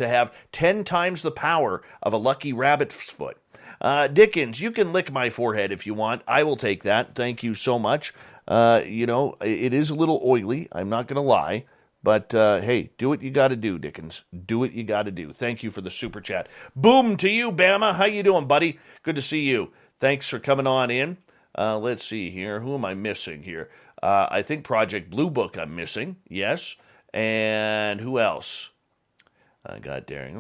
to have 10 times the power of a lucky rabbit's foot. Dickens, you can lick my forehead if you want. I will take that. Thank you so much. It is a little oily. I'm not going to lie. But, hey, do what you got to do, Dickens. Do what you got to do. Thank you for the super chat. Boom to you, Bama. How you doing, buddy? Good to see you. Thanks for coming on in. Let's see here. Who am I missing here? I think Project Blue Book I'm missing. Yes. And who else? I got Daring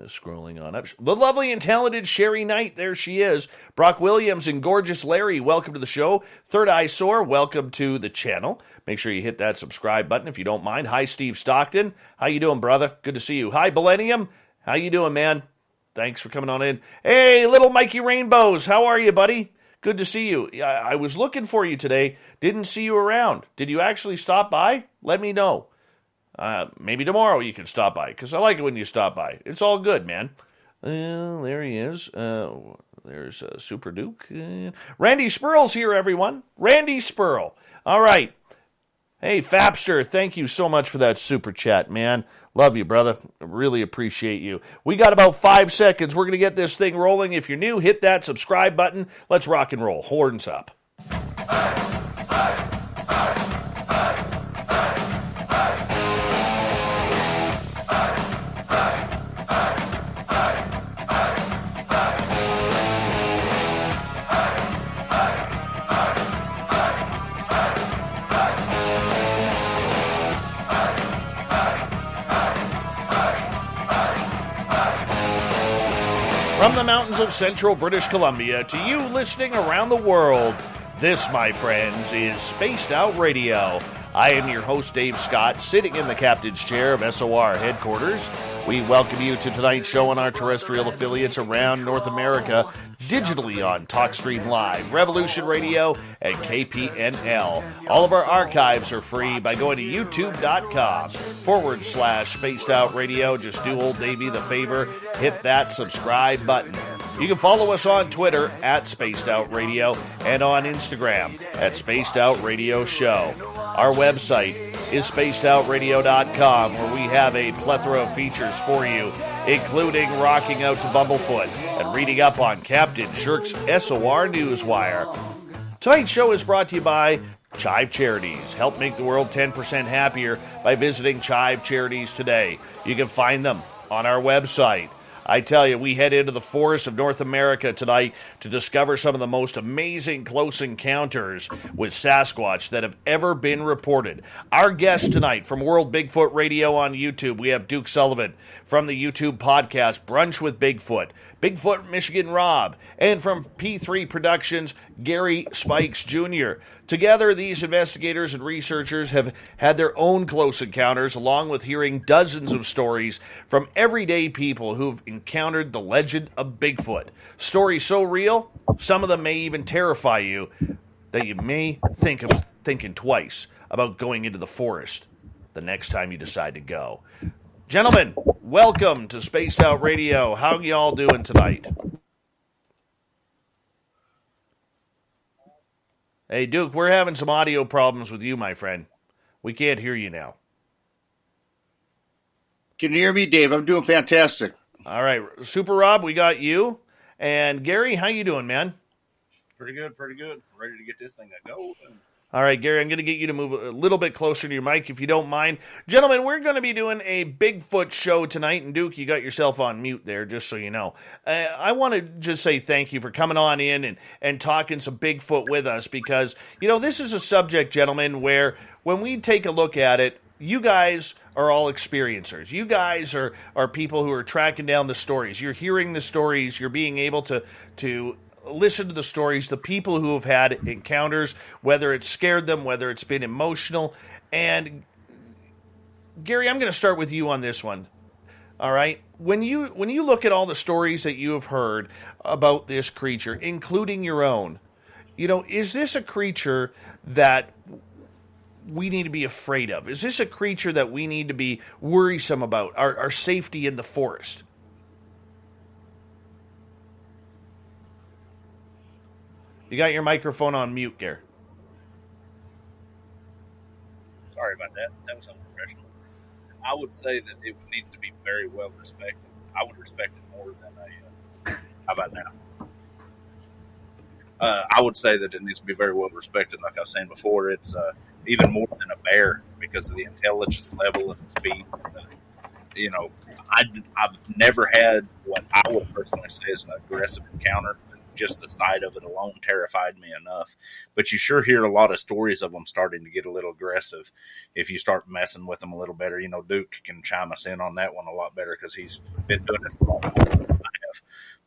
scrolling on up. The lovely and talented Sherry Knight. There she is. Brock Williams and Gorgeous Larry, welcome to the show. Third Eye Sore, welcome to the channel. Make sure you hit that subscribe button if you don't mind. Hi, Steve Stockton. How you doing, brother? Good to see you. Hi, Millennium. How you doing, man? Thanks for coming on in. Hey, little Mikey Rainbows. How are you, buddy? Good to see you. I was looking for you today. Didn't see you around. Did you actually stop by? Let me know. Maybe tomorrow you can stop by, because I like it when you stop by. It's all good, man. There he is. There's Super Duke. Randy Spurl's here, everyone. Randy Spurl. All right. Hey, Fapster, thank you so much for that super chat, man. Love you, brother. Really appreciate you. We got about 5 seconds. We're going to get this thing rolling. If you're new, hit that subscribe button. Let's rock and roll. Horns up. From the mountains of central British Columbia to you listening around the world, this, my friends, is Spaced Out Radio. I am your host, Dave Scott, sitting in the captain's chair of SOR headquarters. We welcome you to tonight's show on our terrestrial affiliates around North America, digitally on TalkStream Live, Revolution Radio, and KPNL. All of our archives are free by going to youtube.com/Spaced Out Radio. Just do old Davey the favor, hit that subscribe button. You can follow us on Twitter at Spaced Out Radio and on Instagram at Spaced Out Radio Show. Our website is spacedoutradio.com, where we have a plethora of features for you, including rocking out to Bumblefoot and reading up on Captain Shirk's SOR Newswire. Tonight's show is brought to you by Chive Charities. Help make the world 10% happier by visiting Chive Charities today. You can find them on our website. I tell you, we head into the forests of North America tonight to discover some of the most amazing close encounters with Sasquatch that have ever been reported. Our guest tonight from World Bigfoot Radio on YouTube, we have Duke Sullivan from the YouTube Podcast Brunch with Bigfoot, Bigfoot Michigan Rob, and from P3 Productions, Gary Spikes Jr. Together, these investigators and researchers have had their own close encounters, along with hearing dozens of stories from everyday people who've encountered the legend of Bigfoot. Stories so real, some of them may even terrify you, that you may think of thinking twice about going into the forest the next time you decide to go. Gentlemen, welcome to Spaced Out Radio. How y'all doing tonight? Hey, Duke, we're having some audio problems with you, my friend. We can't hear you now. Can you hear me, Dave? I'm doing fantastic. All right, Super Rob, we got you. And Gary, how you doing, man? Pretty good, pretty good. Ready to get this thing to go. All right, Gary, I'm going to get you to move a little bit closer to your mic, if you don't mind. Gentlemen, we're going to be doing a Bigfoot show tonight, and Duke, you got yourself on mute there, just so you know. I want to just say thank you for coming on in and talking some Bigfoot with us, because, you know, this is a subject, gentlemen, where when we take a look at it, you guys are all experiencers. You guys are people who are tracking down the stories. You're hearing the stories. You're being able to listen to the stories, the people who have had encounters, whether it's scared them, whether it's been emotional. And Gary, I'm going to start with you on this one. All right. When you look at all the stories that you have heard about this creature, including your own, you know, is this a creature that we need to be afraid of? Is this a creature that we need to be worrisome about, our safety in the forest? You got your microphone on mute, Gary. Sorry about that. That was unprofessional. I would say that it needs to be very well respected. I would respect it more than a. How about now? I would say that it needs to be very well respected. Like I was saying before, it's even more than a bear because of the intelligence level and the speed. I've never had what I would personally say is an aggressive encounter. Just the sight of it alone terrified me enough. But you sure hear a lot of stories of them starting to get a little aggressive if you start messing with them a little better. Duke can chime us in on that one a lot better because he's been doing this a lot longer than I have.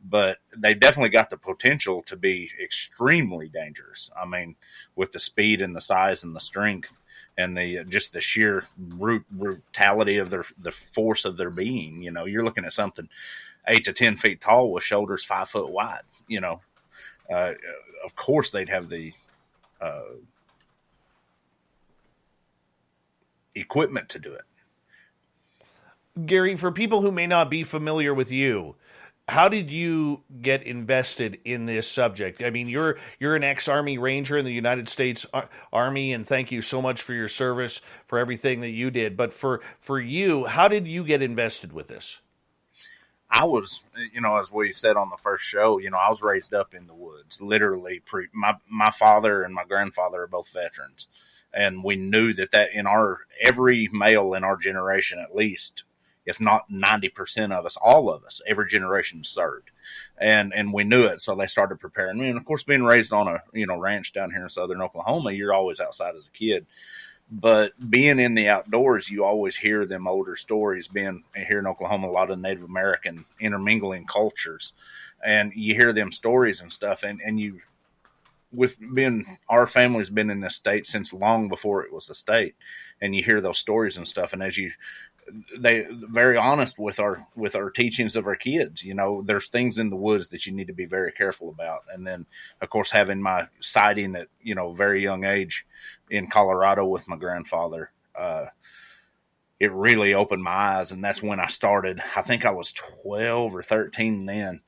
But they definitely got the potential to be extremely dangerous. I mean, with the speed and the size and the strength and the sheer brutality of the force of their being. You're looking at something 8 to 10 feet tall with shoulders 5 foot wide. Of course they'd have the equipment to do it. Gary, for people who may not be familiar with you, how did you get invested in this subject? I mean, you're an ex-Army Ranger in the United States Army, and thank you so much for your service, for everything that you did. But for you, how did you get invested with this? I was, as we said on the first show, I was raised up in the woods. Literally, my father and my grandfather are both veterans, and we knew that in every male in our generation, at least, if not 90% of us, all of us, every generation served. And we knew it, so they started preparing me. And, of course, being raised on a ranch down here in southern Oklahoma, you're always outside as a kid. But being in the outdoors, you always hear them older stories. Being here in Oklahoma, a lot of Native American intermingling cultures. And you hear them stories and stuff. And our family's been in this state since long before it was a state. And you hear those stories and stuff. And they very honest with our teachings of our kids. There's things in the woods that you need to be very careful about. And then, of course, having my sighting at very young age in Colorado with my grandfather, it really opened my eyes. And that's when I started. I think I was 12 or 13 then.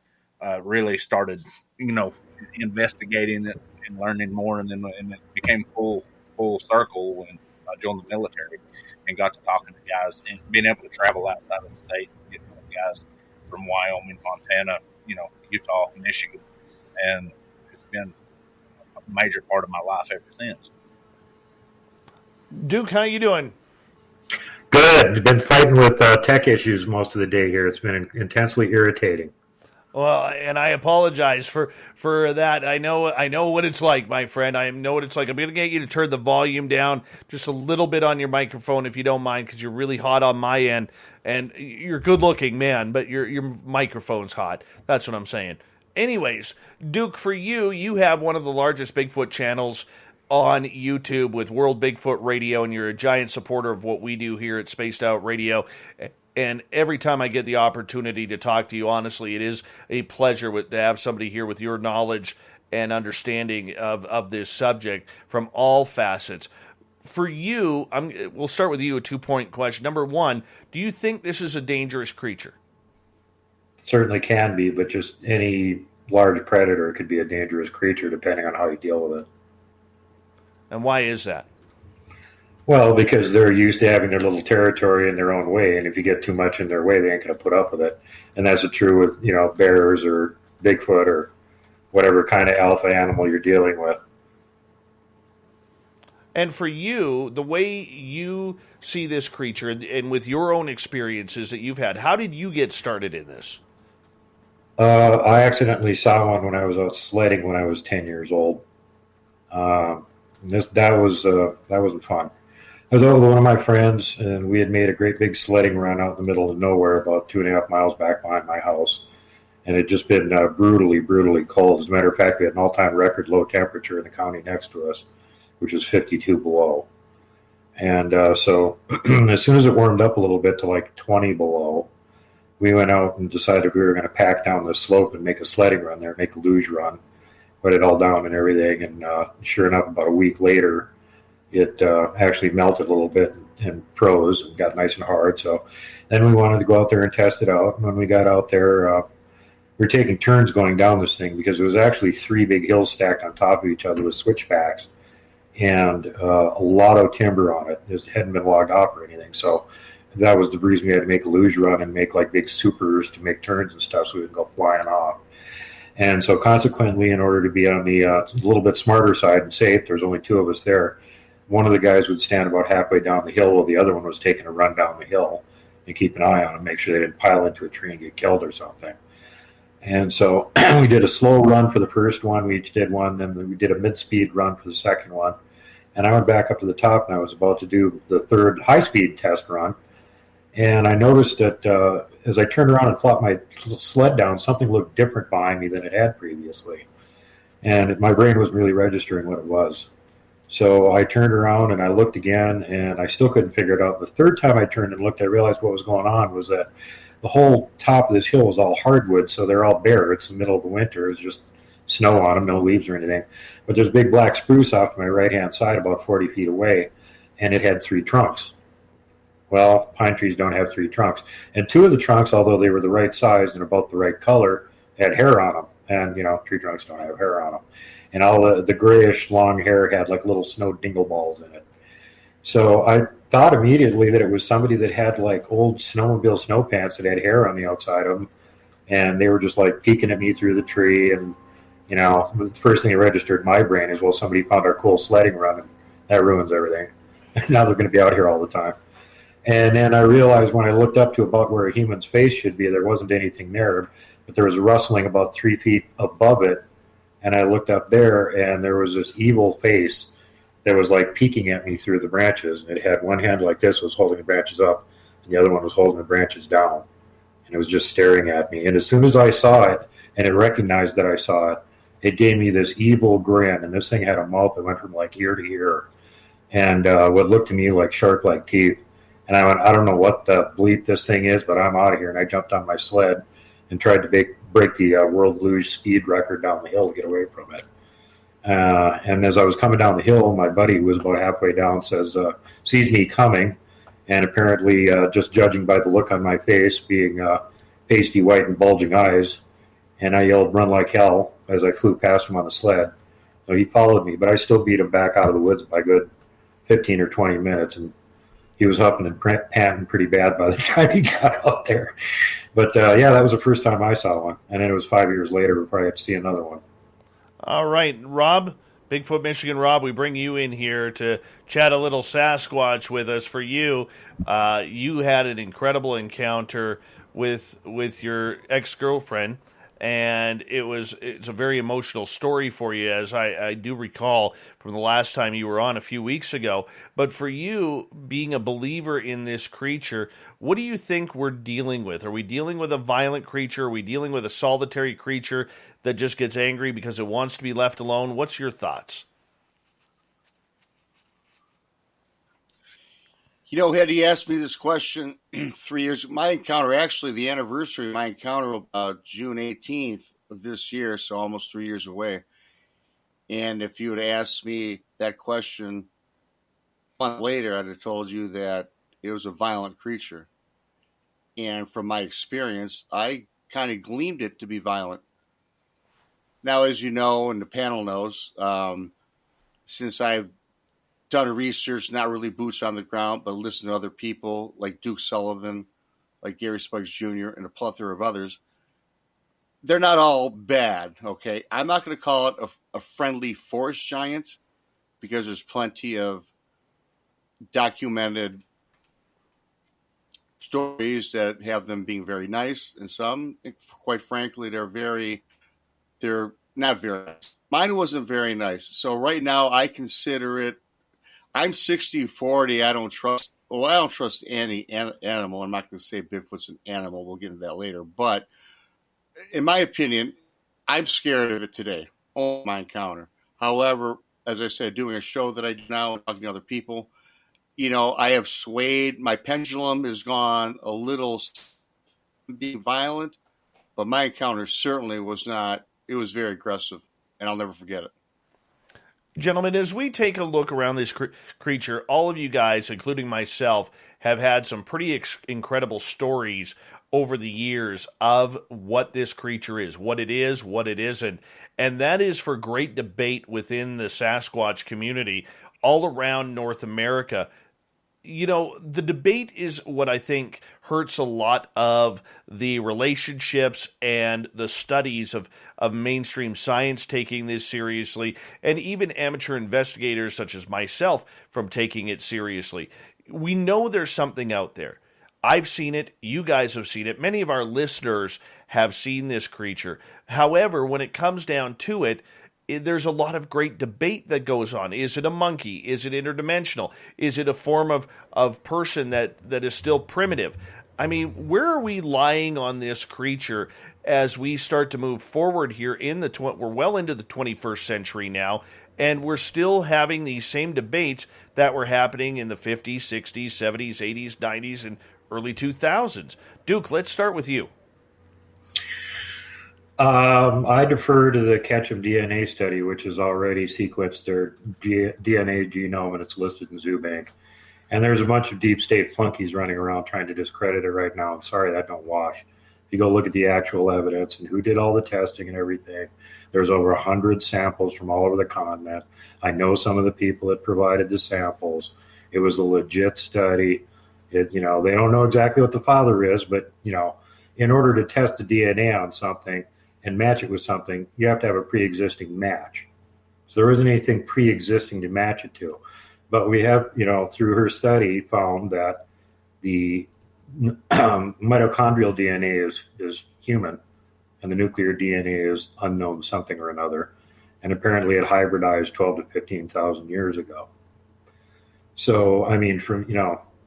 Really started investigating it and learning more. And then it became full circle when I joined the military and got to talking to guys and being able to travel outside of the state and get with guys from Wyoming, Montana, Utah, Michigan. And it's been a major part of my life ever since. Duke, how you doing? Good. Been fighting with tech issues most of the day here. It's been intensely irritating. Well, and I apologize for that. I know what it's like, my friend. I know what it's like. I'm going to get you to turn the volume down just a little bit on your microphone, if you don't mind, because you're really hot on my end. And you're a good-looking man, but your microphone's hot. That's what I'm saying. Anyways, Duke, for you have one of the largest Bigfoot channels on YouTube with World Bigfoot Radio, and you're a giant supporter of what we do here at Spaced Out Radio. And every time I get the opportunity to talk to you, honestly, it is a pleasure to have somebody here with your knowledge and understanding of this subject from all facets. For you, we'll start with you, a 2-point question. Number one, do you think this is a dangerous creature? Certainly can be, but just any large predator could be a dangerous creature depending on how you deal with it. And why is that? Well, because they're used to having their little territory in their own way, and if you get too much in their way, they ain't going to put up with it. And that's true with, bears or Bigfoot or whatever kind of alpha animal you're dealing with. And for you, the way you see this creature, and with your own experiences that you've had, how did you get started in this? I accidentally saw one when I was out sledding when I was 10 years old. That wasn't fun. I was out with one of my friends, and we had made a great big sledding run out in the middle of nowhere, about 2.5 miles back behind my house. And it had just been brutally, brutally cold. As a matter of fact, we had an all-time record low temperature in the county next to us, which was 52 below. And so as soon as it warmed up a little bit to like 20 below, we went out and decided we were going to pack down the slope and make a sledding run there, make a luge run, put it all down and everything. And sure enough, about a week later, it actually melted a little bit and froze and got nice and hard. So then we wanted to go out there and test it out. And when we got out there, we were taking turns going down this thing because it was actually 3 big hills stacked on top of each other with switchbacks and a lot of timber on it. It hadn't been logged off or anything. So that was the reason we had to make a luge run and make like big supers to make turns and stuff so we could go flying off. And so consequently, in order to be on the little bit smarter side and safe, there's only two of us there. One of the guys would stand about halfway down the hill while the other one was taking a run down the hill and keep an eye on them, make sure they didn't pile into a tree and get killed or something. And so we did a slow run for the first one. We each did one. Then we did a mid-speed run for the second one. And I went back up to the top, and I was about to do the third high-speed test run. And I noticed that as I turned around and flopped my sled down, something looked different behind me than it had previously. And my brain wasn't really registering what it was. So I turned around and I looked again, and I still couldn't figure it out. The third time I turned and looked, I realized what was going on was that the whole top of this hill was all hardwood, so they're all bare. It's the middle of the winter. It's just snow on them, no leaves or anything. But there's a big black spruce off to my right-hand side about 40 feet away, and it had 3 trunks. Well, pine trees don't have 3 trunks. And 2 of the trunks, although they were the right size and about the right color, had hair on them. And, tree trunks don't have hair on them. And all the grayish long hair had like little snow dingle balls in it. So I thought immediately that it was somebody that had like old snowmobile snow pants that had hair on the outside of them. And they were just like peeking at me through the tree. And, the first thing that registered in my brain is, well, somebody found our cool sledding run, and that ruins everything. Now they're going to be out here all the time. And then I realized when I looked up to about where a human's face should be, there wasn't anything there, but there was a rustling about 3 feet above it. And I looked up there, and there was this evil face that was like peeking at me through the branches. And it had one hand like this, was holding the branches up, and the other one was holding the branches down. And it was just staring at me. And as soon as I saw it, and it recognized that I saw it, it gave me this evil grin. And this thing had a mouth that went from like ear to ear, and what looked to me like shark-like teeth. And I went, I don't know what the bleep this thing is, but I'm out of here. And I jumped on my sled and tried to break the world luge speed record down the hill to get away from it. And as I was coming down the hill, my buddy, who was about halfway down, sees me coming. And apparently, just judging by the look on my face, being pasty white and bulging eyes, and I yelled, "Run like hell," as I flew past him on the sled. So he followed me, but I still beat him back out of the woods by a good 15 or 20 minutes. And he was huffing and panting pretty bad by the time he got out there. But, that was the first time I saw one. And then it was 5 years later before I had to see another one. All right, Rob, Bigfoot Michigan Rob, we bring you in here to chat a little Sasquatch with us. For you, you had an incredible encounter with your ex-girlfriend, and it's a very emotional story for you, as I do recall from the last time you were on a few weeks ago. But for you, being a believer in this creature, what do you think we're dealing with? Are we dealing with a violent creature? Are we dealing with a solitary creature that just gets angry because it wants to be left alone? What's your thoughts? Had he asked me this question 3 years, my encounter, actually the anniversary of my encounter, June 18th of this year, so almost 3 years away. And if you had asked me that question a month later, I'd have told you that it was a violent creature. And from my experience, I kind of gleamed it to be violent. Now, as you know, and the panel knows, since I've done research, not really boots on the ground, but listen to other people like Duke Sullivan, like Gary Spugs Jr., and a plethora of others. They're not all bad, okay? I'm not going to call it a friendly forest giant, because there's plenty of documented stories that have them being very nice, and some, quite frankly, they're not very nice. Mine wasn't very nice. So right now I consider it, I'm 60-40. I don't trust any animal. I'm not going to say Bigfoot's an animal. We'll get into that later. But in my opinion, I'm scared of it today. Oh, my encounter. However, as I said, doing a show that I do now, talking to other people, I have swayed. My pendulum has gone a little being violent, but my encounter certainly was not. It was very aggressive, and I'll never forget it. Gentlemen, as we take a look around this creature, all of you guys, including myself, have had some pretty incredible stories over the years of what this creature is, what it isn't. And that is for great debate within the Sasquatch community all around North America. the debate is what I think hurts a lot of the relationships and the studies of mainstream science taking this seriously, and even amateur investigators such as myself from taking it seriously. We know there's something out there. I've seen it. You guys have seen it. Many of our listeners have seen this creature. However, when it comes down to it, there's a lot of great debate that goes on. Is it a monkey? Is it interdimensional? Is it a form of person that is still primitive? I mean, where are we lying on this creature as we start to move forward here we're well into the 21st century now, and we're still having these same debates that were happening in the 50s, 60s, 70s, 80s, 90s, and early 2000s. Duke, let's start with you. I defer to the Ketchum DNA study, which has already sequenced their DNA genome, and it's listed in ZooBank. And there's a bunch of deep state flunkies running around trying to discredit it right now. I'm sorry, that don't wash. If you go look at the actual evidence and who did all the testing and everything, there's over 100 samples from all over the continent. I know some of the people that provided the samples. It was a legit study. They don't know exactly what the father is, but, in order to test the DNA on something and match it with something, you have to have a pre-existing match. So there isn't anything pre-existing to match it to. But we have, through her study, found that the mitochondrial DNA is human, and the nuclear DNA is unknown something or another. And apparently it hybridized 12 to 15,000 years ago. So, I mean,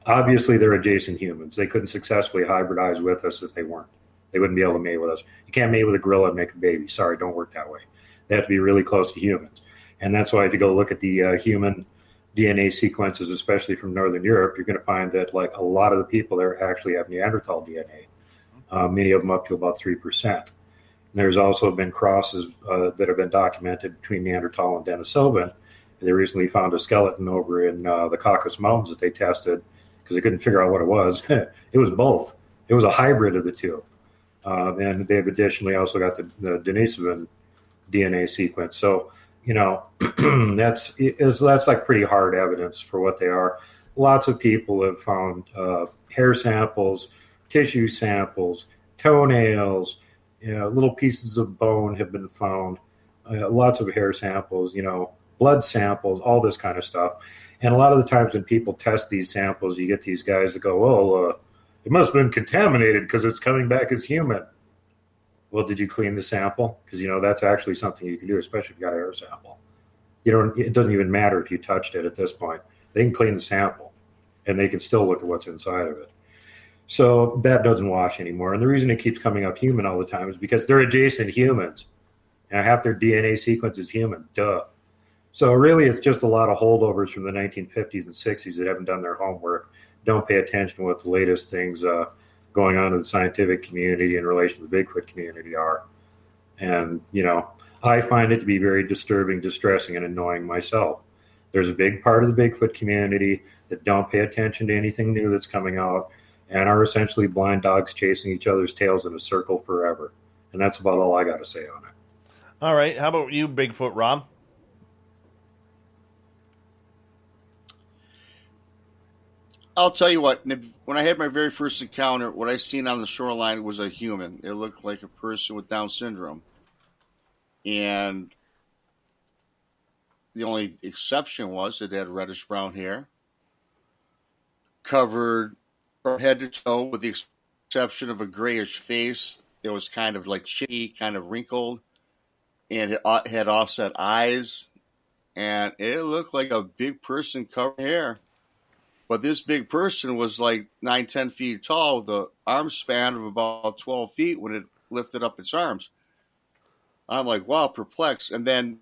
obviously they're adjacent humans. They couldn't successfully hybridize with us if they weren't. They wouldn't be able to mate with us. You can't mate with a gorilla and make a baby. Sorry, don't work that way. They have to be really close to humans. And that's why if you go look at the human DNA sequences, especially from Northern Europe, you're going to find that like a lot of the people there actually have Neanderthal DNA, many of them up to about 3%. And there's also been crosses that have been documented between Neanderthal and Denisovan. They recently found a skeleton over in the Caucasus Mountains that they tested because they couldn't figure out what it was. It was both. It was a hybrid of the two. And they've additionally also got the Denisovan DNA sequence. So, that's like pretty hard evidence for what they are. Lots of people have found hair samples, tissue samples, toenails, little pieces of bone have been found, lots of hair samples, blood samples, all this kind of stuff. And a lot of the times when people test these samples, you get these guys that go, it must have been contaminated because it's coming back as human. Well, did you clean the sample? Because, that's actually something you can do, especially if you got a hair sample. It doesn't even matter if you touched it at this point. They can clean the sample, and they can still look at what's inside of it. So that doesn't wash anymore. And the reason it keeps coming up human all the time is because they're adjacent humans. And half their DNA sequence is human. Duh. So really, it's just a lot of holdovers from the 1950s and 60s that haven't done their homework, don't pay attention to what the latest things going on in the scientific community in relation to the Bigfoot community are. And, I find it to be very disturbing, distressing, and annoying myself. There's a big part of the Bigfoot community that don't pay attention to anything new that's coming out and are essentially blind dogs chasing each other's tails in a circle forever. And that's about all I got to say on it. All right. How about you, Bigfoot Rob? I'll tell you what, when I had my very first encounter, what I seen on the shoreline was a human. It looked like a person with Down syndrome. And the only exception was it had reddish brown hair, covered from head to toe with the exception of a grayish face that was kind of like chicky, kind of wrinkled, and it had offset eyes. And it looked like a big person covered in hair. But this big person was like 9-10 feet tall with an arm span of about 12 feet when it lifted up its arms. I'm like, wow, perplexed. And then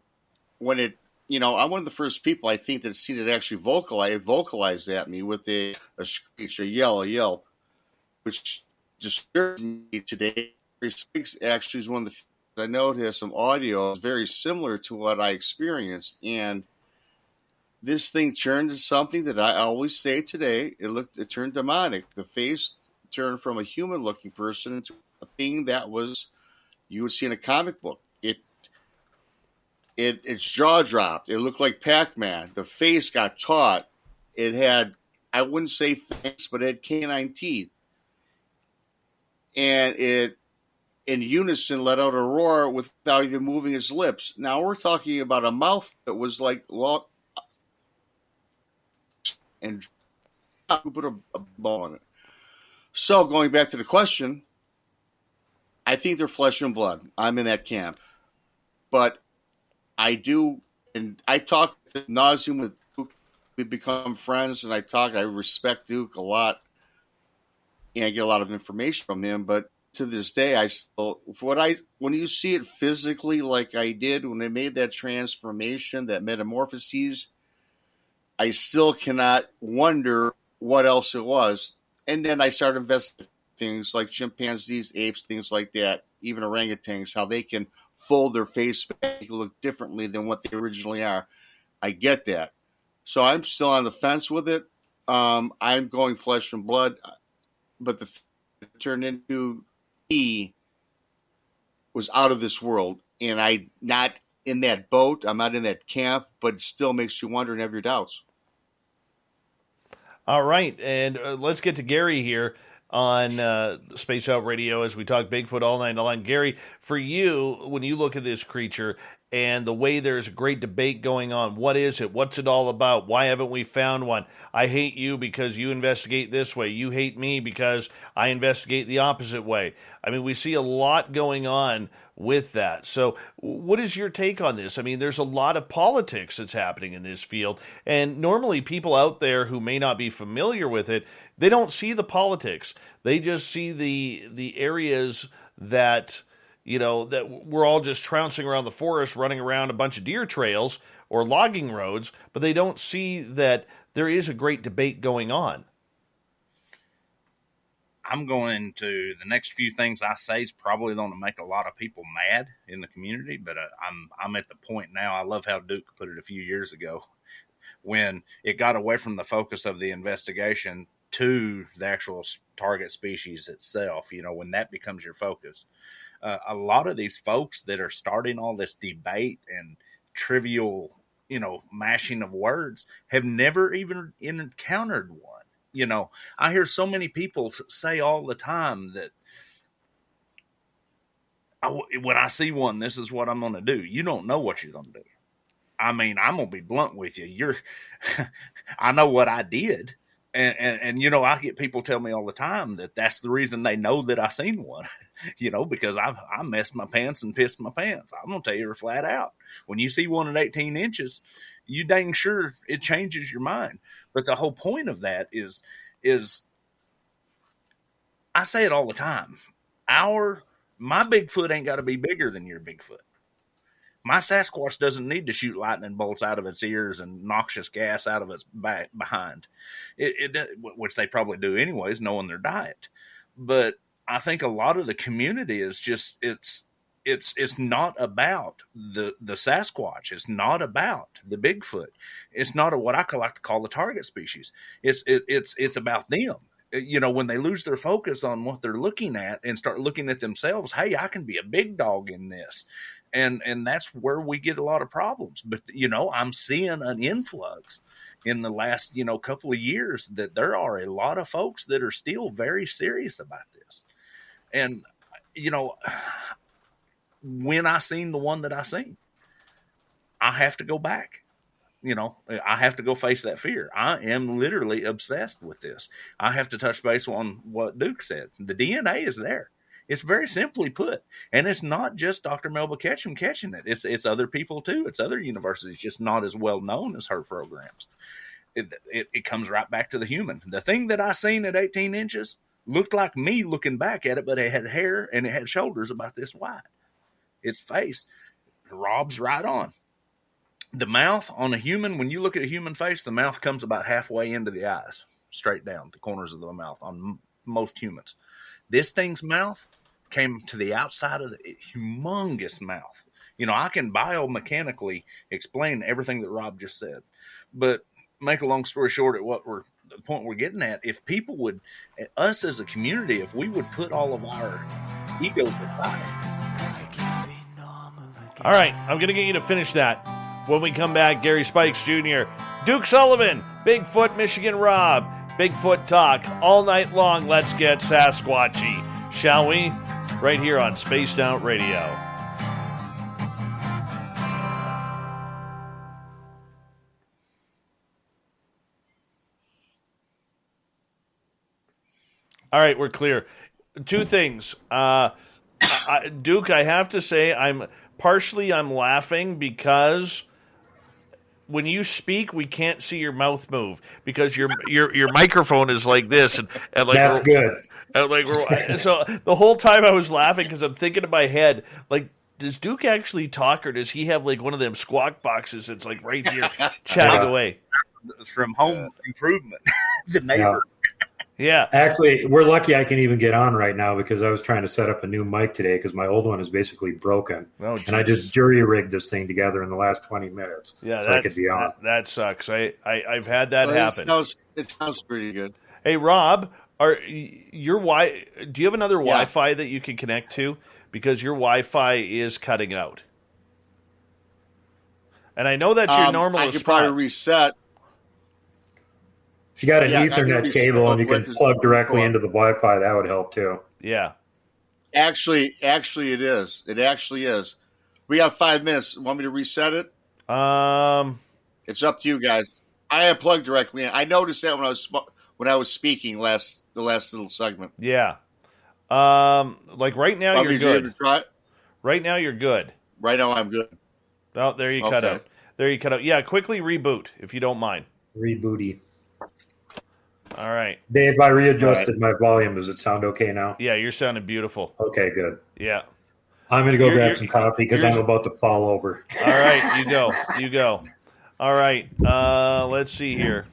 when it, I'm one of the first people I think that's seen it actually vocalized at me with a screech, a yell, which disturbed me today. Actually is one of the I know it has some audio. It's very similar to what I experienced. And this thing turned to something that I always say today. It turned demonic. The face turned from a human-looking person into a thing that was you would see in a comic book. Its jaw dropped. It looked like Pac-Man. The face got taut. It had I wouldn't say fangs, but it had canine teeth. And it, in unison, let out a roar without even moving its lips. Now we're talking about a mouth that was like long and put a ball in it. So going back to the question, I think they're flesh and blood. I'm in that camp. But I do, and I talk ad nauseum with Duke. We become friends, and I respect Duke a lot, and I get a lot of information from him. But to this day, I still, when you see it physically like I did when they made that transformation, that metamorphoses, I still cannot wonder what else it was. And then I started investigating things like chimpanzees, apes, things like that, even orangutans, how they can fold their face back, look differently than what they originally are. I get that. So I'm still on the fence with it. I'm going flesh and blood, but the turned into he was out of this world, and I'm not in that boat. I'm not in that camp, but it still makes you wonder and have your doubts. All right, and let's get to Gary here on Space Out Radio as we talk Bigfoot all night long. Gary, for you, when you look at this creature and the way there's a great debate going on, what is it? What's it all about? Why haven't we found one? I hate you because you investigate this way. You hate me because I investigate the opposite way. I mean, we see a lot going on with that. So what is your take on this? I mean, there's a lot of politics that's happening in this field, and normally people out there who may not be familiar with it, they don't see the politics. They just see the areas that, you know, that we're all just trouncing around the forest, running around a bunch of deer trails or logging roads, but they don't see that there is a great debate going on. I'm going to, the next few things I say is probably going to make a lot of people mad in the community, but I'm at the point now. I love how Duke put it a few years ago when it got away from the focus of the investigation to the actual target species itself, you know, when that becomes your focus. A lot of these folks that are starting all this debate and trivial, you know, mashing of words have never even encountered one. You know, I hear so many people say all the time that when I see one, this is what I'm going to do. You don't know what you're going to do. I mean, I'm going to be blunt with you. I know what I did. And, you know, I get people tell me all the time that that's the reason they know that I seen one, you know, because I messed my pants and pissed my pants. I'm going to tell you flat out. When you see one at 18 inches, you dang sure it changes your mind. But the whole point of that is I say it all the time. My Bigfoot ain't got to be bigger than your Bigfoot. My Sasquatch doesn't need to shoot lightning bolts out of its ears and noxious gas out of its behind, which they probably do anyways, knowing their diet. But I think a lot of the community is just it's not about the Sasquatch. It's not about the Bigfoot. It's not what I like to call the target species. It's about them. You know, when they lose their focus on what they're looking at and start looking at themselves, hey, I can be a big dog in this. And that's where we get a lot of problems. But, you know, I'm seeing an influx in the last, you know, couple of years that there are a lot of folks that are still very serious about this. And, you know, when I seen the one that I seen, I have to go back. You know, I have to go face that fear. I am literally obsessed with this. I have to touch base on what Duke said. The DNA is there. It's very simply put. And it's not just Dr. Melba Ketchum catching it. It's other people too. It's other universities, just not as well known as her programs. It comes right back to the human. The thing that I seen at 18 inches looked like me looking back at it, but it had hair and it had shoulders about this wide. Its face, Rob's right on. The mouth on a human, when you look at a human face, the mouth comes about halfway into the eyes, straight down the corners of the mouth on most humans. This thing's mouth came to the outside of the humongous mouth. You know, I can biomechanically explain everything that Rob just said, but make a long story short, the point we're getting at, if people would, us as a community, if we would put all of our egos aside. All right, I'm going to get you to finish that. When we come back, Gary Spikes Jr., Duke Sullivan, Bigfoot Michigan Rob, Bigfoot talk all night long. Let's get Sasquatchy, shall we? Right here on Spaced Out Radio. All right, we're clear. Two things. Duke, I have to say I'm laughing because when you speak, we can't see your mouth move because your microphone is like this, and like that's good. So the whole time I was laughing because I'm thinking in my head, like, does Duke actually talk, or does he have like one of them squawk boxes that's like right here chatting away from Home Improvement, the neighbor? Yeah. Actually, we're lucky I can even get on right now because I was trying to set up a new mic today because my old one is basically broken. Oh, and I just jury rigged this thing together in the last 20 minutes. Yeah, so I could be on. That sucks. I've had that happen. It sounds pretty good. Hey, Rob, do you have another Wi-Fi that you can connect to? Because your Wi-Fi is cutting out. And I know that's your normal I could probably reset. If you got an Ethernet cable and you can plug directly into the Wi-Fi, that would help too. Yeah. Actually, it is. It actually is. We got 5 minutes. Want me to reset it? It's up to you guys. I have plugged directly in. I noticed that when I was speaking the last little segment. Yeah. Like right now you're good. To try it? Right now you're good. Right now I'm good. Oh, there you cut out. There you cut out. Yeah, quickly reboot if you don't mind. Rebooty. All right. Dave, I readjusted my volume. Does it sound okay now? Yeah, you're sounding beautiful. Okay, good. Yeah. I'm going to go grab some coffee because I'm about to fall over. All right, you go. All right, let's see here.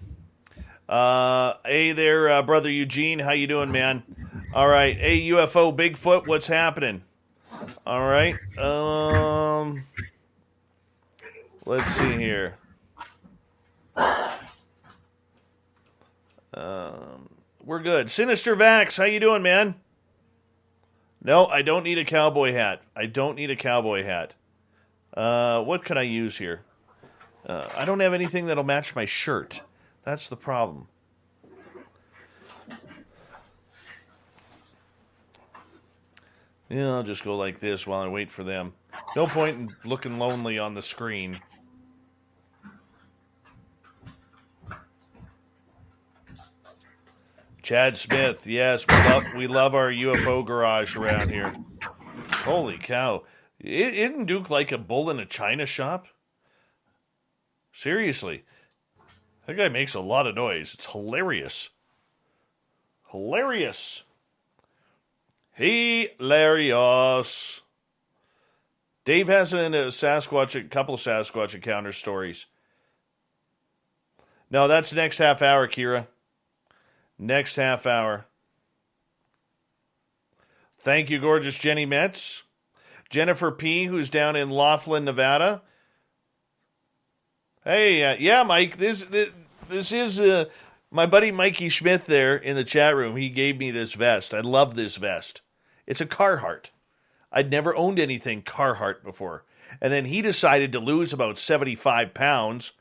Hey there, Brother Eugene. How you doing, man? All right. Hey, UFO Bigfoot, what's happening? All right. Let's see here. We're good. Sinister Vax, how you doing, man? No, I don't need a cowboy hat. What can I use here? I don't have anything that'll match my shirt. That's the problem. Yeah, I'll just go like this while I wait for them. No point in looking lonely on the screen. Chad Smith, yes, we love our UFO garage around here. Holy cow. Isn't Duke like a bull in a china shop? Seriously. That guy makes a lot of noise. It's hilarious. Hilarious. Dave has a couple of Sasquatch encounter stories. No, that's next half hour, Kira. Next half hour. Thank you, gorgeous Jenny Metz. Jennifer P., who's down in Laughlin, Nevada. Hey, yeah, Mike, this is my buddy Mikey Schmidt there in the chat room. He gave me this vest. I love this vest. It's a Carhartt. I'd never owned anything Carhartt before. And then he decided to lose about 75 pounds.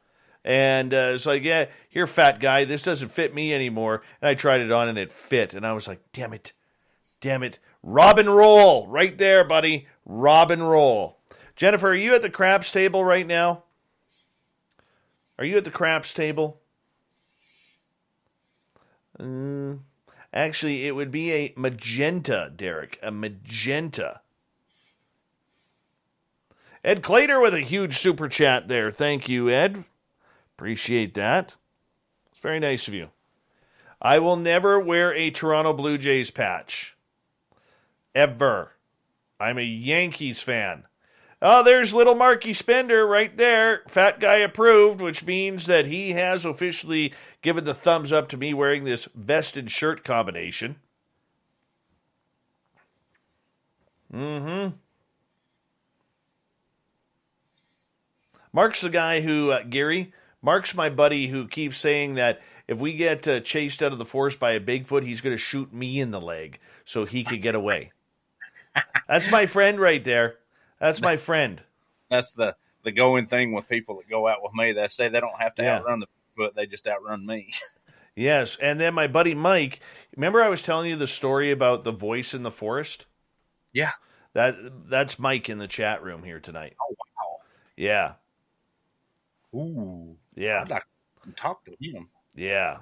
And it's like, yeah, here, fat guy, this doesn't fit me anymore. And I tried it on and it fit. And I was like, damn it. Rob and roll. Right there, buddy. Rob and roll. Jennifer, are you at the craps table right now? Are you at the craps table? Actually, it would be a magenta, Derek. A magenta. Ed Clater with a huge super chat there. Thank you, Ed. Appreciate that. It's very nice of you. I will never wear a Toronto Blue Jays patch. Ever. I'm a Yankees fan. Oh, there's little Marky Spender right there. Fat guy approved, which means that he has officially given the thumbs up to me wearing this vest and shirt combination. Mark's the guy who, Gary, Mark's my buddy who keeps saying that if we get chased out of the forest by a Bigfoot, he's going to shoot me in the leg so he could get away. That's my friend right there. That's my friend. That's the going thing with people that go out with me. They say they don't have to outrun the Bigfoot, they just outrun me. Yes, and then my buddy Mike, remember I was telling you the story about the voice in the forest? Yeah. That's Mike in the chat room here tonight. Oh, wow. Yeah. Ooh. Yeah. I'd like to talk to him. Yeah.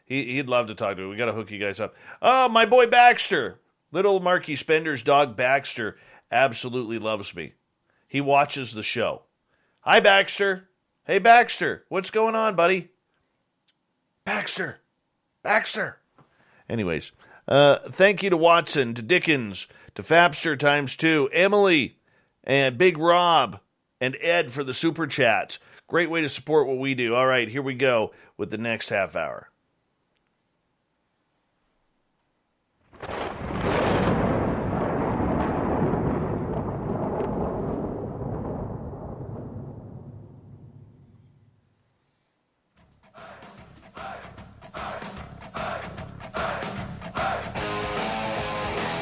He'd love to talk to me. We got to hook you guys up. Oh, my boy Baxter. Little Marky Spender's dog Baxter absolutely loves me. He watches the show. Hi, Baxter. Hey, Baxter. What's going on, buddy? Baxter. Anyways, thank you to Watson, to Dickens, to Fapster ×2, Emily, and Big Rob, and Ed for the super chats. Great way to support what we do. All right, here we go with the next half hour.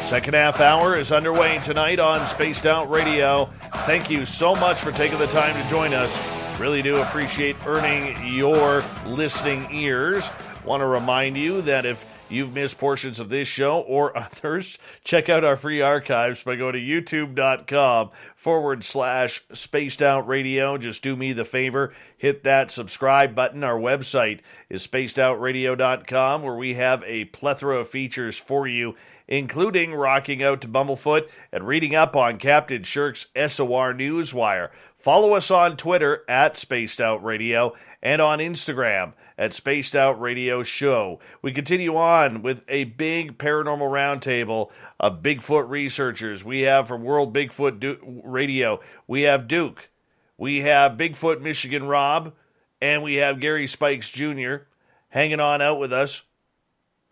Second half hour is underway tonight on Spaced Out Radio. Thank you so much for taking the time to join us. Really do appreciate earning your listening ears. Want to remind you that if you've missed portions of this show or others, check out our free archives by going to youtube.com/Spaced Out Radio. Just do me the favor, hit that subscribe button. Our website is spacedoutradio.com, where we have a plethora of features for you, including rocking out to Bumblefoot and reading up on Captain Shirk's SOR Newswire. Follow us on Twitter at Spaced Out Radio and on Instagram at Spaced Out Radio Show. We continue on with a big paranormal roundtable of Bigfoot researchers. We have from World Bigfoot Radio, we have Duke, we have Bigfoot Michigan Rob, and we have Gary Spikes Jr. hanging on out with us,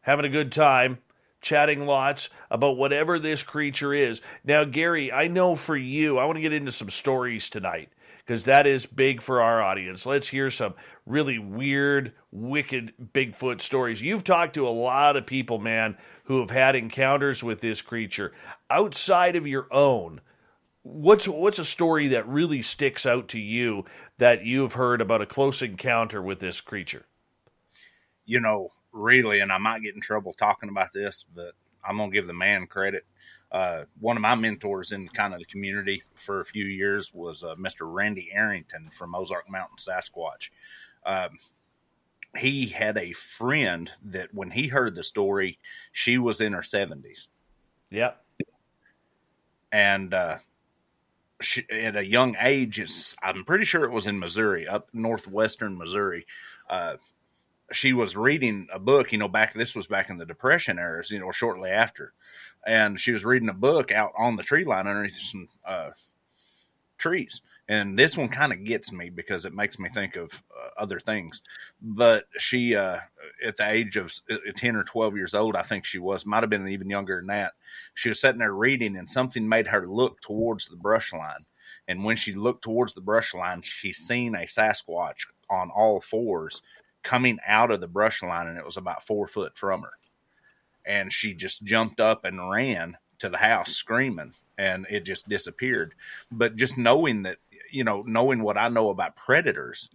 having a good time, chatting lots about whatever this creature is. Now, Gary, I know for you, I want to get into some stories tonight, because that is big for our audience. Let's hear some really weird, wicked Bigfoot stories. You've talked to a lot of people, man, who have had encounters with this creature. Outside of your own, what's a story that really sticks out to you that you've heard about a close encounter with this creature? You know, really, and I might get in trouble talking about this, but I'm going to give the man credit. One of my mentors in kind of the community for a few years was Mr. Randy Arrington from Ozark Mountain, Sasquatch. He had a friend that when he heard the story, she was in her 70s. Yeah. And she, at a young age, I'm pretty sure it was in Missouri, up northwestern Missouri. She was reading a book, this was back in the Depression eras, shortly after. And she was reading a book out on the tree line underneath some trees. And this one kind of gets me because it makes me think of other things. But she, at the age of 10 or 12 years old, I think she was, might have been even younger than that. She was sitting there reading, and something made her look towards the brush line. And when she looked towards the brush line, she seen a Sasquatch on all fours coming out of the brush line, and it was about 4 foot from her. And she just jumped up and ran to the house screaming, and it just disappeared. But just knowing that, knowing what I know about predators,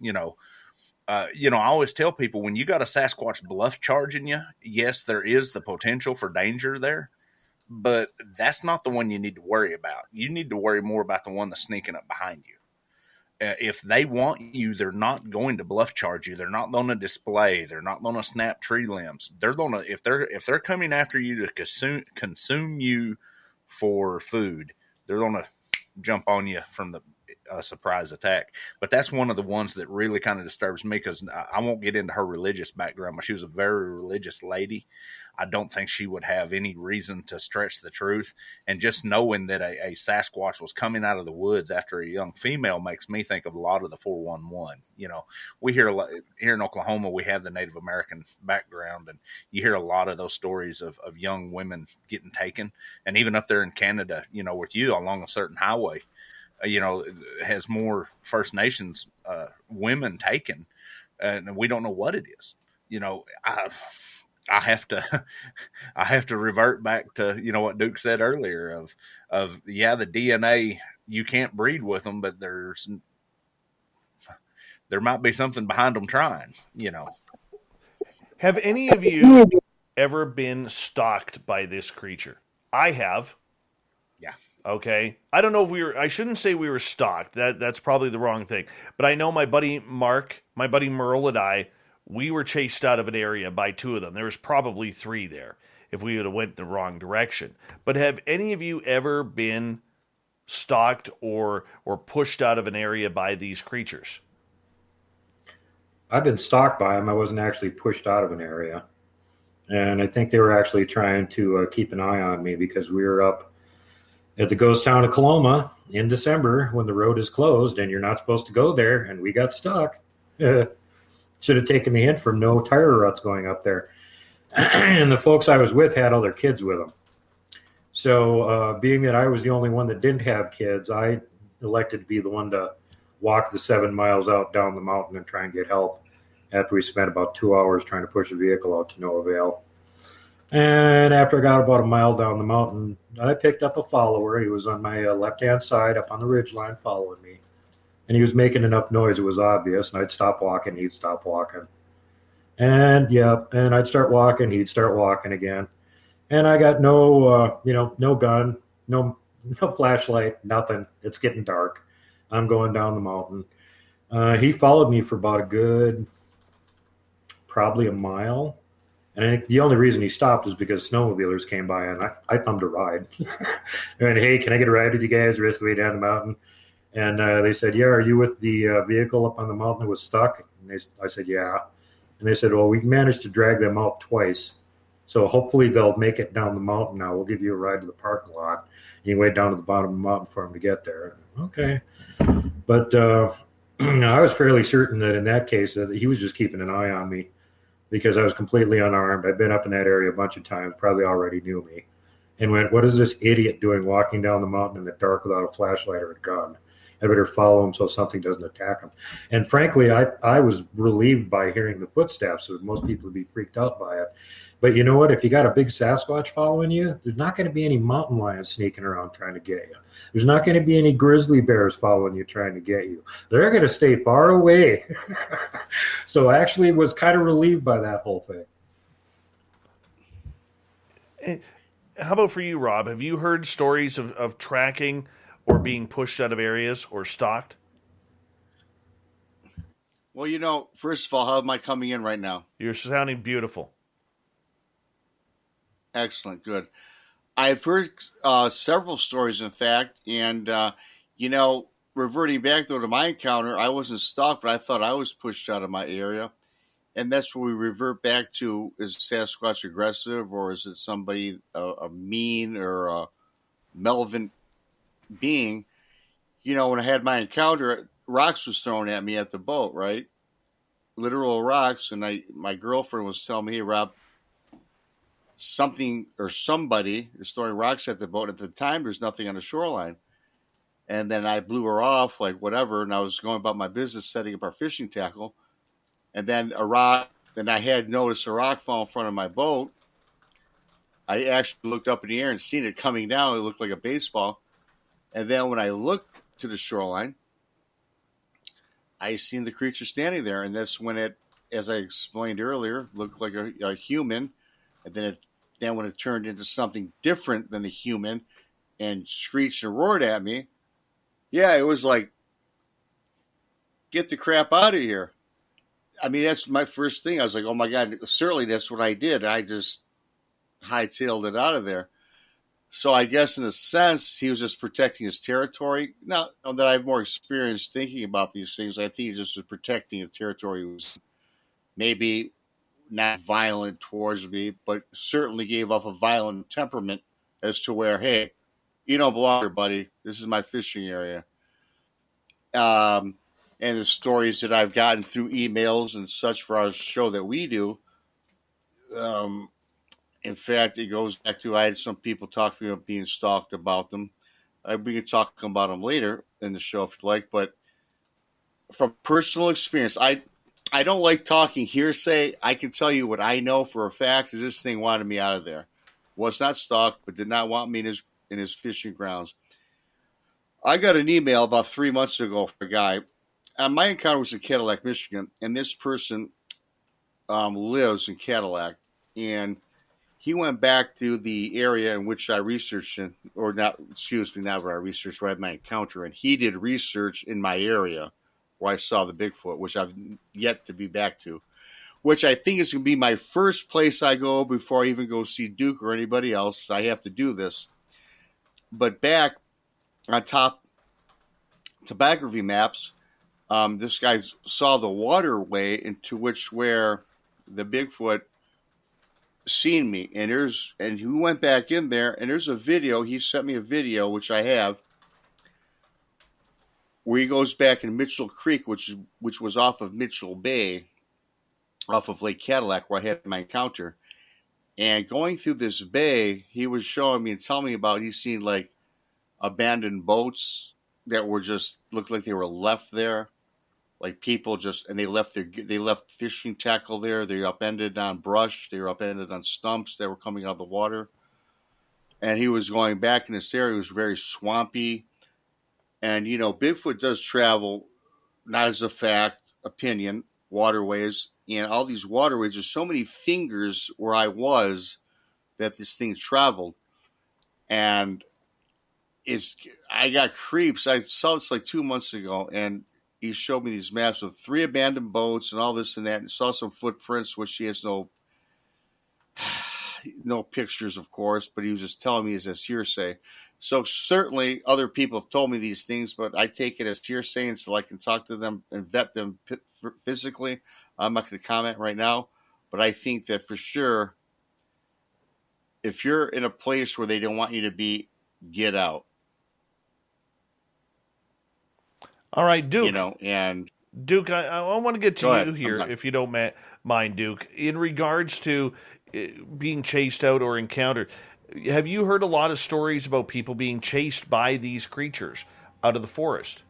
I always tell people, when you got a Sasquatch bluff charging you, yes, there is the potential for danger there, but that's not the one you need to worry about. You need to worry more about the one that's sneaking up behind you. If they want you, they're not going to bluff charge you. They're not going to display. They're not going to snap tree limbs. They're going to, if they're coming after you to consume you for food, they're going to jump on you from the surprise attack. But that's one of the ones that really kind of disturbs me, because I won't get into her religious background, but she was a very religious lady. I don't think she would have any reason to stretch the truth. And just knowing that a Sasquatch was coming out of the woods after a young female makes me think of a lot of the 411. We hear a lot here in Oklahoma. We have the Native American background, and you hear a lot of those stories of young women getting taken. And even up there in Canada, with you along a certain highway, has more First Nations women taken, and we don't know what it is. I have to revert back to, what Duke said earlier of the DNA, you can't breed with them, but there might be something behind them trying, Have any of you ever been stalked by this creature? I have. Yeah. Okay. I don't know if I shouldn't say we were stalked. That's probably the wrong thing. But I know my buddy Mark, my buddy Merle, and I, we were chased out of an area by two of them. There was probably three there if we would have went the wrong direction. But have any of you ever been stalked or pushed out of an area by these creatures? I've been stalked by them. I wasn't actually pushed out of an area. And I think they were actually trying to keep an eye on me because we were up at the ghost town of Coloma in December when the road is closed and you're not supposed to go there, and we got stuck. Should have taken the hint from no tire ruts going up there. And the folks I was with had all their kids with them. So being that I was the only one that didn't have kids, I elected to be the one to walk the 7 miles out down the mountain and try and get help after we spent about 2 hours trying to push a vehicle out to no avail. And after I got about a mile down the mountain, I picked up a follower. He was on my left-hand side up on the ridgeline following me. And he was making enough noise, it was obvious. And I'd stop walking, he'd stop walking. And and I'd start walking, he'd start walking again. And I got no gun, no flashlight, nothing. It's getting dark. I'm going down the mountain. He followed me for about a good, probably a mile. And I think the only reason he stopped is because snowmobilers came by and I thumbed a ride. And hey, can I get a ride with you guys the rest of the way down the mountain? And they said, yeah, are you with the vehicle up on the mountain that was stuck? And I said, yeah. And they said, well, we managed to drag them out twice. So hopefully they'll make it down the mountain now. We'll give you a ride to the parking lot. You can wait down to the bottom of the mountain for them to get there. Okay. But I was fairly certain that in that case that he was just keeping an eye on me because I was completely unarmed. I've been up in that area a bunch of times, probably already knew me, and went, what is this idiot doing walking down the mountain in the dark without a flashlight or a gun? I better follow him so something doesn't attack him. And frankly, I was relieved by hearing the footsteps. So most people would be freaked out by it. But you know what? If you got a big Sasquatch following you, there's not going to be any mountain lions sneaking around trying to get you. There's not going to be any grizzly bears following you trying to get you. They're going to stay far away. So I actually was kind of relieved by that whole thing. How about for you, Rob? Have you heard stories of tracking or being pushed out of areas or stalked? Well, first of all, how am I coming in right now? You're sounding beautiful. Excellent. Good. I've heard several stories, in fact, and, reverting back, though, to my encounter, I wasn't stalked, but I thought I was pushed out of my area. And that's where we revert back to, is Sasquatch aggressive, or is it somebody, a mean or a malevolent being? When I had my encounter, rocks was thrown at me at the boat, right? Literal rocks. And my girlfriend was telling me, hey, Rob, something or somebody is throwing rocks at the boat. At the time, there's nothing on the shoreline. And then I blew her off, like whatever, and I was going about my business setting up our fishing tackle. And then I had noticed a rock fall in front of my boat. I actually looked up in the air and seen it coming down. It looked like a baseball. And then when I looked to the shoreline, I seen the creature standing there. And that's when it, as I explained earlier, looked like a human. And then when it turned into something different than a human and screeched and roared at me, yeah, it was like, get the crap out of here. I mean, that's my first thing. I was like, oh my God, certainly that's what I did. I just hightailed it out of there. So I guess in a sense, he was just protecting his territory. Now that I have more experience thinking about these things, I think he just was protecting his territory. He was maybe not violent towards me, but certainly gave off a violent temperament as to where, hey, you don't belong here, buddy. This is my fishing area. And the stories that I've gotten through emails and such for our show that we do, in fact, it goes back to I had some people talk to me about being stalked about them. We can talk about them later in the show if you'd like, but from personal experience, I don't like talking hearsay. I can tell you what I know for a fact is this thing wanted me out of there. Was not stalked, but did not want me in his fishing grounds. I got an email about 3 months ago from a guy. My encounter was in Cadillac, Michigan, and this person lives in Cadillac, and he went back to the area in which I researched, where I had my encounter, and he did research in my area where I saw the Bigfoot, which I've yet to be back to, which I think is going to be my first place I go before I even go see Duke or anybody else, because I have to do this. But back on top topography maps, this guy saw the waterway into where the Bigfoot seen me, and he went back in there, and there's a video. He sent me a video, which I have, where he goes back in Mitchell Creek, which was off of Mitchell Bay, off of Lake Cadillac, where I had my encounter. And going through this bay, he was showing me and telling me about he's seen like abandoned boats that were just looked like they were left there, like people and they left fishing tackle there. They upended on brush. They were upended on stumps that were coming out of the water. And he was going back in this area. It was very swampy. And, Bigfoot does travel, not as a fact, opinion, waterways. And all these waterways, there's so many fingers where I was that this thing traveled. And I got creeps. I saw this like 2 months ago, and he showed me these maps of 3 abandoned boats and all this and that, and saw some footprints, which he has no pictures, of course, but he was just telling me as hearsay. So certainly other people have told me these things, but I take it as hearsay until I can talk to them and vet them physically. I'm not going to comment right now, but I think that for sure, if you're in a place where they don't want you to be, get out. All right, Duke. And Duke, I want to get to you here, if if you don't mind, Duke. In regards to being chased out or encountered, have you heard a lot of stories about people being chased by these creatures out of the forest?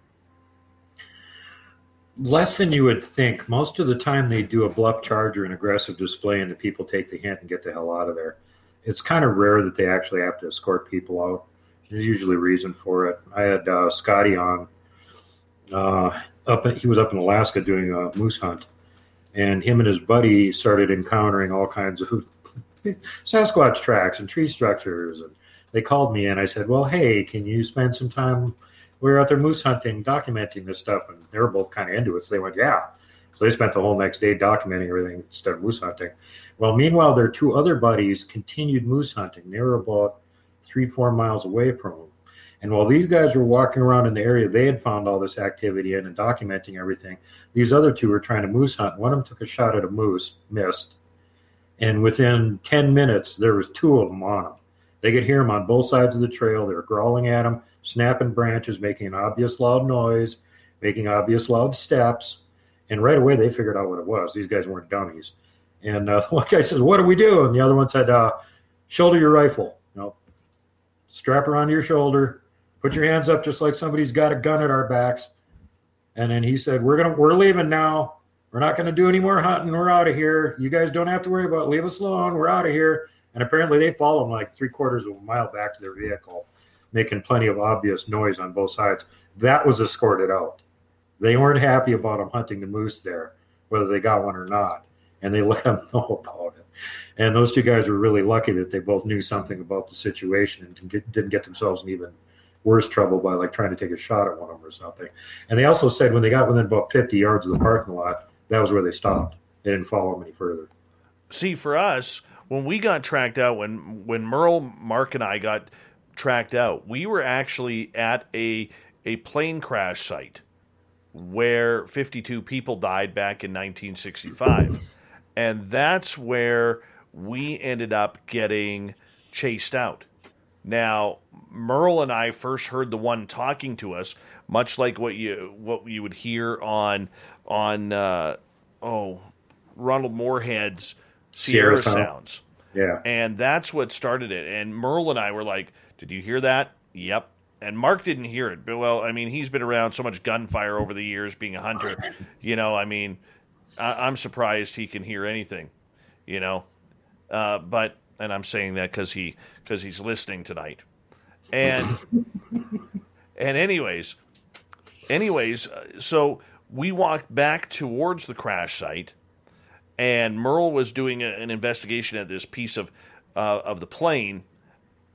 Less than you would think. Most of the time they do a bluff charge or an aggressive display, and the people take the hint and get the hell out of there. It's kind of rare that they actually have to escort people out. There's usually a reason for it. I had Scotty on. He was up in Alaska doing a moose hunt, and him and his buddy started encountering all kinds of Sasquatch tracks and tree structures. And they called me, and I said, well, hey, can you spend some time? We were out there moose hunting, documenting this stuff, and they were both kind of into it. So they went, yeah. So they spent the whole next day documenting everything instead of moose hunting. Well, meanwhile, their 2 other buddies continued moose hunting. They were about 3-4 miles away from them. And while these guys were walking around in the area they had found all this activity in and documenting everything, these other 2 were trying to moose hunt. One of them took a shot at a moose, missed. And within 10 minutes, there was 2 of them on him. They could hear them on both sides of the trail. They were growling at him, snapping branches, making an obvious loud noise, making obvious loud steps. And right away, they figured out what it was. These guys weren't dummies. And one guy says, what do we do? And the other one said, shoulder your rifle. Strap her onto your shoulder. Put your hands up just like somebody's got a gun at our backs. And then he said, we're leaving now. We're not going to do any more hunting. We're out of here. You guys don't have to worry about it. Leave us alone. We're out of here. And apparently they followed him like 3/4 of a mile back to their vehicle, making plenty of obvious noise on both sides. That was escorted out. They weren't happy about him hunting the moose there, whether they got one or not. And they let him know about it. And those 2 guys were really lucky that they both knew something about the situation and didn't get themselves in even worse trouble by like trying to take a shot at one of them or something. And they also said when they got within about 50 yards of the parking lot, that was where they stopped. They didn't follow them any further. See, for us, when we got tracked out, when Merle, Mark, and I got tracked out, we were actually at a plane crash site where 52 people died back in 1965. And that's where we ended up getting chased out. Now, Merle and I first heard the one talking to us, much like what you would hear on Ronald Moorhead's Sierra Sounds. Yeah. And that's what started it. And Merle and I were like, did you hear that? Yep. And Mark didn't hear it. But, well, I mean, he's been around so much gunfire over the years being a hunter. I'm surprised he can hear anything, But I'm saying that because he's listening tonight. And anyways, so we walked back towards the crash site, and Merle was doing an investigation at this piece of the plane,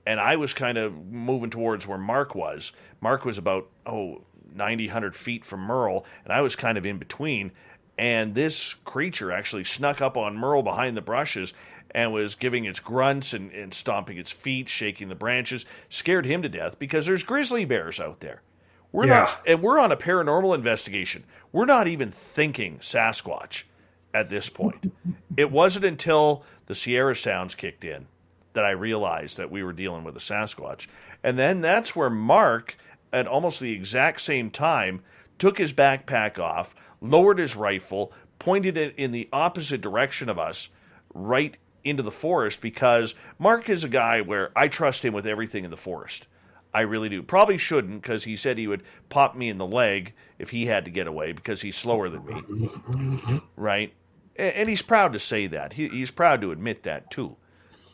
and I was kind of moving towards where Mark was. Mark was about 90, 100 feet from Merle, and I was kind of in between. And this creature actually snuck up on Merle behind the brushes and was giving its grunts and stomping its feet, shaking the branches, scared him to death because there's grizzly bears out there. We're on a paranormal investigation. We're not even thinking Sasquatch at this point. It wasn't until the Sierra Sounds kicked in that I realized that we were dealing with a Sasquatch. And then that's where Mark, at almost the exact same time, took his backpack off, lowered his rifle, pointed it in the opposite direction of us, right into the forest, because Mark is a guy where I trust him with everything in the forest. I really do. Probably shouldn't, because he said he would pop me in the leg if he had to get away, because he's slower than me. Right? And he's proud to say that. He's proud to admit that, too.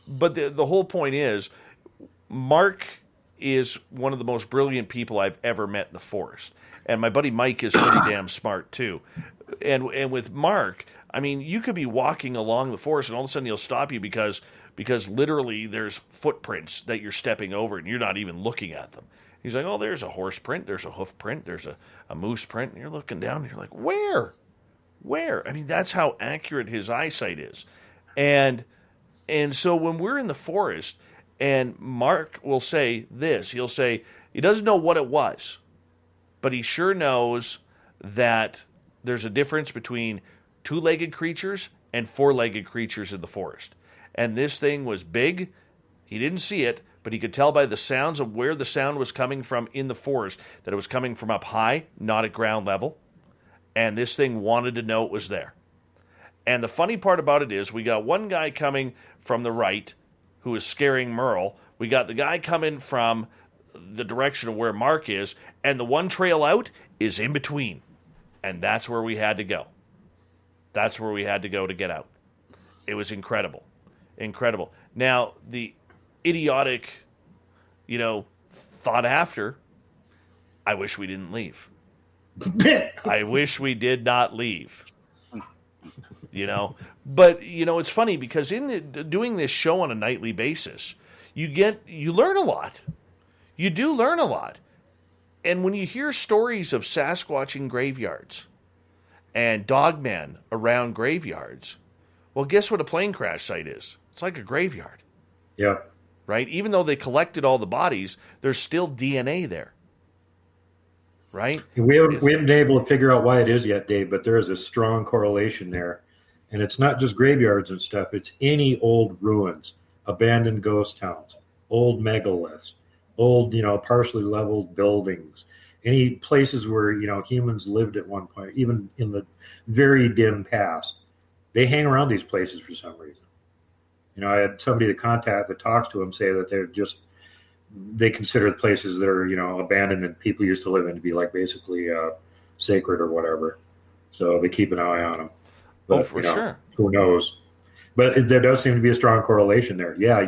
But the whole point is, Mark is one of the most brilliant people I've ever met in the forest. And my buddy Mike is pretty damn smart, too. And with Mark, I mean, you could be walking along the forest, and all of a sudden he'll stop you because literally there's footprints that you're stepping over, and you're not even looking at them. He's like, oh, there's a horse print, there's a hoof print, there's a moose print, and you're looking down, and you're like, where? I mean, that's how accurate his eyesight is. And so when we're in the forest, and Mark will say this, he'll say he doesn't know what it was, but he sure knows that there's a difference between two-legged creatures and four-legged creatures in the forest. And this thing was big. He didn't see it, but he could tell by the sounds of where the sound was coming from in the forest that it was coming from up high, not at ground level. And this thing wanted to know it was there. And the funny part about it is we got one guy coming from the right who is scaring Merle. We got the guy coming from the direction of where Mark is, and the one trail out is in between. And that's where we had to go. That's where we had to go to get out. It was incredible. Incredible. Now, the idiotic, thought after, I wish we didn't leave. I wish we did not leave. But, it's funny because doing this show on a nightly basis, you learn a lot. You do learn a lot. And when you hear stories of Sasquatch in graveyards and dogmen around graveyards, well, guess what a plane crash site is? It's like a graveyard. Yeah. Right? Even though they collected all the bodies, there's still DNA there. Right? We haven't been able to figure out why it is yet, Dave, but there is a strong correlation there. And it's not just graveyards and stuff. It's any old ruins, abandoned ghost towns, old megaliths, old, partially leveled buildings, any places where, humans lived at one point, even in the very dim past. They hang around these places for some reason. I had somebody that talks to them say that they consider the places that are, abandoned and people used to live in to be like basically sacred or whatever. So they keep an eye on them. But, for sure. Who knows? But there does seem to be a strong correlation there. Yeah,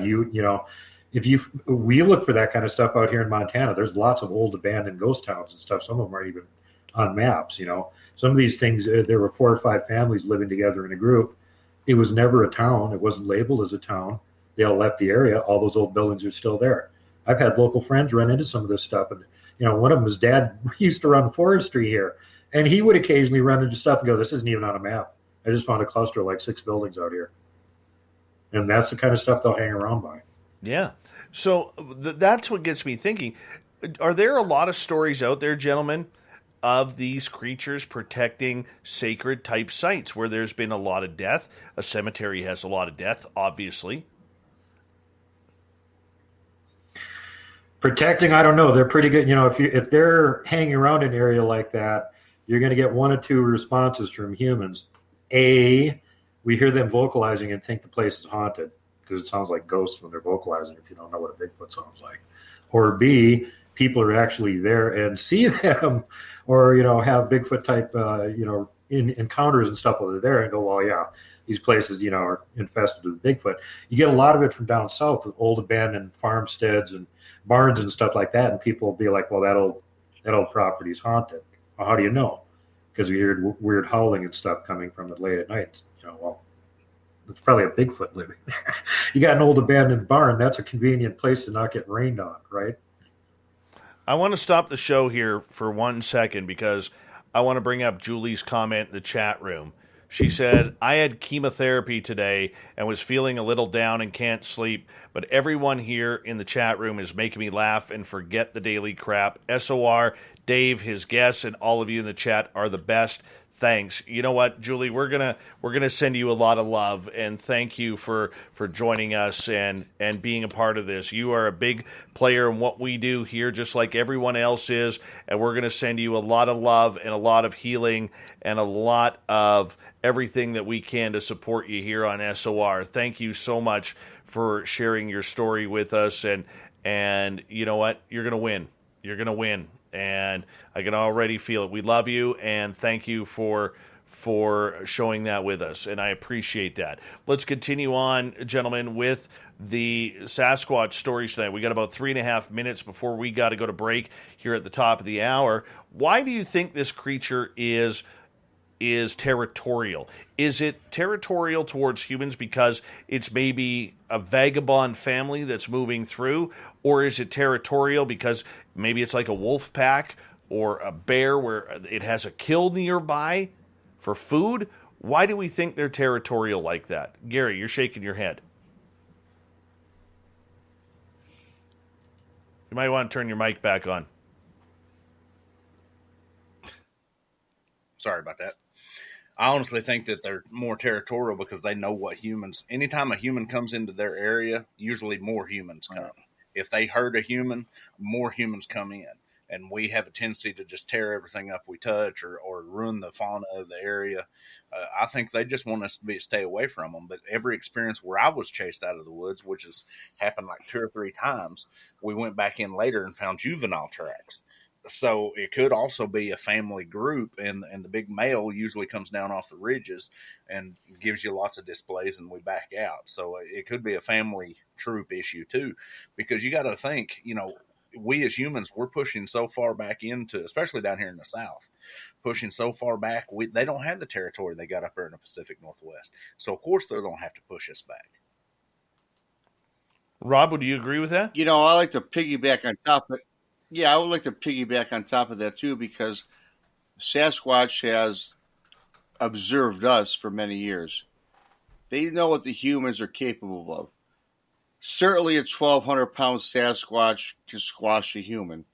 if we look for that kind of stuff out here in Montana, there's lots of old abandoned ghost towns and stuff. Some of them aren't even on maps, Some of these things, there were 4 or 5 families living together in a group. It was never a town. It wasn't labeled as a town. They all left the area. All those old buildings are still there. I've had local friends run into some of this stuff. And, one of them, his dad used to run forestry here. And he would occasionally run into stuff and go, this isn't even on a map. I just found a cluster of like 6 buildings out here. And that's the kind of stuff they'll hang around by. Yeah. So that's what gets me thinking. Are there a lot of stories out there, gentlemen, of these creatures protecting sacred type sites where there's been a lot of death? A cemetery has a lot of death, obviously. Protecting, I don't know. They're pretty good. If they're hanging around an area like that, you're going to get one of 2 responses from humans. A, we hear them vocalizing and think the place is haunted because it sounds like ghosts when they're vocalizing if you don't know what a Bigfoot sounds like. Or B, people are actually there and see them or, have Bigfoot type, encounters and stuff while they're there and go, well, yeah, these places, are infested with Bigfoot. You get a lot of it from down south with old abandoned farmsteads and barns and stuff like that. And people will be like, well, that old property is haunted. Well, how do you know? Because we heard weird howling and stuff coming from it late at night. Well, It's probably a Bigfoot living there. You got an old abandoned barn. That's a convenient place to not get rained on, right? I want to stop the show here for 1 second because I want to bring up Julie's comment in the chat room. She said, I had chemotherapy today and was feeling a little down and can't sleep, but everyone here in the chat room is making me laugh and forget the daily crap. SOR, Dave, his guests, and all of you in the chat are the best. Thanks. You know what, Julie, we're gonna send you a lot of love, and thank you for joining us and being a part of this. You are a big player in what we do here, just like everyone else is, and we're gonna send you a lot of love and a lot of healing and a lot of everything that we can to support you here on SOR. Thank you so much for sharing your story with us, and you know what, you're gonna win. You're gonna win. And I can already feel it. We love you, and thank you for showing that with us, and I appreciate that. Let's continue on, gentlemen, with the Sasquatch stories tonight. We got about 3.5 minutes before we got to go to break here at the top of the hour. Why do you think this creature is territorial? Is it territorial towards humans because it's maybe a vagabond family that's moving through? Or is it territorial because maybe it's like a wolf pack or a bear where it has a kill nearby for food? Why do we think they're territorial like that? Gary, you're shaking your head. You might want to turn your mic back on. Sorry about that. I honestly think that they're more territorial because they know what humans, anytime a human comes into their area, usually more humans come. Right. If they hurt a human, more humans come in. And we have a tendency to just tear everything up we touch or ruin the fauna of the area. I think they just want us to stay away from them. But every experience where I was chased out of the woods, which has happened like 2 or 3 times, we went back in later and found juvenile tracks. So it could also be a family group, and the big male usually comes down off the ridges and gives you lots of displays, and we back out. So it could be a family troop issue too, because you got to think, we as humans, we're pushing so far back into, especially down here in the South, pushing so far back, they don't have the territory they got up there in the Pacific Northwest. So of course they're going to have to push us back. Rob, would you agree with that? I like to piggyback on top of it. Yeah, I would like to piggyback on top of that, too, because Sasquatch has observed us for many years. They know what the humans are capable of. Certainly a 1,200-pound Sasquatch can squash a human,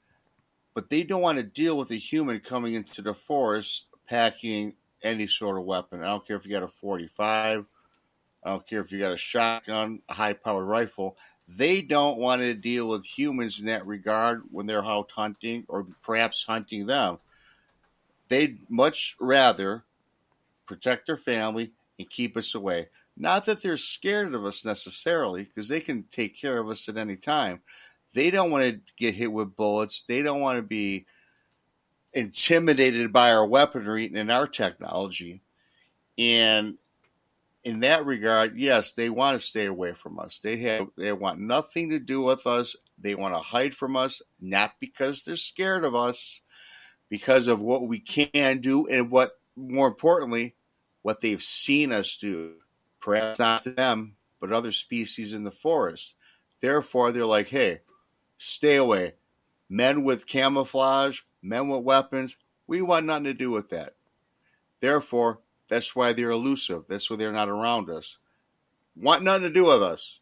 but they don't want to deal with a human coming into the forest packing any sort of weapon. I don't care if you got a 45. I don't care if you got a shotgun, a high-powered rifle. They don't want to deal with humans in that regard when they're out hunting or perhaps hunting them. They'd much rather protect their family and keep us away. Not that they're scared of us necessarily, because they can take care of us at any time. They don't want to get hit with bullets. They don't want to be intimidated by our weaponry and our technology. And in that regard, yes, they want to stay away from us. They want nothing to do with us. They want to hide from us, not because they're scared of us, because of what we can do and what, more importantly, what they've seen us do. Perhaps not to them, but other species in the forest. Therefore, they're like, hey, stay away. Men with camouflage, men with weapons, we want nothing to do with that. Therefore, that's why they're elusive. That's why they're not around us. Want nothing to do with us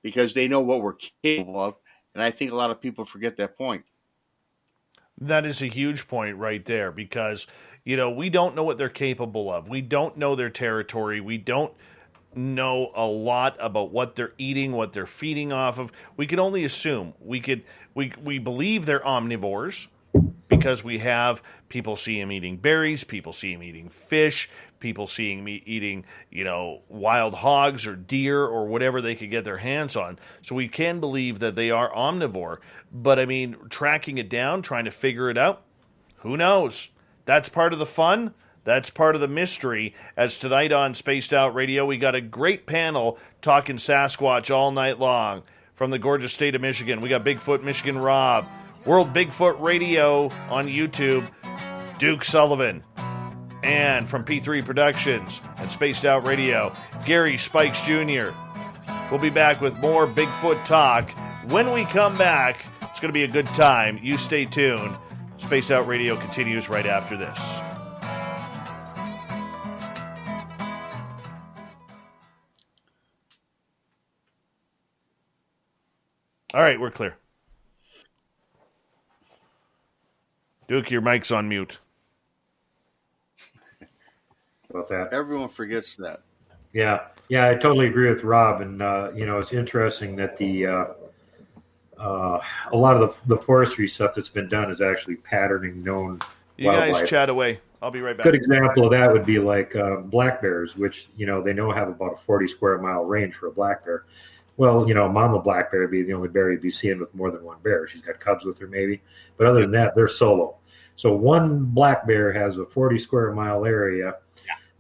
because they know what we're capable of. And I think a lot of people forget that point. That is a huge point right there because, we don't know what they're capable of. We don't know their territory. We don't know a lot about what they're eating, what they're feeding off of. We can only assume. We believe they're omnivores because we have people see him eating berries, people see him eating fish, people see him eating, wild hogs or deer or whatever they could get their hands on. So we can believe that they are omnivore. But, tracking it down, trying to figure it out, who knows? That's part of the fun. That's part of the mystery. As tonight on Spaced Out Radio, we got a great panel talking Sasquatch all night long. From the gorgeous state of Michigan, we got Bigfoot Michigan Rob, World Bigfoot Radio on YouTube, Duke Sullivan. And from P3 Productions and Spaced Out Radio, Gary Spikes Jr. We'll be back with more Bigfoot talk. When we come back, it's going to be a good time. You stay tuned. Spaced Out Radio continues right after this. All right, we're clear. Duke, your mic's on mute. About that. Everyone forgets that. Yeah, I totally agree with Rob, and it's interesting that a lot of the forestry stuff that's been done is actually patterning known wildlife. You guys chat away. I'll be right back. Good example of that would be like black bears, which they know have about a 40 square mile range for a black bear. Well, mama black bear would be the only bear you'd be seeing with more than one bear. She's got cubs with her maybe, but other than that, they're solo. So one black bear has a 40 square mile area.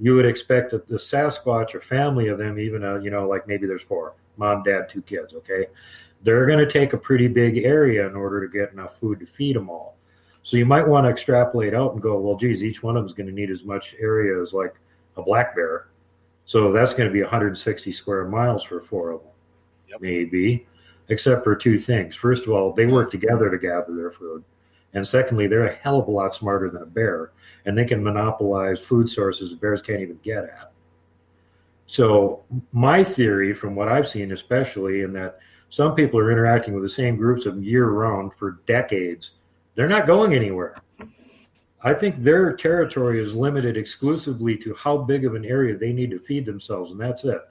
You would expect that the Sasquatch or family of them, even, like maybe there's 4, mom, dad, 2 kids, okay? They're going to take a pretty big area in order to get enough food to feed them all. So you might want to extrapolate out and go, well, geez, each one of them is going to need as much area as like a black bear. So that's going to be 160 square miles for 4 of them, maybe, except for 2 things. First of all, they work together to gather their food. And secondly, they're a hell of a lot smarter than a bear, and they can monopolize food sources bears can't even get at. So my theory, from what I've seen especially, in that some people are interacting with the same groups of them year-round for decades, they're not going anywhere. I think their territory is limited exclusively to how big of an area they need to feed themselves, and that's it.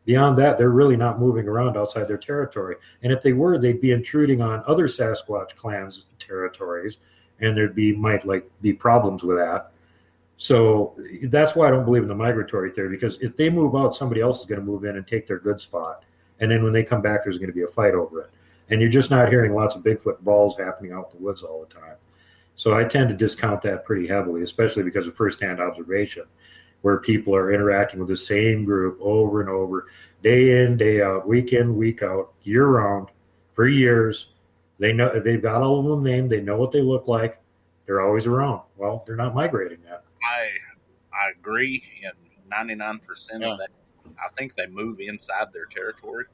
Beyond that, they're really not moving around outside their territory. And if they were, they'd be intruding on other Sasquatch clans' territories, and might be problems with that. So that's why I don't believe in the migratory theory, because if they move out, somebody else is going to move in and take their good spot. And then when they come back, there's going to be a fight over it. And you're just not hearing lots of Bigfoot brawls happening out in the woods all the time. So I tend to discount that pretty heavily, especially because of firsthand observation, where people are interacting with the same group over and over, day in, day out, week in, week out, year round, for years. They know they've got all of them named. They know what they look like. They're always around. Well, they're not migrating yet. I agree in 99% of that. I think they move inside their territory.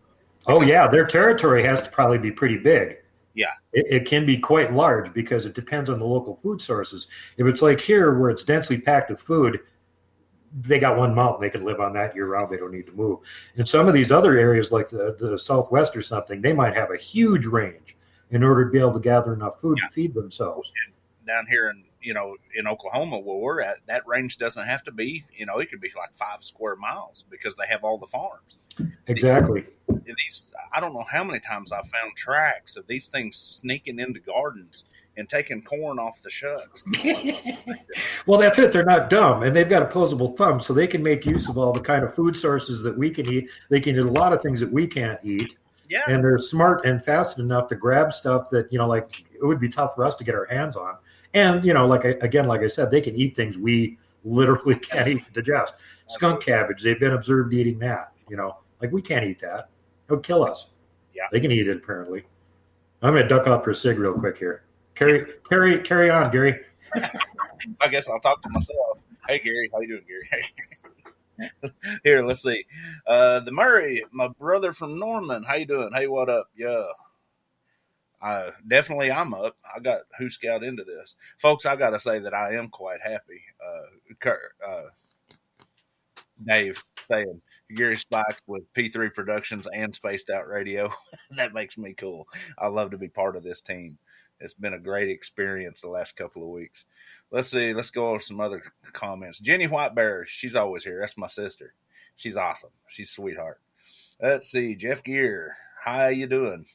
Oh, yeah. Their territory has to probably be pretty big. Yeah. It can be quite large because it depends on the local food sources. If it's like here where it's densely packed with food, they got one mountain. They can live on that year round. They don't need to move. In some of these other areas like the Southwest or something, they might have a huge range in order to be able to gather enough food to feed themselves. And down here in Oklahoma where we're at, that range doesn't have to be, it could be like 5 square miles because they have all the farms. Exactly. I don't know how many times I've found tracks of these things sneaking into gardens and taking corn off the shucks. Well, that's it. They're not dumb, and they've got opposable thumbs, so they can make use of all the kind of food sources that we can eat. They can eat a lot of things that we can't eat. Yeah. And they're smart and fast enough to grab stuff that, like it would be tough for us to get our hands on. And, like I said, they can eat things we literally can't eat and digest. Skunk cabbage, they've been observed eating that, like we can't eat that. It would kill us. Yeah. They can eat it, apparently. I'm going to duck out for a cig real quick here. Carry on, Gary. I guess I'll talk to myself. Hey, Gary. How you doing, Gary? Here, let's see. The Murray, my brother from Norman. How you doing? Hey, what up? Yeah. Definitely I'm up. I got Who Scout into this. Folks, I got to say that I am quite happy. Dave saying Gary Spikes with P3 Productions and Spaced Out Radio. That makes me cool. I love to be part of this team. It's been a great experience the last couple of weeks. Let's see. Let's go over some other comments. Jenny Whitebear, she's always here. That's my sister. She's awesome. She's a sweetheart. Let's see. Jeff Gear, how you doing?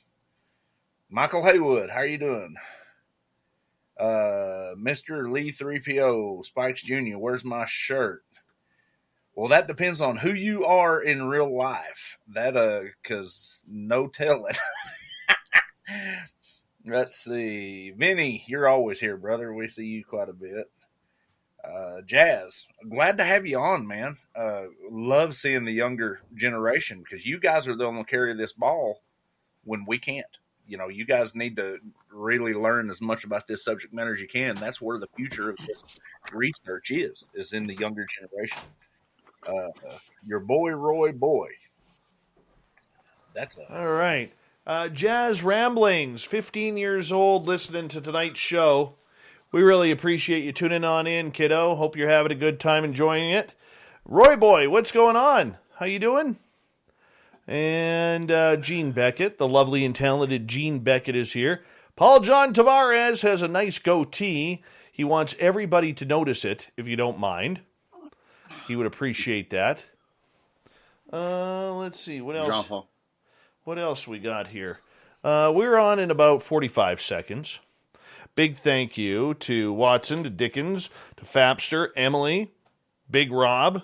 Michael Haywood, how are you doing? Mr. Lee 3PO, Spikes Jr., where's my shirt? Well, that depends on who you are in real life. Because no telling. Let's see. Vinny, you're always here, brother. We see you quite a bit. Jazz, glad to have you on, man. Love seeing the younger generation because you guys are the one to carry this ball when we can't. you guys need to really learn as much about this subject matter as you can. That's where the future of this research is in the younger generation. Your boy, Roy Boy. All right. Jazz Ramblings, 15 years old, listening to tonight's show. We really appreciate you tuning on in, kiddo. Hope you're having a good time enjoying it. Roy Boy, what's going on? How you doing? And Gene Beckett, the lovely and talented Gene Beckett is here. Paul John Tavares has a nice goatee. He wants everybody to notice it, if you don't mind. He would appreciate that. Let's see, what else? Jean-Paul. What else we got here? We're on in about 45 seconds. Big thank you to Watson, to Dickens, to Fapster, Emily, Big Rob,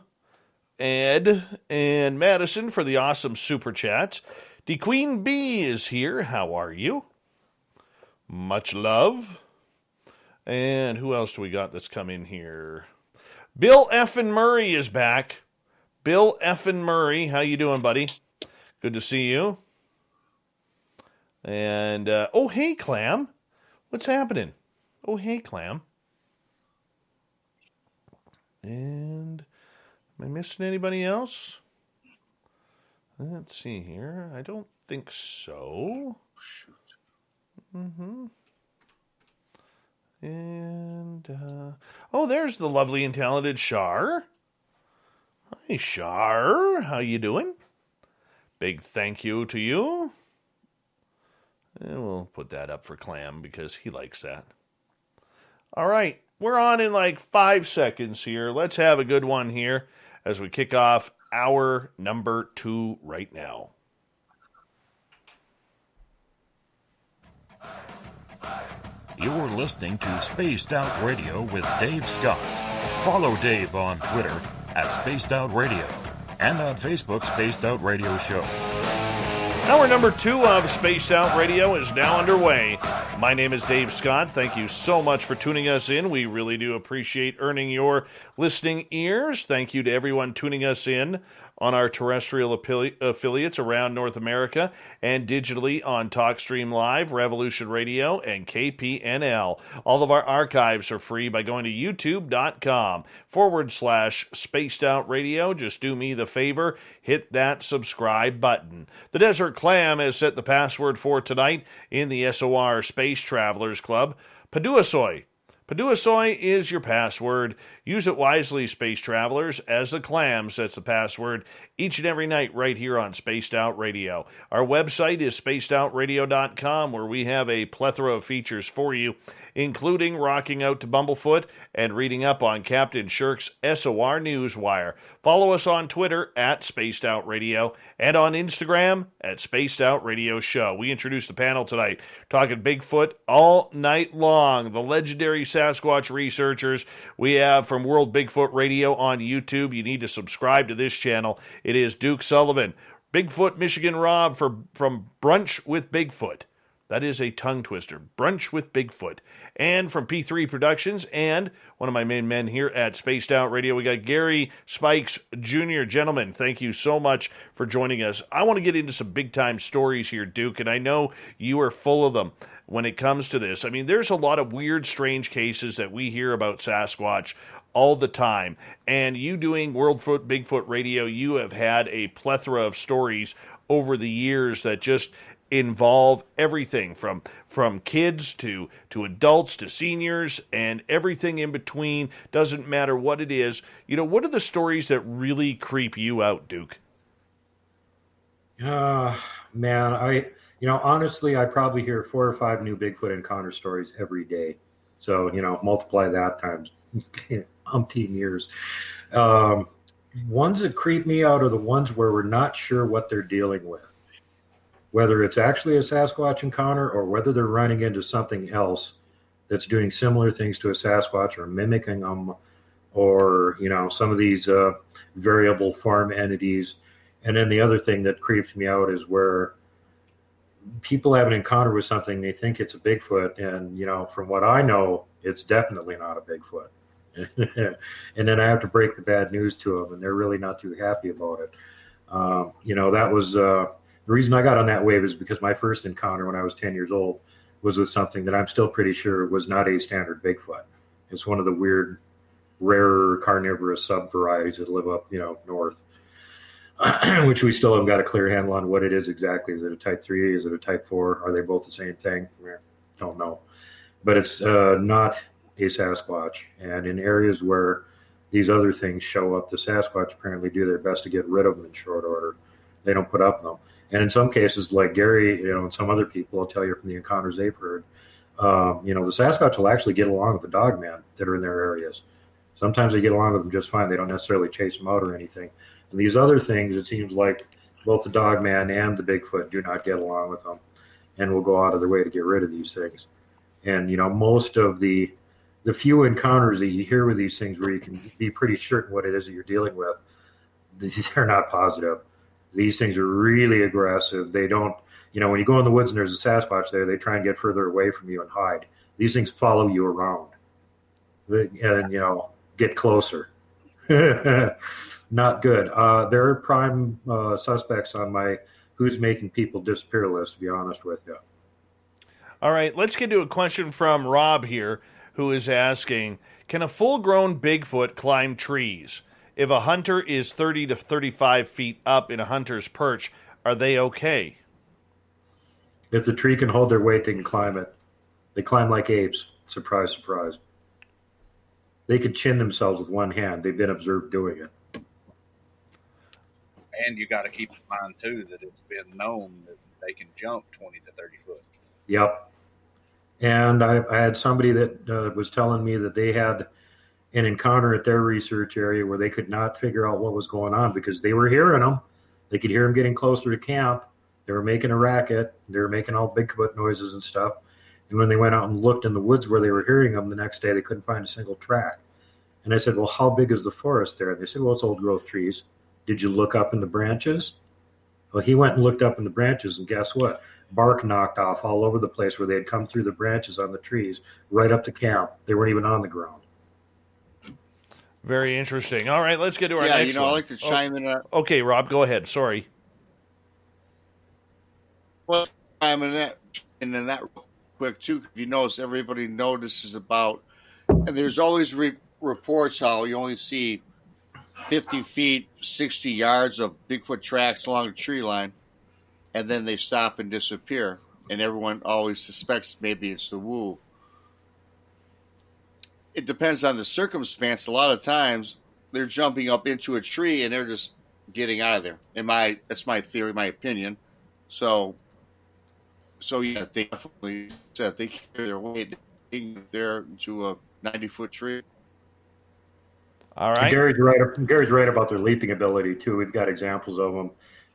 Ed, and Madison for the awesome super chats. The Queen Bee is here. How are you? Much love. And who else do we got that's come in here? Bill Effin Murray is back. Bill Effin Murray, how you doing, buddy? Good to see you. And, oh, hey, Clam. What's happening? Oh, hey, Clam. And am I missing anybody else? Let's see here. I don't think so. Shoot. Mm-hmm. And, oh, there's the lovely and talented Shar. Hi, Shar. How you doing? Big thank you to you. And we'll put that up for Clam because he likes that. All right. We're on in like 5 seconds here. Let's have a good one here as we kick off hour number 2 right now. You're listening to Spaced Out Radio with Dave Scott. Follow Dave on Twitter at Spaced Out Radio and on Facebook, Spaced Out Radio Show. Hour number 2 of Spaced Out Radio is now underway. My name is Dave Scott. Thank you so much for tuning us in. We really do appreciate earning your listening ears. Thank you to everyone tuning us in on our terrestrial affiliates around North America and digitally on TalkStream Live, Revolution Radio, and KPNL. All of our archives are free by going to youtube.com/Spaced Out Radio. Just do me the favor, hit that subscribe button. The Desert Clam has set the password for tonight in the SOR Space Travelers Club. Paduasoy. Paduasoy is your password. Use it wisely, space travelers, as the Clam sets the password each and every night right here on Spaced Out Radio. Our website is spacedoutradio.com, where we have a plethora of features for you, including rocking out to Bumblefoot and reading up on Captain Shirk's SOR Newswire. Follow us on Twitter at Spaced Out Radio and on Instagram at Spaced Out Radio Show. We introduced the panel tonight, talking Bigfoot all night long. The legendary Sasquatch researchers we have from World Bigfoot Radio on YouTube. You need to subscribe to this channel. It is Duke Sullivan. Bigfoot Michigan Rob from Brunch with Bigfoot. That is a tongue twister. Brunch with Bigfoot. And from P3 Productions and one of my main men here at Spaced Out Radio, we got Gary Spikes Jr. Gentlemen, thank you so much for joining us. I want to get into some big-time stories here, Duke, and I know you are full of them when it comes to this. I mean, there's a lot of weird, strange cases that we hear about Sasquatch all the time. And you doing World Bigfoot Radio, you have had a plethora of stories over the years that just involve everything from kids to adults to seniors and everything in between. Doesn't matter what it is. You know, what are the stories that really creep you out, Duke? Man, honestly, I probably hear 4 or 5 new Bigfoot encounter stories every day. So, multiply that times umpteen years. Ones that creep me out are the ones where we're not sure what they're dealing with. Whether it's actually a Sasquatch encounter or whether they're running into something else that's doing similar things to a Sasquatch or mimicking them, or, some of these variable farm entities. And then the other thing that creeps me out is where people have an encounter with something, they think it's a Bigfoot, and, from what I know, it's definitely not a Bigfoot. And then I have to break the bad news to them, and they're really not too happy about it. That was The reason I got on that wave is because my first encounter when I was 10 years old was with something that I'm still pretty sure was not a standard Bigfoot. It's one of the weird, rarer carnivorous sub-varieties that live up, north, which we still haven't got a clear handle on what it is exactly. Is it a type 3? Is it a type 4? Are they both the same thing? Don't know. But it's not a Sasquatch. And in areas where these other things show up, the Sasquatch apparently do their best to get rid of them in short order. They don't put up with them. And in some cases, like Gary, and some other people will tell you from the encounters they've heard, the Sasquatch will actually get along with the dogman that are in their areas. Sometimes they get along with them just fine. They don't necessarily chase them out or anything. And these other things, it seems like both the dogman and the Bigfoot do not get along with them and will go out of their way to get rid of these things. And, most of the few encounters that you hear with these things where you can be pretty certain what it is that you're dealing with, they're not positive. These things are really aggressive. They don't, when you go in the woods and there's a Sasquatch there, they try and get further away from you and hide. These things follow you around and, get closer. Not good. There are prime suspects on my who's making people disappear list, to be honest with you. All right, let's get to a question from Rob here, who is asking, can a full-grown Bigfoot climb trees? If a hunter is 30 to 35 feet up in a hunter's perch, are they okay? If the tree can hold their weight, they can climb it. They climb like apes. Surprise, surprise. They could chin themselves with one hand. They've been observed doing it. And you got to keep in mind, too, that it's been known that they can jump 20 to 30 foot. Yep. And I had somebody that was telling me that they had an encounter at their research area where they could not figure out what was going on because they were hearing them. They could hear them getting closer to camp. They were making a racket. They were making all Bigfoot noises and stuff. And when they went out and looked in the woods where they were hearing them the next day, they couldn't find a single track. And I said, well, how big is the forest there? And they said, well, it's old growth trees. Did you look up in the branches? Well, he went and looked up in the branches, and guess what? Bark knocked off all over the place where they had come through the branches on the trees, right up to camp. They weren't even on the ground. Very interesting. All right, let's get to our next one. I like to chime in. Okay, Rob, go ahead. Sorry. Well, chime in that real quick, too. If you notice, everybody notices about, and there's always reports how you only see 50 feet, 60 yards of Bigfoot tracks along the tree line, and then they stop and disappear. And everyone always suspects maybe it's the woo. It depends on the circumstance. A lot of times they're jumping up into a tree and they're just getting out of there. That's my theory, my opinion. So yeah, they definitely said they carry their weight there into a 90-foot tree. All right. Gary's right about their leaping ability too. We've got examples of them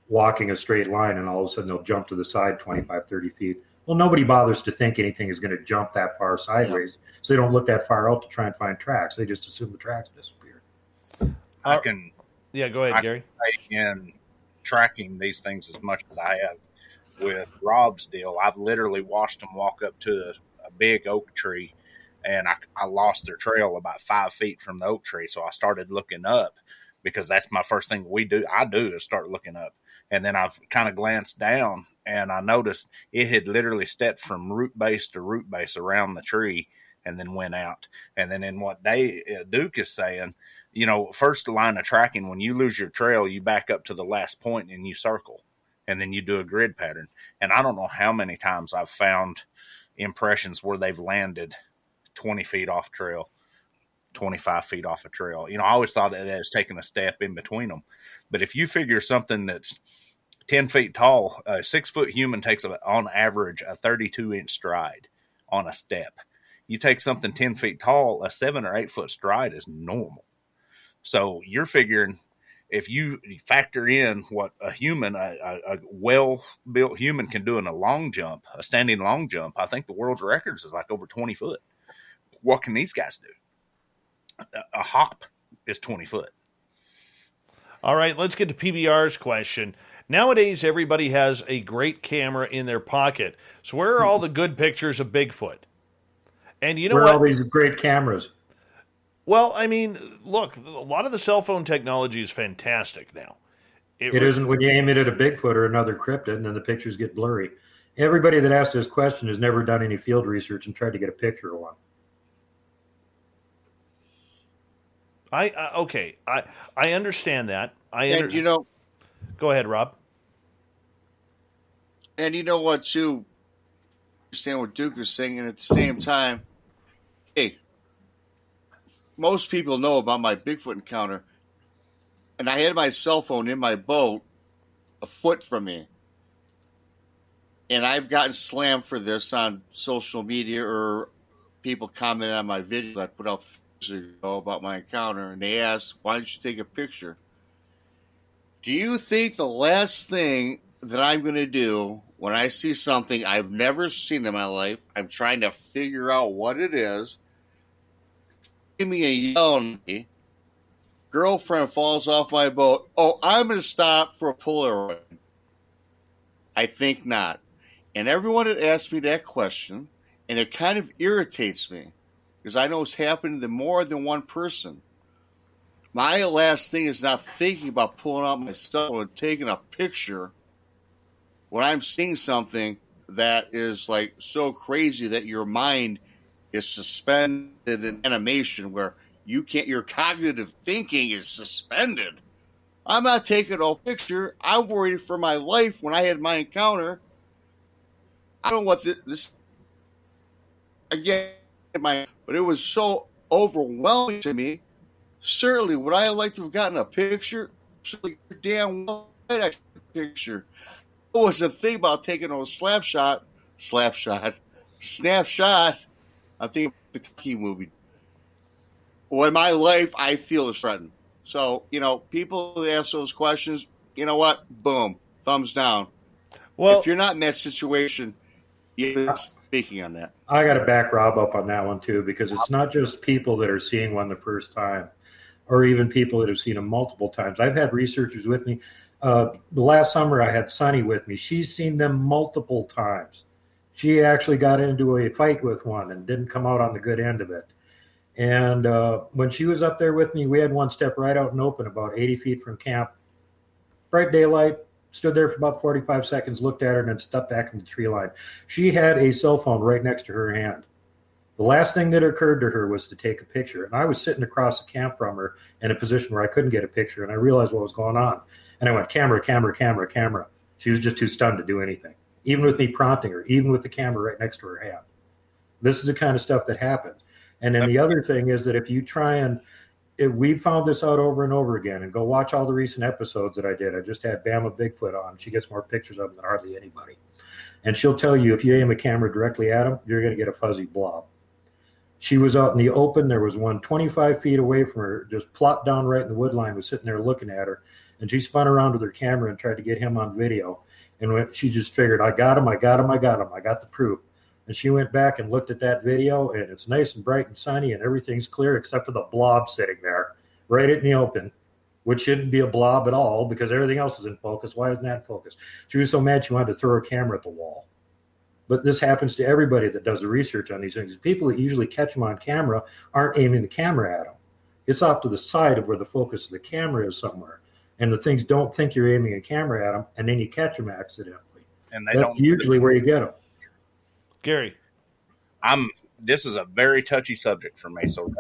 walking a straight line and all of a sudden they'll jump to the side 25, 30 feet. Well, nobody bothers to think anything is going to jump that far sideways, so they don't look that far out to try and find tracks. They just assume the tracks disappear. Go ahead, Gary. In tracking these things as much as I have with Rob's deal, I've literally watched them walk up to a big oak tree, and I lost their trail about 5 feet from the oak tree, so I started looking up because that's my first thing I do is start looking up. And then I kind of glanced down, and I noticed it had literally stepped from root base to root base around the tree and then went out. And then in what Duke is saying, first line of tracking, when you lose your trail, you back up to the last point and you circle, and then you do a grid pattern. And I don't know how many times I've found impressions where they've landed 20 feet off trail, 25 feet off a trail. I always thought that it's taking a step in between them. But if you figure something that's 10 feet tall, a 6-foot human takes on average a 32-inch stride on a step. You take something 10 feet tall, a 7 or 8 foot stride is normal. So you're figuring if you factor in what a human, a well-built human can do in a long jump, a standing long jump, I think the world's records is like over 20 foot. What can these guys do? A hop is 20 foot. All right, let's get to PBR's question. Nowadays, everybody has a great camera in their pocket. So where are all the good pictures of Bigfoot? And you know where what? Are all these great cameras? Well, I mean, look, a lot of the cell phone technology is fantastic now. It isn't when you aim it at a Bigfoot or another cryptid and then the pictures get blurry. Everybody that asked this question has never done any field research and tried to get a picture of one. Okay. I understand that. And go ahead, Rob. And you know what, too? I understand what Duke was saying, and at the same time, hey, most people know about my Bigfoot encounter, and I had my cell phone in my boat a foot from me. And I've gotten slammed for this on social media or people comment on my video that I put out about my encounter, and they asked, why didn't you take a picture? Do you think the last thing that I'm going to do when I see something I've never seen in my life, I'm trying to figure out what it is, give me a yell at me, girlfriend falls off my boat, oh, I'm going to stop for a Polaroid? I think not. And everyone had asked me that question, and it kind of irritates me because I know it's happened to more than one person. My last thing is not thinking about pulling out my cell phone and taking a picture when I'm seeing something that is like so crazy that your mind is suspended in animation where you can't, your cognitive thinking is suspended. I'm not taking a picture. I'm worried for my life when I had my encounter. I don't know what this again, but it was so overwhelming to me. Certainly, would I like to have gotten a picture? Certainly, damn well, I took a picture. It was a thing about taking a snapshot. I think of the Kentucky movie. When my life, I feel is threatened. So, people that ask those questions, you know what? Boom, thumbs down. Well, if you're not in that situation, you're speaking on that. I got to back Rob up on that one too, because it's not just people that are seeing one the first time, or even people that have seen them multiple times. I've had researchers with me. The last summer I had Sunny with me. She's seen them multiple times. She actually got into a fight with one and didn't come out on the good end of it. And when she was up there with me, we had one step right out and open about 80 feet from camp. Bright daylight, stood there for about 45 seconds, looked at her, and then stepped back in the tree line. She had a cell phone right next to her hand. The last thing that occurred to her was to take a picture. And I was sitting across the camp from her in a position where I couldn't get a picture, and I realized what was going on. And I went, camera, camera, camera, camera. She was just too stunned to do anything, even with me prompting her, even with the camera right next to her hand. This is the kind of stuff that happens. And then the other thing is that if you try and, we found this out over and over again, and go watch all the recent episodes that I did. I just had Bama Bigfoot on. She gets more pictures of them than hardly anybody. And she'll tell you if you aim a camera directly at them, you're going to get a fuzzy blob. She was out in the open. There was one 25 feet away from her, just plopped down right in the wood line, was sitting there looking at her. And she spun around with her camera and tried to get him on video. And when she just figured, I got him, I got the proof. And she went back and looked at that video, and it's nice and bright and sunny, and everything's clear except for the blob sitting there right in the open, which shouldn't be a blob at all because everything else is in focus. Why isn't that in focus? She was so mad she wanted to throw her camera at the wall. But this happens to everybody that does the research on these things. People that usually catch them on camera aren't aiming the camera at them. It's off to the side of where the focus of the camera is somewhere. And the things don't think you're aiming a camera at them, and then you catch them accidentally. And that's usually where you get them. Gary, this is a very touchy subject for me. So,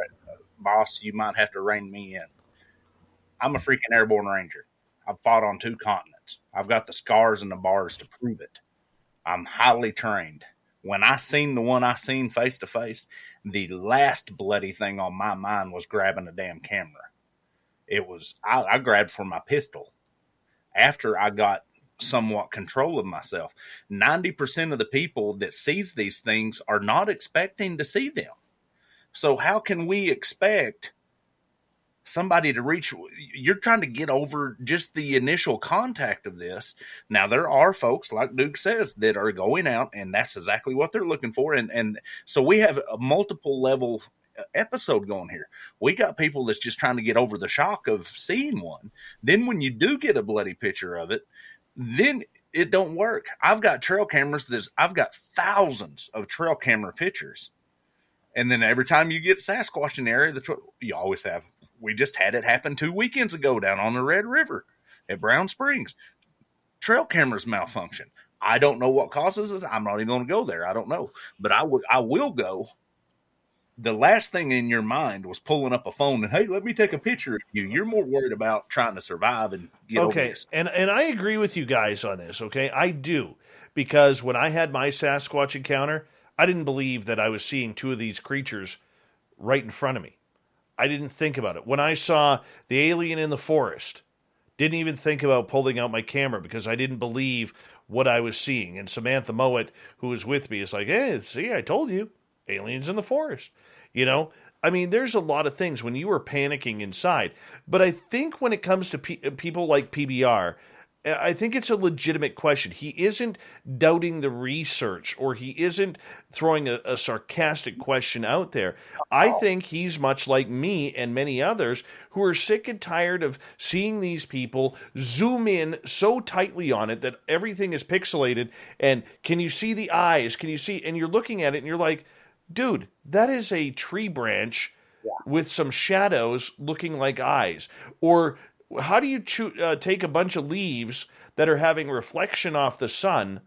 boss, you might have to rein me in. I'm a freaking airborne ranger. I've fought on 2 continents. I've got the scars and the bars to prove it. I'm highly trained. When I seen the one I seen face to face, the last bloody thing on my mind was grabbing a damn camera. It was, I grabbed for my pistol. After I got somewhat control of myself, 90% of the people that sees these things are not expecting to see them. So how can we expect somebody to reach? You're trying to get over just the initial contact of this. Now there are folks, like Duke says, that are going out and that's exactly what they're looking for. And so we have a multiple level episode going here. We got people that's just trying to get over the shock of seeing one. Then when you do get a bloody picture of it, then it don't work. I've got trail cameras. I've got thousands of trail camera pictures. And then every time you get Sasquatch in the area, you always have. We just had it happen 2 weekends ago down on the Red River. at Brown Springs. Trail cameras malfunction. I don't know what causes it. I'm not even going to go there. I don't know. But I will go. The last thing in your mind was pulling up a phone and, hey, let me take a picture of you. You're more worried about trying to survive and get over this. And I agree with you guys on this, okay? I do. Because when I had my Sasquatch encounter, I didn't believe that I was seeing two of these creatures right in front of me. I didn't think about it. When I saw the alien in the forest, didn't even think about pulling out my camera because I didn't believe what I was seeing. And Samantha Mowat, who was with me, is like, hey, see, I told you, aliens in the forest. You know, I mean, there's a lot of things when you were panicking inside. But I think when it comes to people like PBR, I think it's a legitimate question. He isn't doubting the research or he isn't throwing a sarcastic question out there. I think he's much like me and many others who are sick and tired of seeing these people zoom in so tightly on it that everything is pixelated. And can you see the eyes? Can you see? And you're looking at it and you're like, dude, that is a tree branch with some shadows looking like eyes. Or how do you take a bunch of leaves that are having reflection off the sun,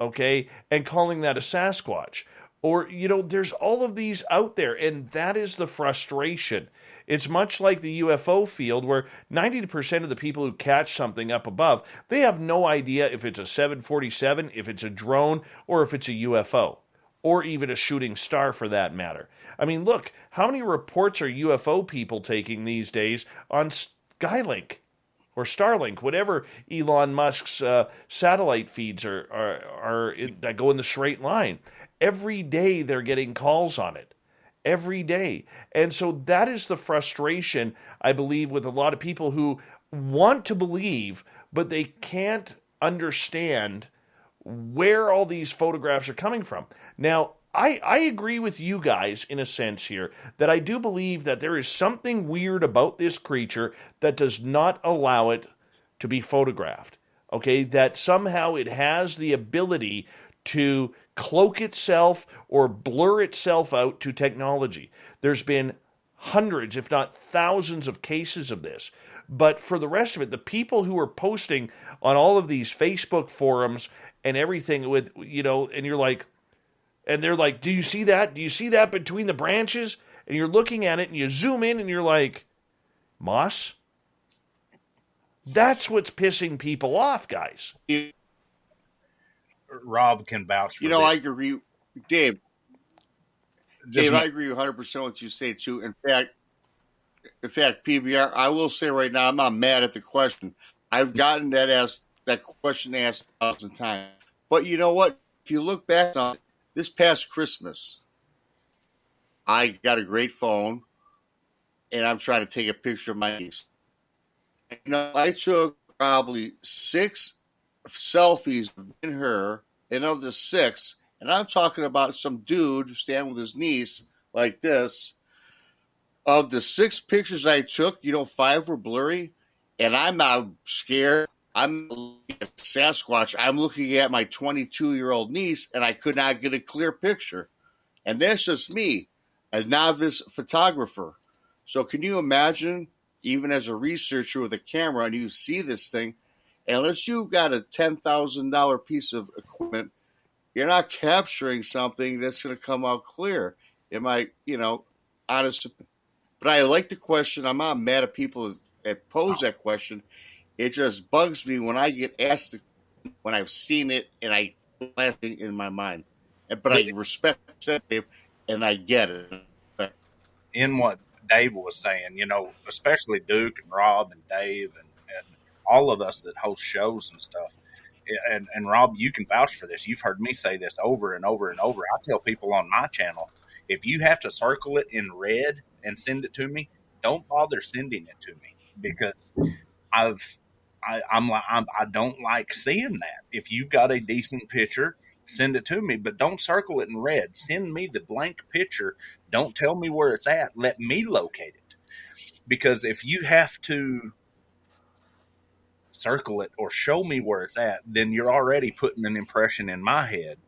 okay, and calling that a Sasquatch? Or, you know, there's all of these out there, and that is the frustration. It's much like the UFO field where 90% of the people who catch something up above, they have no idea if it's a 747, if it's a drone, or if it's a UFO, or even a shooting star for that matter. I mean, look, how many reports are UFO people taking these days on Skylink or Starlink, whatever Elon Musk's satellite feeds are that go in the straight line. Every day they're getting calls on it. Every day. And so that is the frustration, I believe, with a lot of people who want to believe, but they can't understand where all these photographs are coming from. Now, I agree with you guys in a sense here that I do believe that there is something weird about this creature that does not allow it to be photographed. Okay, that somehow it has the ability to cloak itself or blur itself out to technology. There's been hundreds, if not thousands of cases of this. But for the rest of it, the people who are posting on all of these Facebook forums and everything with, you know, and you're like, and they're like, do you see that? Do you see that between the branches? And you're looking at it and you zoom in and you're like, moss? That's what's pissing people off, guys. Rob can vouch for You know, this. I agree. Dave, I agree 100% with what you say, too. In fact, PBR, I will say right now, I'm not mad at the question. I've gotten that question asked 1,000 times. But you know what? If you look back on it, this past Christmas, I got a great phone, and I'm trying to take a picture of my niece. You know, I took probably 6 selfies of her, and of the 6, and I'm talking about some dude standing with his niece like this. Of the 6 pictures I took, you know, 5 were blurry, and I'm not scared. I'm looking at Sasquatch. I'm looking at my 22-year-old niece, and I could not get a clear picture. And that's just me, a novice photographer. So can you imagine, even as a researcher with a camera, and you see this thing, unless you've got a $10,000 piece of equipment, you're not capturing something that's going to come out clear. It might, you know, honest. But I like the question. I'm not mad at people that pose that question. It just bugs me when I get asked when I've seen it and I laughing in my mind. But I respect it and I get it. In what Dave was saying, you know, especially Duke and Rob and Dave and all of us that host shows and stuff. And Rob, you can vouch for this. You've heard me say this over and over and over. I tell people on my channel, if you have to circle it in red and send it to me, don't bother sending it to me because I don't like seeing that. If you've got a decent picture, send it to me, but don't circle it in red. Send me the blank picture. Don't tell me where it's at. Let me locate it. Because if you have to circle it or show me where it's at, then you're already putting an impression in my head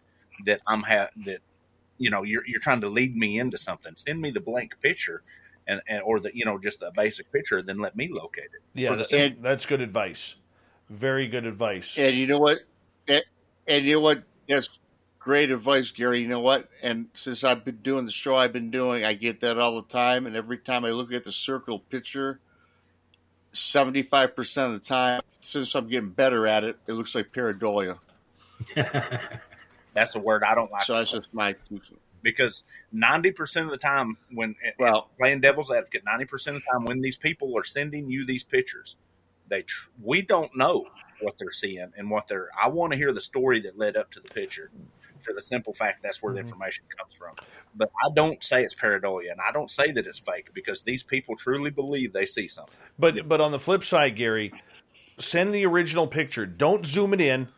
that that you know you're trying to lead me into something. Send me the blank picture and or the, you know, just a basic picture, then let me locate it. Yeah, that's good advice. Very good advice. And you know what? And you know what? That's great advice, Gary. You know what? And since I've been doing the show I've been doing, I get that all the time. And every time I look at the circle picture, 75% of the time, since I'm getting better at it, it looks like pareidolia. That's a word I don't like. So that's just my because 90% of the time when playing devil's advocate, 90% of the time when these people are sending you these pictures, we don't know what they're seeing and I want to hear the story that led up to the picture, for the simple fact that's where the information comes from. But I don't say it's pareidolia, and I don't say that it's fake, because these people truly believe they see something. But on the flip side, Gary, send the original picture. Don't zoom it in.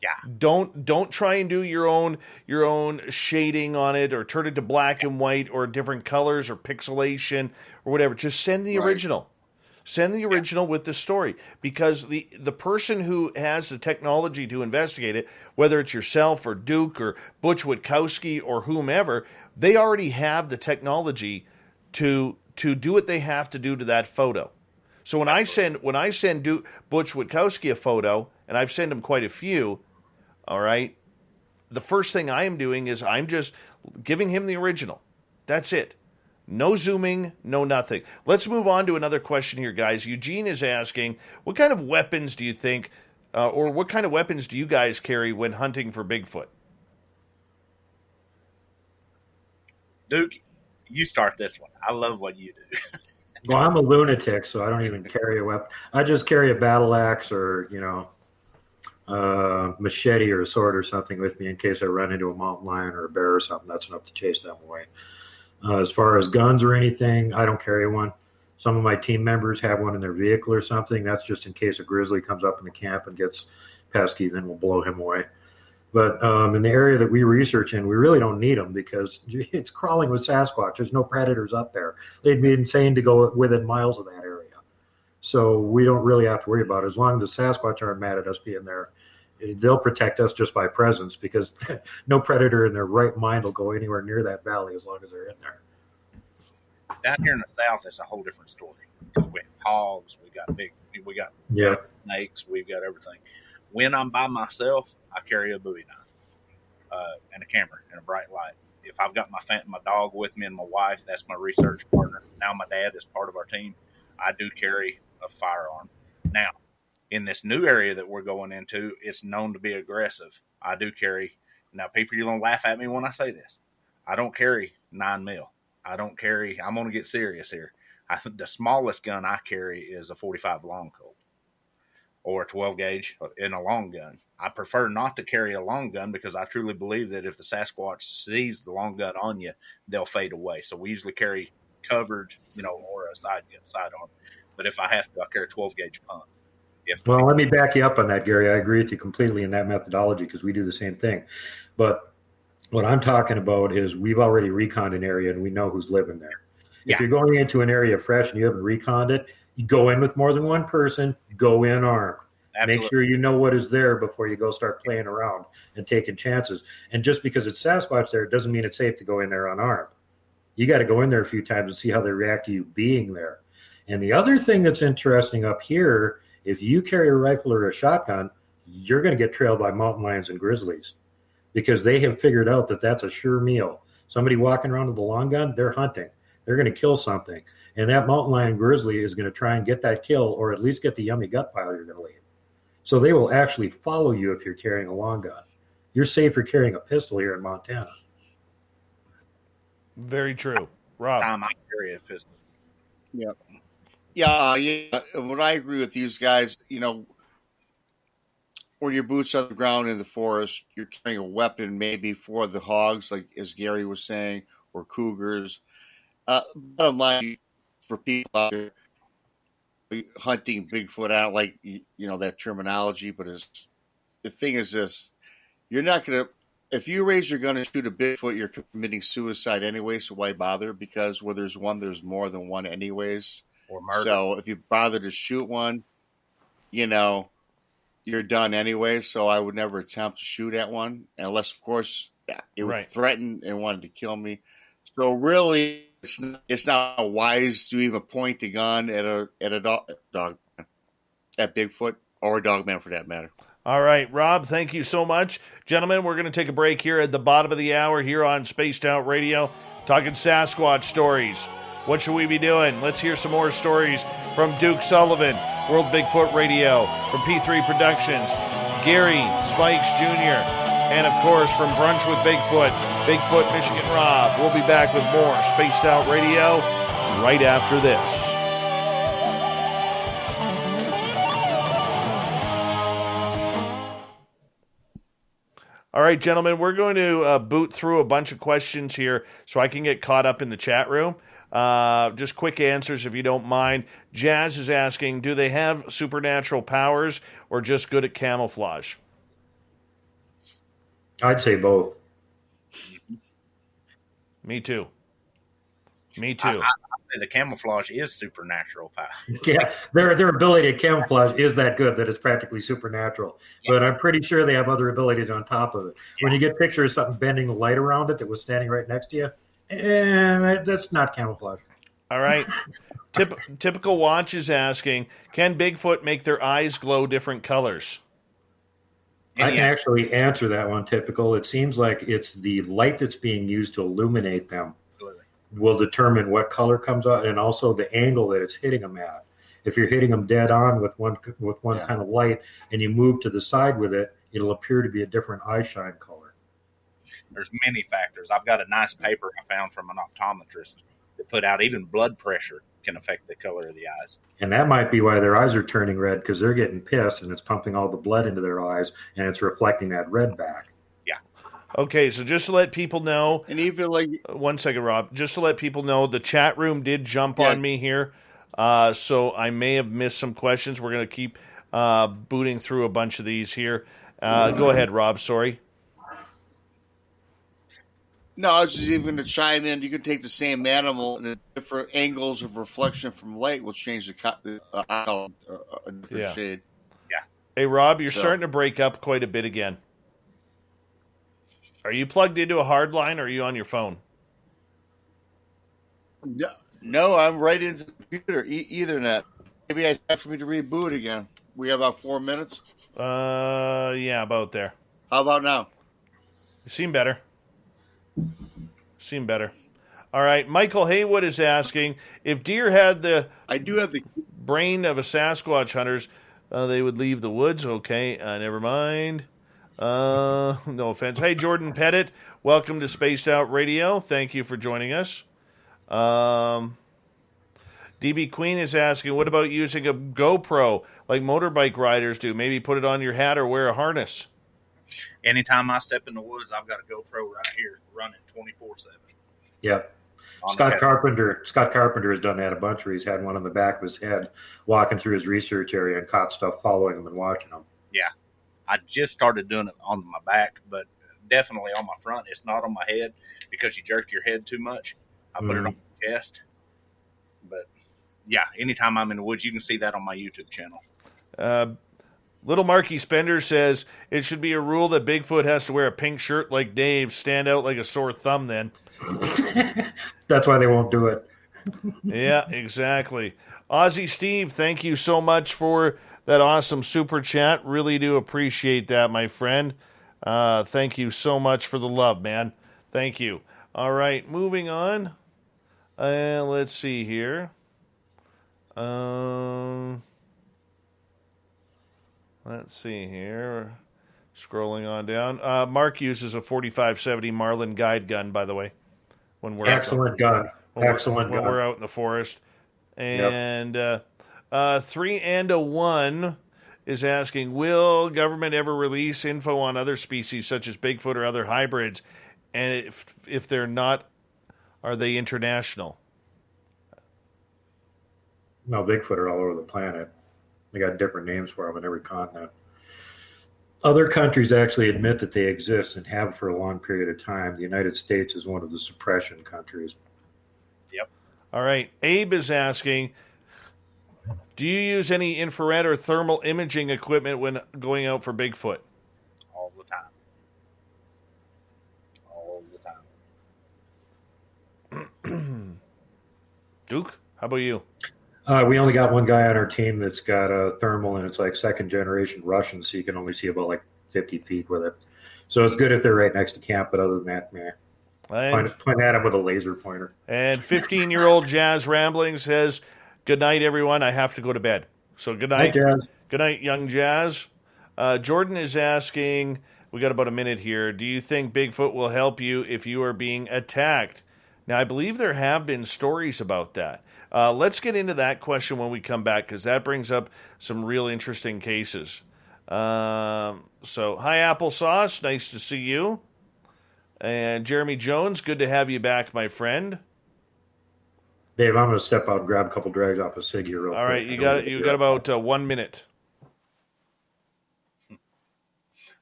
Yeah. Don't try and do your own shading on it, or turn it to black and white, or different colors, or pixelation, or whatever. Just send the original. Send the original with the story, because the person who has the technology to investigate it, whether it's yourself or Duke or Butch Witkowski or whomever, they already have the technology to do what they have to do to that photo. So when I send Butch Witkowski a photo, and I've sent him quite a few, all right, the first thing I am doing is I'm just giving him the original. That's it. No zooming, no nothing. Let's move on to another question here, guys. Eugene is asking, what kind of weapons do you think, or what kind of weapons do you guys carry when hunting for Bigfoot? Duke, you start this one. I love what you do. Well, I'm a lunatic, so I don't even carry a weapon. I just carry a battle axe, or machete or a sword or something with me in case I run into a mountain lion or a bear or something. That's enough to chase them away. As far as guns or anything, I don't carry one. Some of my team members have one in their vehicle or something. That's just in case a grizzly comes up in the camp and gets pesky, then we'll blow him away. But in the area that we research in, we really don't need them, because it's crawling with Sasquatch. There's no predators up there. They'd be insane to go within miles of that area. So we don't really have to worry about it. As long as the Sasquatch aren't mad at us being there, they'll protect us just by presence, because no predator in their right mind will go anywhere near that valley as long as they're in there. Down here in the south, it's a whole different story, because we have hogs, we got snakes, we've got everything. When I'm by myself, I carry a Bowie knife and a camera and a bright light. If I've got my dog with me and my wife, that's my research partner. Now my dad is part of our team. I do carry a firearm. Now, in this new area that we're going into, it's known to be aggressive. I do carry. Now, people, you're going to laugh at me when I say this. I don't carry 9mm. I don't carry. I'm going to get serious here. The smallest gun I carry is a 45 long Colt, or a 12 gauge in a long gun. I prefer not to carry a long gun, because I truly believe that if the Sasquatch sees the long gun on you, they'll fade away. So we usually carry covered, or a sidearm. But if I have to, I carry a 12 gauge pump. Well, let me back you up on that, Gary. I agree with you completely in that methodology, because we do the same thing. But what I'm talking about is we've already reconned an area and we know who's living there. If you're going into an area fresh and you haven't reconned it, you go in with more than one person, go in armed. Absolutely. Make sure you know what is there before you go start playing around and taking chances. And just because it's Sasquatch there doesn't mean it's safe to go in there unarmed. You got to go in there a few times and see how they react to you being there. And the other thing that's interesting up here, if you carry a rifle or a shotgun, you're going to get trailed by mountain lions and grizzlies, because they have figured out that that's a sure meal. Somebody walking around with a long gun, they're hunting. They're going to kill something. And that mountain lion grizzly is going to try and get that kill, or at least get the yummy gut pile you're going to leave. So they will actually follow you if you're carrying a long gun. You're safer carrying a pistol here in Montana. Very true. Rob. Time I carry a pistol. Yeah. Yeah. What I agree with these guys, when your boots on the ground in the forest, you're carrying a weapon maybe for the hogs, like as Gary was saying, or cougars. Bottom line, for people out there hunting Bigfoot, I don't like that terminology, but the thing is this: you're not gonna, if you raise your gun and shoot a Bigfoot, you're committing suicide anyway. So why bother? Because where there's one, there's more than one anyways. Or murder. So if you bother to shoot one, you're done anyway. So I would never attempt to shoot at one, unless, of course, it was threatened and wanted to kill me. So really, it's not wise to even point the gun at a dog, at Bigfoot. or a dogman for that matter. All right, Rob, thank you so much. Gentlemen, we're going to take a break here at the bottom of the hour here on Spaced Out Radio, talking Sasquatch stories. What should we be doing? Let's hear some more stories from Duke Sullivan, World Bigfoot Radio, from P3 Productions, Gary Spikes Jr., and of course from Brunch with Bigfoot, Bigfoot Michigan Rob. We'll be back with more Spaced Out Radio right after this. All right, gentlemen, we're going to boot through a bunch of questions here so I can get caught up in the chat room. Just quick answers, if you don't mind. Jazz is asking, do they have supernatural powers or just good at camouflage? I'd say both. Me too. I say the camouflage is supernatural power. Yeah, their ability to camouflage is that good that it's practically supernatural. But I'm pretty sure they have other abilities on top of it. When you get pictures of something bending the light around it that was standing right next to you, that's not camouflage. All right. Typical Watch is asking, can Bigfoot make their eyes glow different colors? I can actually answer that one, Typical. It seems like it's the light that's being used to illuminate them will determine what color comes out, and also the angle that it's hitting them at. If you're hitting them dead on with one kind of light and you move to the side with it, it'll appear to be a different eye shine color. There's many factors. I've got a nice paper I found from an optometrist that put out even blood pressure can affect the color of the eyes. And that might be why their eyes are turning red, because they're getting pissed and it's pumping all the blood into their eyes and it's reflecting that red back. Yeah. Okay, so just to let people know, And even like 1 second, Rob, just to let people know, the chat room did jump on me here, so I may have missed some questions. We're going to keep booting through a bunch of these here. Go ahead, Rob, sorry. No, I was just even going to chime in. You can take the same animal and different angles of reflection from light will change the color, a different shade. Yeah. Hey, Rob, you're starting to break up quite a bit again. Are you plugged into a hard line or are you on your phone? No, I'm right into the computer, Ethernet. Maybe it's time for me to reboot again. We have about 4 minutes. Yeah, about there. How about now? You seem better. All right, Michael Haywood is asking, if deer had the I do have the brain of a Sasquatch hunters, they would leave the woods. Okay, never mind. No offense. Hey, Jordan Pettit, welcome to Spaced Out Radio. Thank you for joining us. DB Queen is asking, what about using a GoPro like motorbike riders do? Maybe put it on your hat or wear a harness. Anytime I step in the woods, I've got a GoPro right here running 24/7. Yep. Scott Carpenter has done that a bunch where he's had one on the back of his head walking through his research area and caught stuff following him and watching him. Yeah. I just started doing it on my back, but definitely on my front. It's not on my head because you jerk your head too much. I put it on my chest. But, yeah, anytime I'm in the woods, you can see that on my YouTube channel. Little Marky Spender says, it should be a rule that Bigfoot has to wear a pink shirt like Dave, stand out like a sore thumb then. That's why they won't do it. Yeah, exactly. Ozzy Steve, thank you so much for that awesome super chat. Really do appreciate that, my friend. Thank you so much for the love, man. Thank you. All right, moving on. Let's see here. Let's see here. Scrolling on down. Mark uses a 4570 Marlin guide gun, by the way. When we're Excellent gun. Excellent gun. When we're out in the forest. And 3&1 is asking, will government ever release info on other species such as Bigfoot or other hybrids? And if they're not, are they international? No, Bigfoot are all over the planet. They got different names for them in every continent. Other countries actually admit that they exist and have for a long period of time. The United States is one of the suppression countries. Yep. All right. Abe is asking, do you use any infrared or thermal imaging equipment when going out for Bigfoot? All the time. All the time. Duke, how about you? We only got one guy on our team that's got a thermal, and it's like second generation Russian, so you can only see about like 50 feet with it. So it's good if they're right next to camp, but other than that, man, point at him with a laser pointer. And 15-year-old Jazz Rambling says, "Good night, everyone. I have to go to bed." So good night, Jazz. Good night, young Jazz. Jordan is asking, we got about a minute here, do you think Bigfoot will help you if you are being attacked? Now, I believe there have been stories about that. Let's get into that question when we come back, because that brings up some real interesting cases. So, hi, Applesauce. Nice to see you. And Jeremy Jones, good to have you back, my friend. Dave, I'm going to step out and grab a couple drags off a cig here real quick. All right, you got about 1 minute.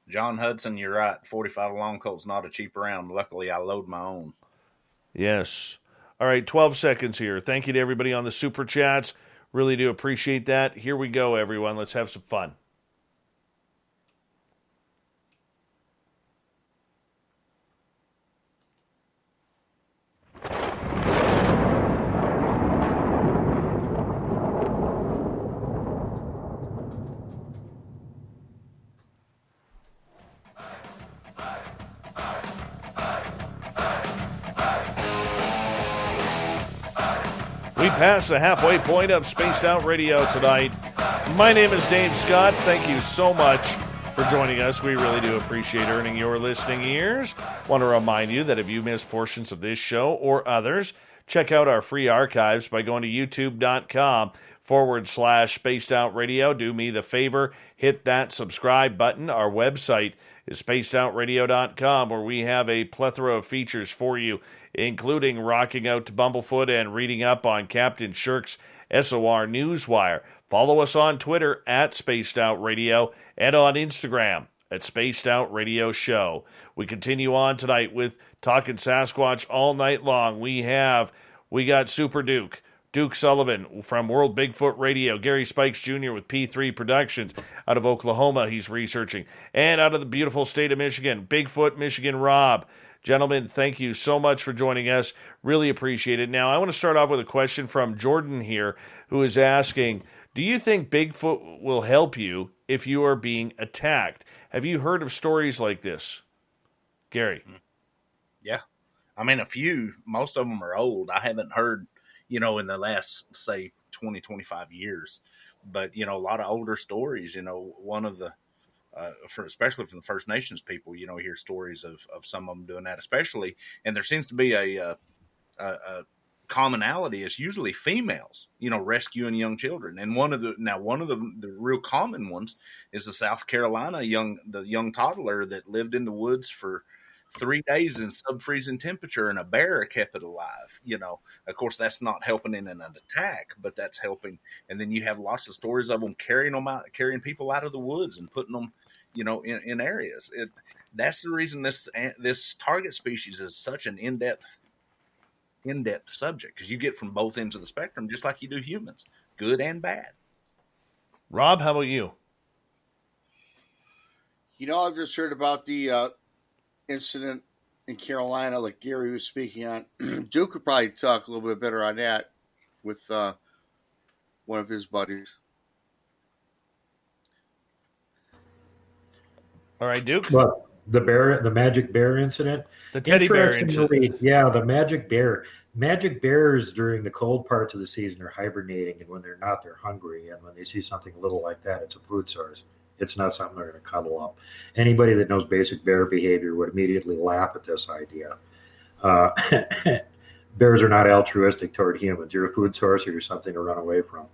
John Hudson, you're right. 45 long colt's not a cheap round. Luckily, I load my own. Yes. All right, 12 seconds here. Thank you to everybody on the Super Chats. Really do appreciate that. Here we go, everyone. Let's have some fun. We pass the halfway point of Spaced Out Radio tonight. My name is Dave Scott. Thank you so much for joining us. We really do appreciate earning your listening ears. Want to remind you that if you missed portions of this show or others, check out our free archives by going to youtube.com/Spaced Out Radio. Do me the favor, hit that subscribe button. Our website is spacedoutradio.com, where we have a plethora of features for you, including rocking out to Bumblefoot and reading up on Captain Shirk's SOR Newswire. Follow us on Twitter at Spaced Out Radio and on Instagram at Spaced Out Radio Show. We continue on tonight with Talking Sasquatch all night long. We got Super Duke Sullivan from World Bigfoot Radio, Gary Spikes Jr. with P3 Productions out of Oklahoma, he's researching, and out of the beautiful state of Michigan, Bigfoot Michigan Rob. Gentlemen, thank you so much for joining us. Really appreciate it. Now, I want to start off with a question from Jordan here, who is asking, do you think Bigfoot will help you if you are being attacked? Have you heard of stories like this? Gary? Yeah. I mean, a few. Most of them are old. I haven't heard, in the last, say, 20, 25 years. But, a lot of older stories, one of the, especially from the First Nations people, you hear stories of some of them doing that, especially, and there seems to be a commonality. It's usually females, rescuing young children. And one of the real common ones is the South Carolina young toddler that lived in the woods for 3 days in sub-freezing temperature, and a bear kept it alive. Of course, that's not helping in an attack, but that's helping. And then you have lots of stories of them carrying people out of the woods and putting them, in areas. That's the reason this target species is such an in-depth subject, because you get from both ends of the spectrum, just like you do humans, good and bad. Rob, how about you? I've just heard about the incident in Carolina, like Gary was speaking on. Duke could probably talk a little bit better on that with one of his buddies. All right, Duke. Well, the magic bear incident, the teddy bear incident. Yeah, the magic bear. Magic bears during the cold parts of the season are hibernating, and when they're not, they're hungry. And when they see something little like that, it's a food source. It's not something they're going to cuddle up. Anybody that knows basic bear behavior would immediately laugh at this idea. Bears are not altruistic toward humans. You're a food source, or you're something to run away from.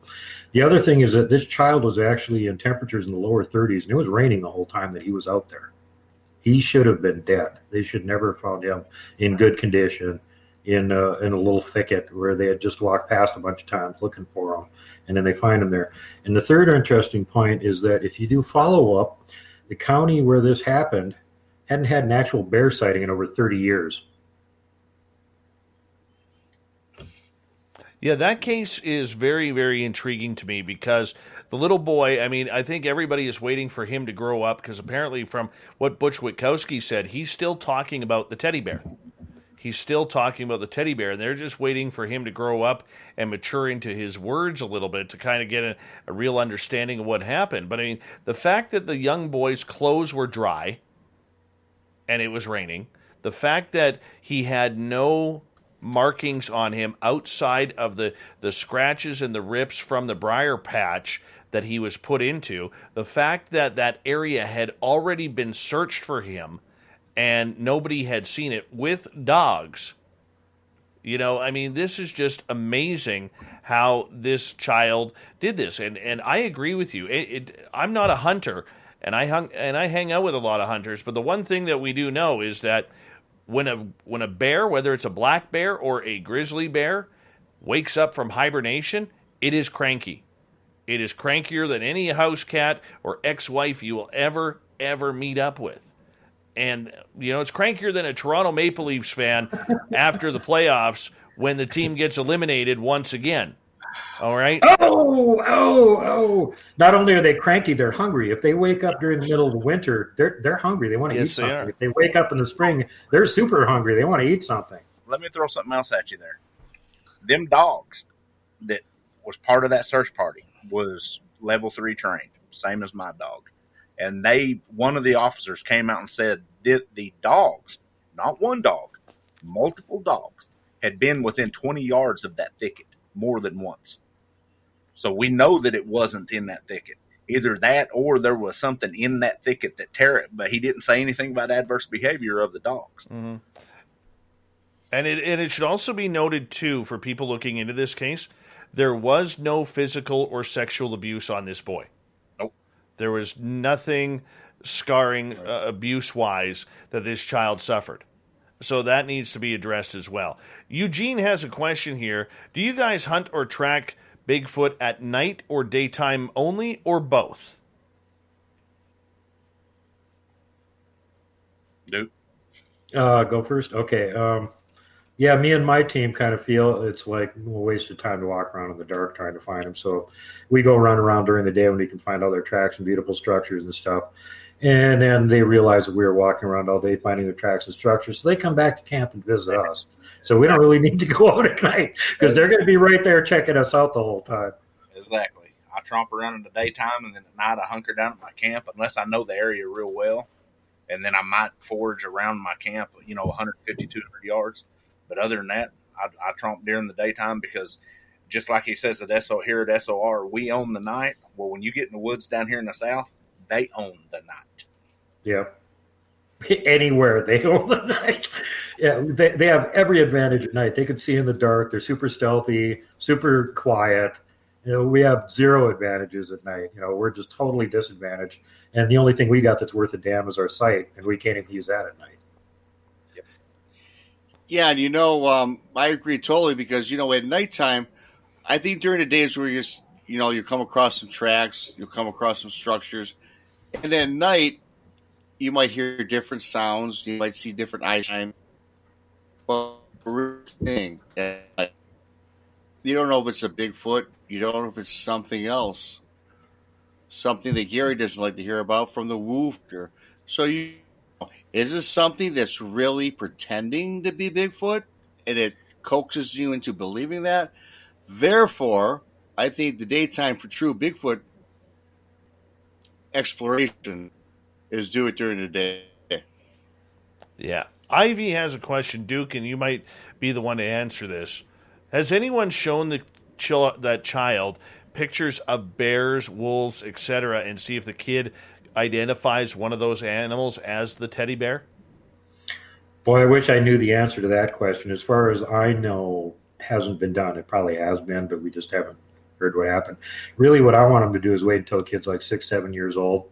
The other thing is that this child was actually in temperatures in the lower 30s, and it was raining the whole time that he was out there. He should have been dead. They should never have found him in good condition in a little thicket where they had just walked past a bunch of times looking for him, and then they find him there. And the third interesting point is that if you do follow up, the county where this happened hadn't had an actual bear sighting in over 30 years. Yeah, that case is very, very intriguing to me, because the little boy, I think everybody is waiting for him to grow up, because apparently from what Butch Witkowski said, he's still talking about the teddy bear. he's still talking about the teddy bear, and they're just waiting for him to grow up and mature into his words a little bit to kind of get a real understanding of what happened. But I mean, the fact that the young boy's clothes were dry and it was raining, the fact that he had no markings on him outside of the scratches and the rips from the briar patch that he was put into, the fact that that area had already been searched for him and nobody had seen it with dogs. You know, I mean, this is just amazing how this child did this. And I agree with you. I'm not a hunter, and I hang out with a lot of hunters, but the one thing that we do know is that when a bear, whether it's a black bear or a grizzly bear, wakes up from hibernation, it is cranky. It is crankier than any house cat or ex-wife you will ever meet up with. And, you know, it's crankier than a Toronto Maple Leafs fan after the playoffs when the team gets eliminated once again. All right? Oh. Not only are they cranky, they're hungry. If they wake up during the middle of the winter, they're hungry. They want to eat something. They are. If they wake up in the spring, they're super hungry. They want to eat something. Let me throw something else at you there. Them dogs that was part of that search party was level 3 trained, same as my dog. And one of the officers came out and said that the dogs, not one dog, multiple dogs, had been within 20 yards of that thicket more than once. So we know that it wasn't in that thicket. Either that or there was something in that thicket that but he didn't say anything about adverse behavior of the dogs. Mm-hmm. And it should also be noted, too, for people looking into this case, there was no physical or sexual abuse on this boy. Nope. There was nothing scarring abuse-wise that this child suffered. So that needs to be addressed as well. Eugene has a question here. Do you guys hunt or track Bigfoot at night or daytime only, or both? Nope. Go first? Okay. Yeah, me and my team kind of feel it's like a waste of time to walk around in the dark trying to find them. So we go run around during the day when we can find all their tracks and beautiful structures and stuff. And then they realize that we were walking around all day finding their tracks and structures. So they come back to camp and visit us. So we don't really need to go out at night because they're going to be right there checking us out the whole time. Exactly. I tromp around in the daytime, and then at night I hunker down at my camp unless I know the area real well. And then I might forage around my camp, 150, 200 yards. But other than that, I tromp during the daytime because just like he says here at SOR, we own the night. Well, when you get in the woods down here in the South, they own the night. Yeah. Anywhere they own the night. Yeah, they have every advantage at night. They can see in the dark. They're super stealthy, super quiet. We have zero advantages at night. We're just totally disadvantaged. And the only thing we got that's worth a damn is our sight, and we can't even use that at night. Yeah, and I agree totally because, at nighttime, I think during the days where you come across some tracks, you'll come across some structures, and then at night, you might hear different sounds, you might see different eye shine. But the real thing, you don't know if it's a Bigfoot, you don't know if it's something else, something that Gary doesn't like to hear about from the woofter. So is this something that's really pretending to be Bigfoot, and it coaxes you into believing that? Therefore, I think the daytime for true Bigfoot exploration is do it during the day. Yeah. Ivy has a question, Duke, and you might be the one to answer this. Has anyone shown that child pictures of bears, wolves, etc., and see if the kid identifies one of those animals as the teddy bear? Boy, I wish I knew the answer to that question. As far as I know, hasn't been done. It probably has been, but we just haven't heard what happened. Really, what I want them to do is wait until the kid's like 6, 7 years old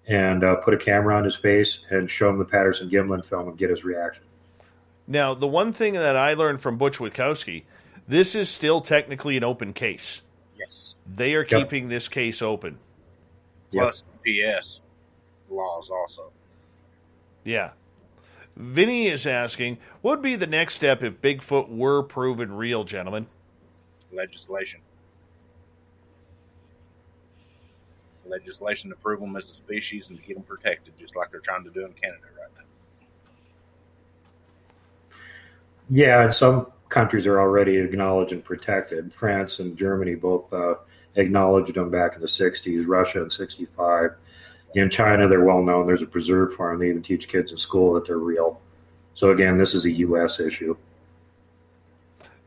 and put a camera on his face and show him the Patterson-Gimlin film and get his reaction. Now, the one thing that I learned from Butch Witkowski, this is still technically an open case. Yes. They are keeping this case open. Plus PS laws also. Yeah. Vinny is asking, what would be the next step if Bigfoot were proven real, gentlemen? Legislation to prove them as a species and to get them protected, just like they're trying to do in Canada right Yeah, and some countries are already acknowledged and protected. France and Germany both acknowledged them back in the 60s, Russia in 65. In China, they're well known. There's a preserve farm. They even teach kids in school that they're real. So again, this is a U.S. issue.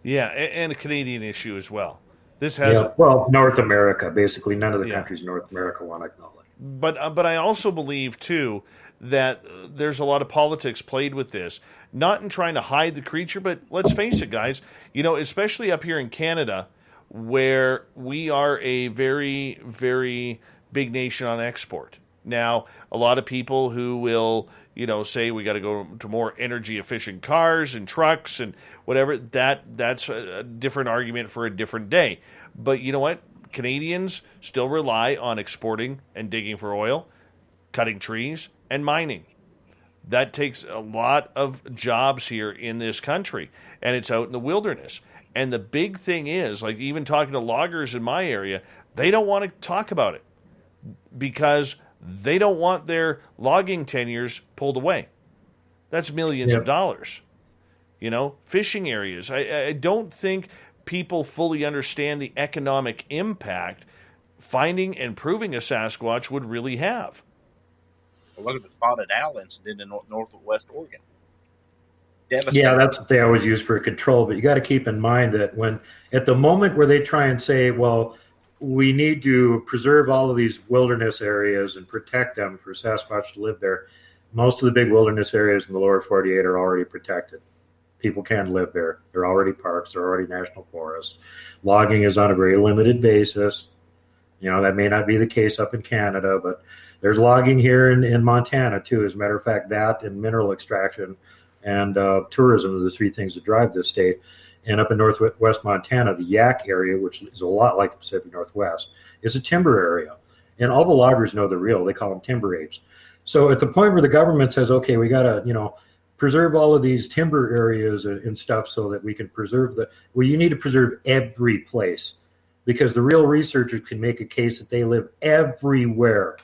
Yeah, and a Canadian issue as well. This has North America. Basically, none of the countries in North America want to acknowledge. But I also believe too that there's a lot of politics played with this, not in trying to hide the creature, but let's face it, guys. Especially up here in Canada, where we are a very, very big nation on export. Now, a lot of people who will, say we got to go to more energy efficient cars and trucks and whatever, that's a different argument for a different day. But you know what? Canadians still rely on exporting and digging for oil, cutting trees, and mining. That takes a lot of jobs here in this country, and it's out in the wilderness. And the big thing is, like even talking to loggers in my area, they don't want to talk about it because they don't want their logging tenures pulled away. That's millions of dollars. Fishing areas. I don't think people fully understand the economic impact finding and proving a Sasquatch would really have. Well, look at the spotted owl incident in northwest Oregon. Devastating. Yeah, that's what they always use for control. But you got to keep in mind that at the moment where they try and say, well, we need to preserve all of these wilderness areas and protect them for Sasquatch to live there, most of the big wilderness areas in the lower 48 are already protected. People can't live there. They're already parks. They're already national forests. Logging is on a very limited basis. That may not be the case up in Canada, but there's logging here in Montana, too. As a matter of fact, that and mineral extraction and tourism are the three things that drive this state. And up in northwest Montana, the Yak area, which is a lot like the Pacific Northwest, is a timber area. And all the loggers know they're real. They call them timber apes. So at the point where the government says, okay, we got to, preserve all of these timber areas and stuff so that we can preserve you need to preserve every place because the real researchers can make a case that they live everywhere.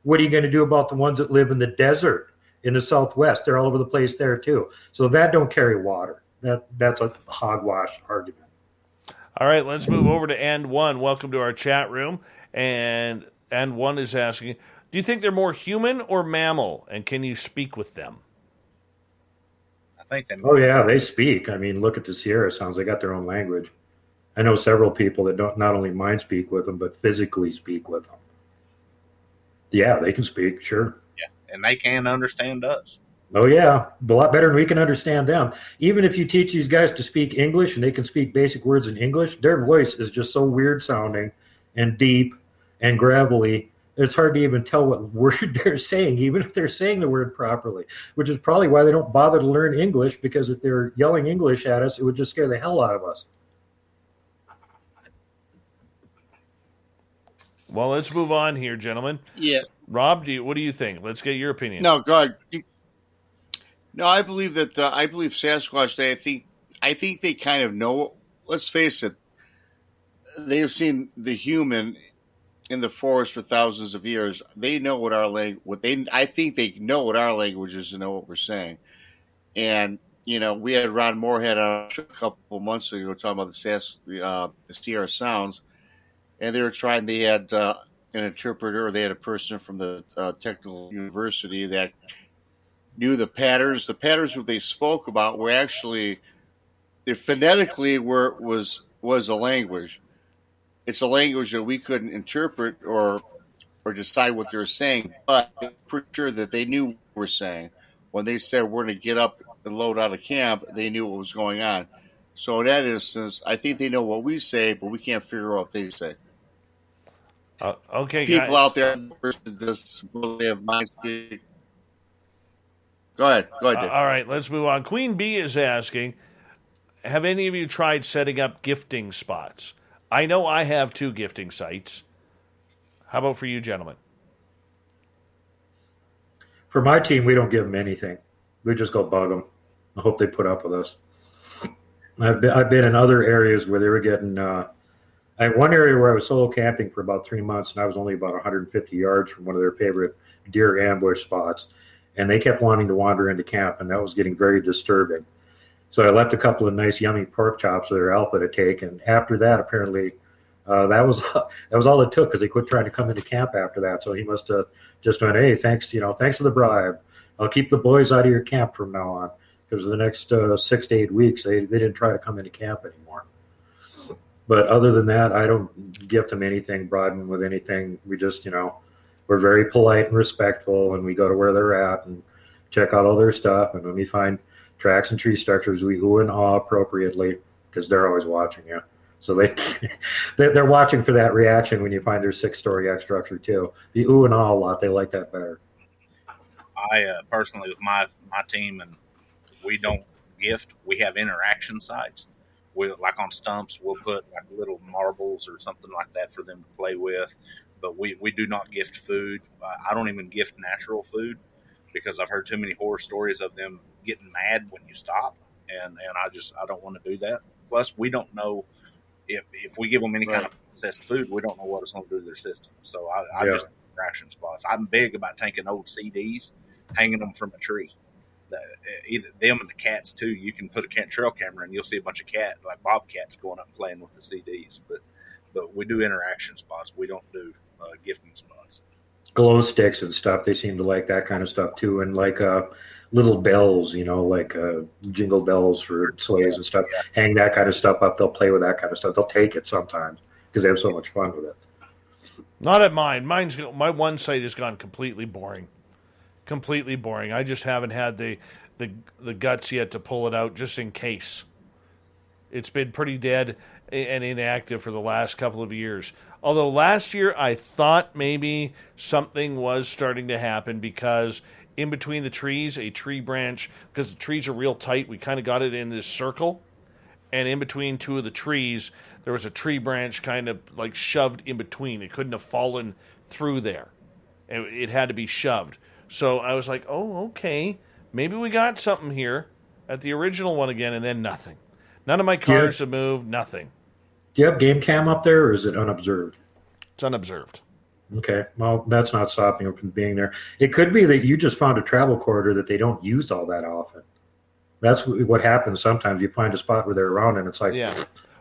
What are you going to do about the ones that live in the desert in the Southwest? They're all over the place there too. So that don't carry water. That's a hogwash argument. All right, let's move over to And One. Welcome to our chat room. And And One is asking, do you think they're more human or mammal? And can you speak with them? I think they. Oh yeah, they speak. I mean, look at the Sierra Sounds. They got their own language. I know several people that don't not only mind speak with them, but physically speak with them. Yeah, they can speak, sure. Yeah, and they can understand us. Oh yeah, a lot better than we can understand them. Even if you teach these guys to speak English and they can speak basic words in English, their voice is just so weird sounding and deep and gravelly. It's hard to even tell what word they're saying, even if they're saying the word properly, which is probably why they don't bother to learn English, because if they're yelling English at us, it would just scare the hell out of us. Well, let's move on here, gentlemen. Yeah. Rob, what do you think? Let's get your opinion. No, go ahead. No, I believe that. I believe Sasquatch. I think they kind of know. Let's face it. They have seen the human in the forest for thousands of years. They know what our language. I think they know what our language is and know what we're saying. And we had Ron Moorhead on a couple months ago talking about the Sierra Sounds, and they were trying. They had an interpreter. They had a person from the technical university that knew the patterns. The patterns that they spoke about were actually, they phonetically was a language. It's a language that we couldn't interpret or decide what they were saying, but I'm pretty sure that they knew what we were saying. When they said we're going to get up and load out of camp, they knew what was going on. So in that instance, I think they know what we say, but we can't figure out what they say. Okay, people guys. out there just supposedly have mind speak. Go ahead, Dave. All right, let's move on. Queen Bee is asking, have any of you tried setting up gifting spots? I know I have 2 gifting sites. How about for you, gentlemen? For my team, we don't give them anything. We just go bug them. I hope they put up with us. I've been in other areas where they were getting. I had one area where I was solo camping for about 3 months, and I was only about 150 yards from one of their favorite deer ambush spots, and they kept wanting to wander into camp, and that was getting very disturbing. So I left a couple of nice, yummy pork chops for their Alpha to take, and after that, apparently, that was all it took because they quit trying to come into camp after that. So he must have just went, hey, thanks for the bribe. I'll keep the boys out of your camp from now on, because the next 6 to 8 weeks they didn't try to come into camp anymore. But other than that, I don't gift them anything, bribe them with anything. We just, we're very polite and respectful, and we go to where they're at and check out all their stuff. And when we find tracks and tree structures, we ooh and awe appropriately, because they're always watching you. So they're watching for that reaction when you find their 6-story X structure too. The ooh and awe a lot, they like that better. I personally, with my team, and we don't gift. We have interaction sites. We, like on stumps, we'll put like little marbles or something like that for them to play with. But we do not gift food. I don't even gift natural food, because I've heard too many horror stories of them getting mad when you stop, and I don't want to do that. Plus, we don't know if we give them any kind of processed food, we don't know what it's going to do to their system. So I just interaction spots. I'm big about taking old CDs, hanging them from a tree. Either them and the cats too. You can put a trail camera and you'll see a bunch of like bobcats going up and playing with the CDs. But we do interaction spots. We don't do gifting spots. Glow sticks and stuff. They seem to like that kind of stuff too. And like little bells, like jingle bells for sleighs and stuff. Yeah. Hang that kind of stuff up. They'll play with that kind of stuff. They'll take it sometimes because they have so much fun with it. Not at mine. My one site has gone completely boring. Completely boring. I just haven't had the guts yet to pull it out just in case. It's been pretty dead and inactive for the last couple of years. Although last year I thought maybe something was starting to happen, because in between the trees, a tree branch, because the trees are real tight, we kind of got it in this circle, and in between two of the trees, there was a tree branch kind of like shoved in between. It couldn't have fallen through there. It had to be shoved. So I was like, oh, okay, maybe we got something here at the original one again, and then nothing. None of my cars have moved, nothing. Do you have game cam up there, or is it unobserved? It's unobserved. Okay, well, that's not stopping them from being there. It could be that you just found a travel corridor that they don't use all that often. That's what happens sometimes. You find a spot where they're around, and it's like,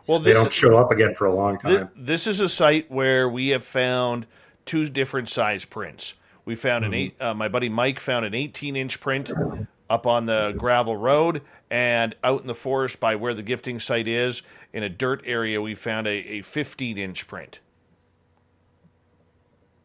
well, they don't show up again for a long time. This is a site where we have found 2 different size prints. We found my buddy Mike found an 18-inch print up on the gravel road, and out in the forest by where the gifting site is, in a dirt area, we found a 15-inch print.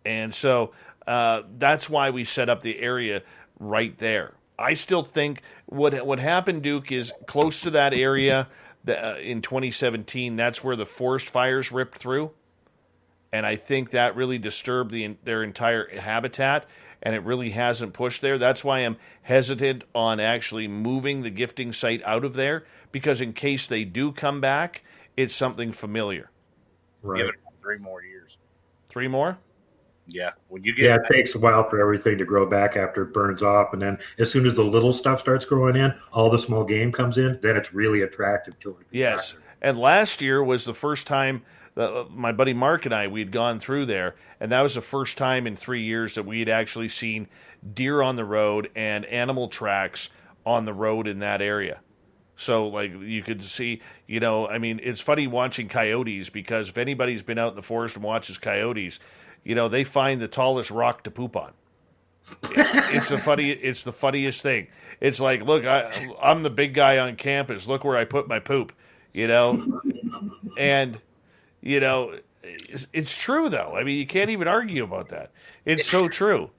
And so that's why we set up the area right there. I still think what happened, Duke, is close to that area in 2017, that's where the forest fires ripped through. And I think that really disturbed their entire habitat, and it really hasn't pushed there. That's why I'm hesitant on actually moving the gifting site out of there, because in case they do come back, it's something familiar. Right. Give it 3 more years. 3 more? Yeah. When you get it takes a while for everything to grow back after it burns off, and then as soon as the little stuff starts growing in, all the small game comes in, then it's really attractive to it. Yes. And last year was the first time my buddy Mark and we had gone through there, and that was the first time in 3 years that we had actually seen deer on the road and animal tracks on the road in that area. So, like, you could see, it's funny watching coyotes, because if anybody's been out in the forest and watches coyotes, they find the tallest rock to poop on. It's the funniest thing. It's like, look, I'm the big guy on campus. Look where I put my poop, and it's true, though. I mean, you can't even argue about that. It's so true.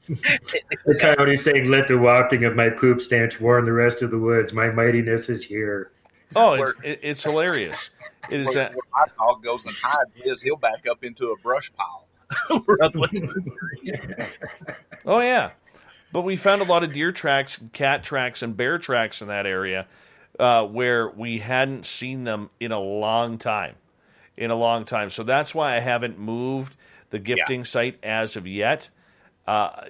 The coyote saying, "Let the wafting of my poop stench warn the rest of the woods. My mightiness is here." Oh, it's hilarious. It is that when my dog goes and hides he'll back up into a brush pile. Oh, yeah. But we found a lot of deer tracks, cat tracks, and bear tracks in that area where we hadn't seen them in a long time. So that's why I haven't moved the gifting site as of yet. I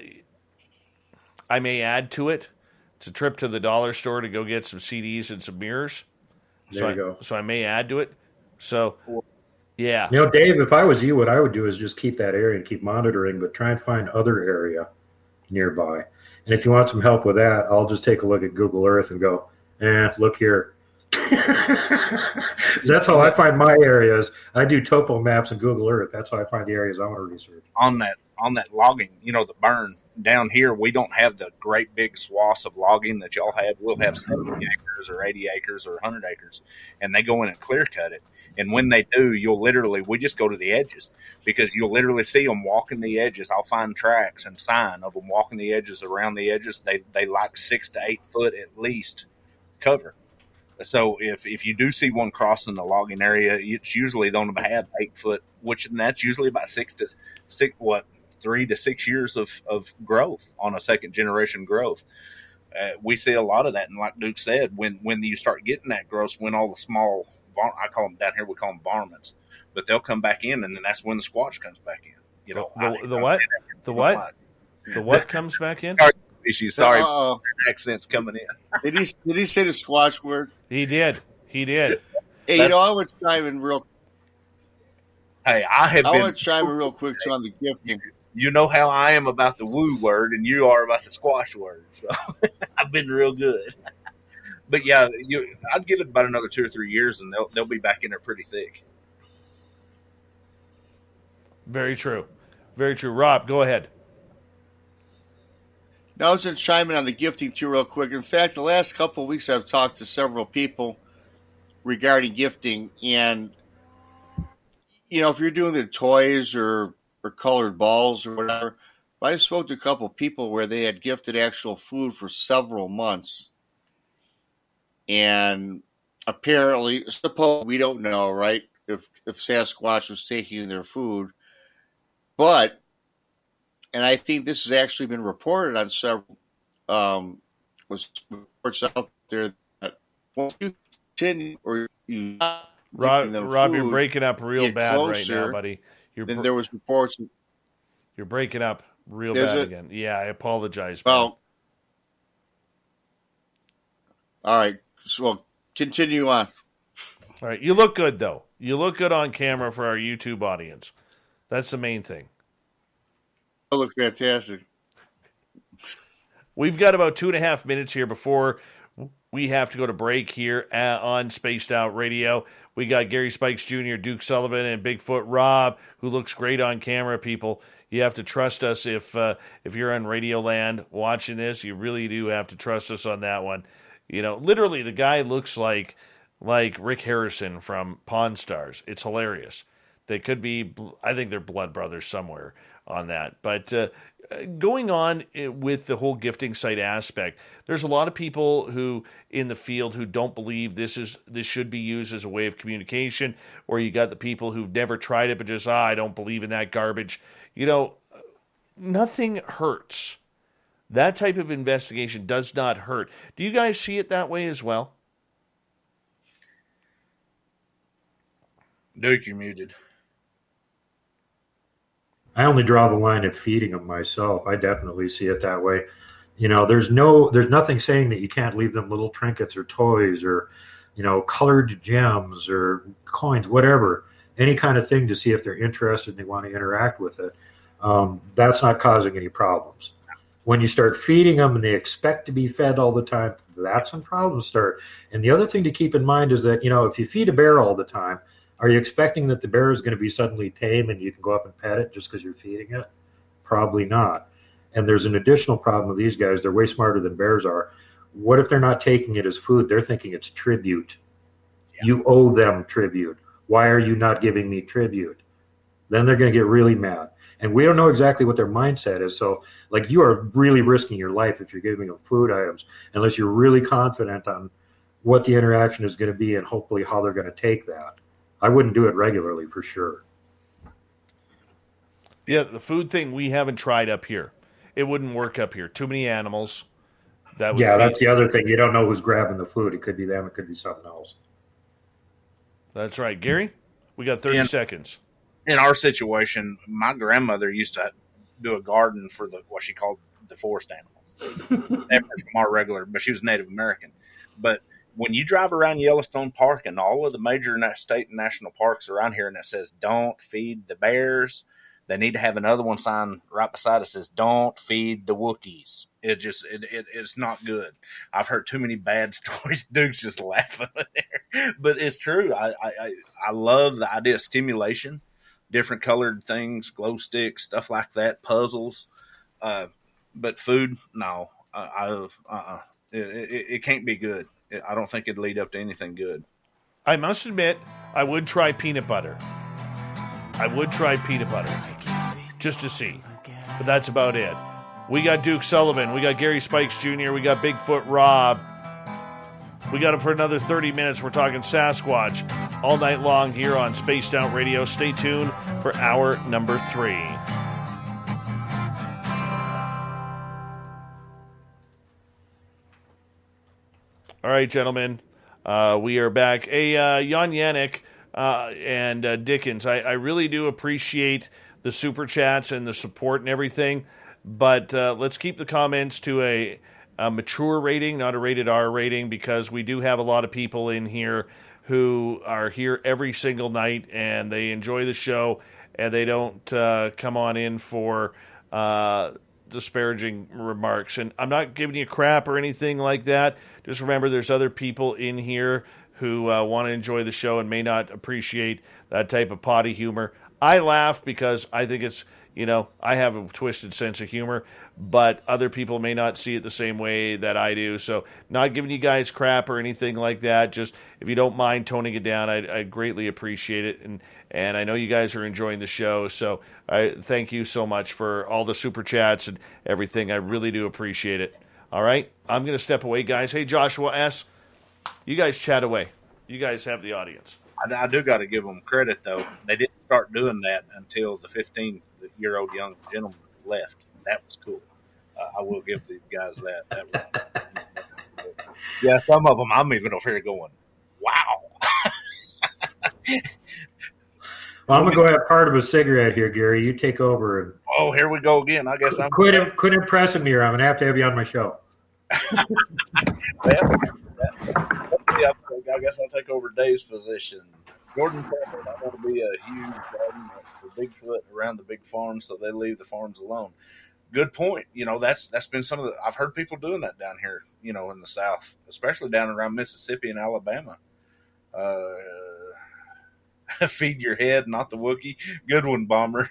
may add to it. It's a trip to the dollar store to go get some CDs and some mirrors. There you go. So I may add to it. So, yeah. Dave, if I was you, what I would do is just keep that area and keep monitoring, but try and find other area nearby. And if you want some help with that, I'll just take a look at Google Earth and go, Look here. That's how I find my areas. I do topo maps and Google Earth. That's how I find the areas I want to research. On that logging, the burn down here, we don't have the great big swaths of logging that y'all have. We'll have 70 acres or 80 acres or 100 acres, and they go in and clear cut it. And when they do, we just go to the edges, because you'll literally see them walking the edges. I'll find tracks and sign of them walking the edges, around the edges. They like 6 to 8 foot at least cover. So if you do see one crossing the logging area, it's usually going to have 8 foot, and that's usually about 3 to 6 years of growth on a second generation growth. We see a lot of that, and like Duke said, when you start getting that growth, when all the small, I call them down here, we call them varmints, but they'll come back in, and then that's when the Squatch comes back in. The what? The what comes back in? Sorry, accent's coming in. Did he say the Squatch word? He did. Hey, I would chime in real. Hey, I want to chime in real quick too on the gifting. You know how I am about the woo word, and you are about the squash word. So I've been real good. But yeah, I'd give it about another 2 or 3 years, and they'll be back in there pretty thick. Very true. Very true. Rob, go ahead. Now, I was going to chime in on the gifting too real quick. In fact, the last couple of weeks I've talked to several people regarding gifting. And, if you're doing the toys or colored balls or whatever, I spoke to a couple of people where they had gifted actual food for several months. And apparently, we don't know, right, if Sasquatch was taking their food. But, and I think this has actually been reported on several reports out there, that once you continue or you Rob, you're breaking up real bad right now, buddy. Then there was reports. You're breaking up real bad again. Yeah, I apologize. Well, all right. So continue on. All right. You look good, though. You look good on camera for our YouTube audience. That's the main thing. I look fantastic. We've got about 2.5 minutes here before we have to go to break here on Spaced Out Radio. We got Gary Spikes Jr., Duke Sullivan, and Bigfoot Rob, who looks great on camera, people. You have to trust us if you're on Radio Land watching this. You really do have to trust us on that one. Literally, the guy looks like Rick Harrison from Pawn Stars. It's hilarious. They could be, I think they're blood brothers somewhere on that. But going on with the whole gifting site aspect, there's a lot of people who in the field who don't believe this should be used as a way of communication, or you got the people who've never tried it but just, I don't believe in that garbage. Nothing hurts. That type of investigation does not hurt. Do you guys see it that way as well? Duke, you're muted. I only draw the line at feeding them myself. I definitely see it that way. There's nothing saying that you can't leave them little trinkets or toys or, colored gems or coins, whatever, any kind of thing to see if they're interested and they want to interact with it. That's not causing any problems. When you start feeding them and they expect to be fed all the time, that's when problems start. And the other thing to keep in mind is that, if you feed a bear all the time, are you expecting that the bear is going to be suddenly tame and you can go up and pet it just because you're feeding it? Probably not. And there's an additional problem with these guys. They're way smarter than bears are. What if they're not taking it as food? They're thinking it's tribute. Yeah. You owe them tribute. Why are you not giving me tribute? Then they're going to get really mad. And we don't know exactly what their mindset is. So, you are really risking your life if you're giving them food items, unless you're really confident on what the interaction is going to be and hopefully how they're going to take that. I wouldn't do it regularly for sure. Yeah, the food thing we haven't tried up here. It wouldn't work up here. Too many animals. That's the other thing. You don't know who's grabbing the food. It could be them. It could be something else. That's right. Gary, we got 30 seconds. In our situation, my grandmother used to do a garden for what she called the forest animals. That was from our regular, but she was Native American. But when you drive around Yellowstone Park and all of the major state and national parks around here, and it says, don't feed the bears, they need to have another one sign right beside it that says, don't feed the Wookiees. It's not good. I've heard too many bad stories. Duke's just laughing there, but it's true. I love the idea of stimulation, different colored things, glow sticks, stuff like that, puzzles. But food, no. It can't be good. I don't think it'd lead up to anything good. I must admit, I would try peanut butter. Just to see. But that's about it. We got Duke Sullivan. We got Gary Spikes Jr. We got Bigfoot Rob. We got him for another 30 minutes. We're talking Sasquatch all night long here on Spaced Out Radio. Stay tuned for hour number 3. All right, gentlemen. We are back. Hey, Jan Yannick and Dickens, I really do appreciate the super chats and the support and everything, but let's keep the comments to a mature rating, not a rated R rating, because we do have a lot of people in here who are here every single night and they enjoy the show and they don't come on in for disparaging remarks. And I'm not giving you crap or anything like that. Just remember there's other people in here who want to enjoy the show and may not appreciate that type of potty humor. I laugh because I think it's, I have a twisted sense of humor, but other people may not see it the same way that I do. So not giving you guys crap or anything like that. Just if you don't mind toning it down, I'd greatly appreciate it. And I know you guys are enjoying the show. So I thank you so much for all the super chats and everything. I really do appreciate it. All right. I'm going to step away, guys. Hey, Joshua S., you guys chat away. You guys have the audience. I do got to give them credit, though. They didn't start doing that until the 15-year-old young gentleman left. That was cool. I will give these guys that. Yeah, some of them I'm even over here going, wow. Well, I'm going to go have part of a cigarette here, Gary. You take over. And oh, here we go again. I guess I'm... Quit impressing me, or I'm going to have you on my show. I guess I'll take over Dave's position. Gordon Pepper, I want to be a huge garden for Bigfoot around the big farms so they leave the farms alone. Good point. That's been some of the... I've heard people doing that down here, in the South, especially down around Mississippi and Alabama. Feed your head, not the Wookiee. Good one, Bomber.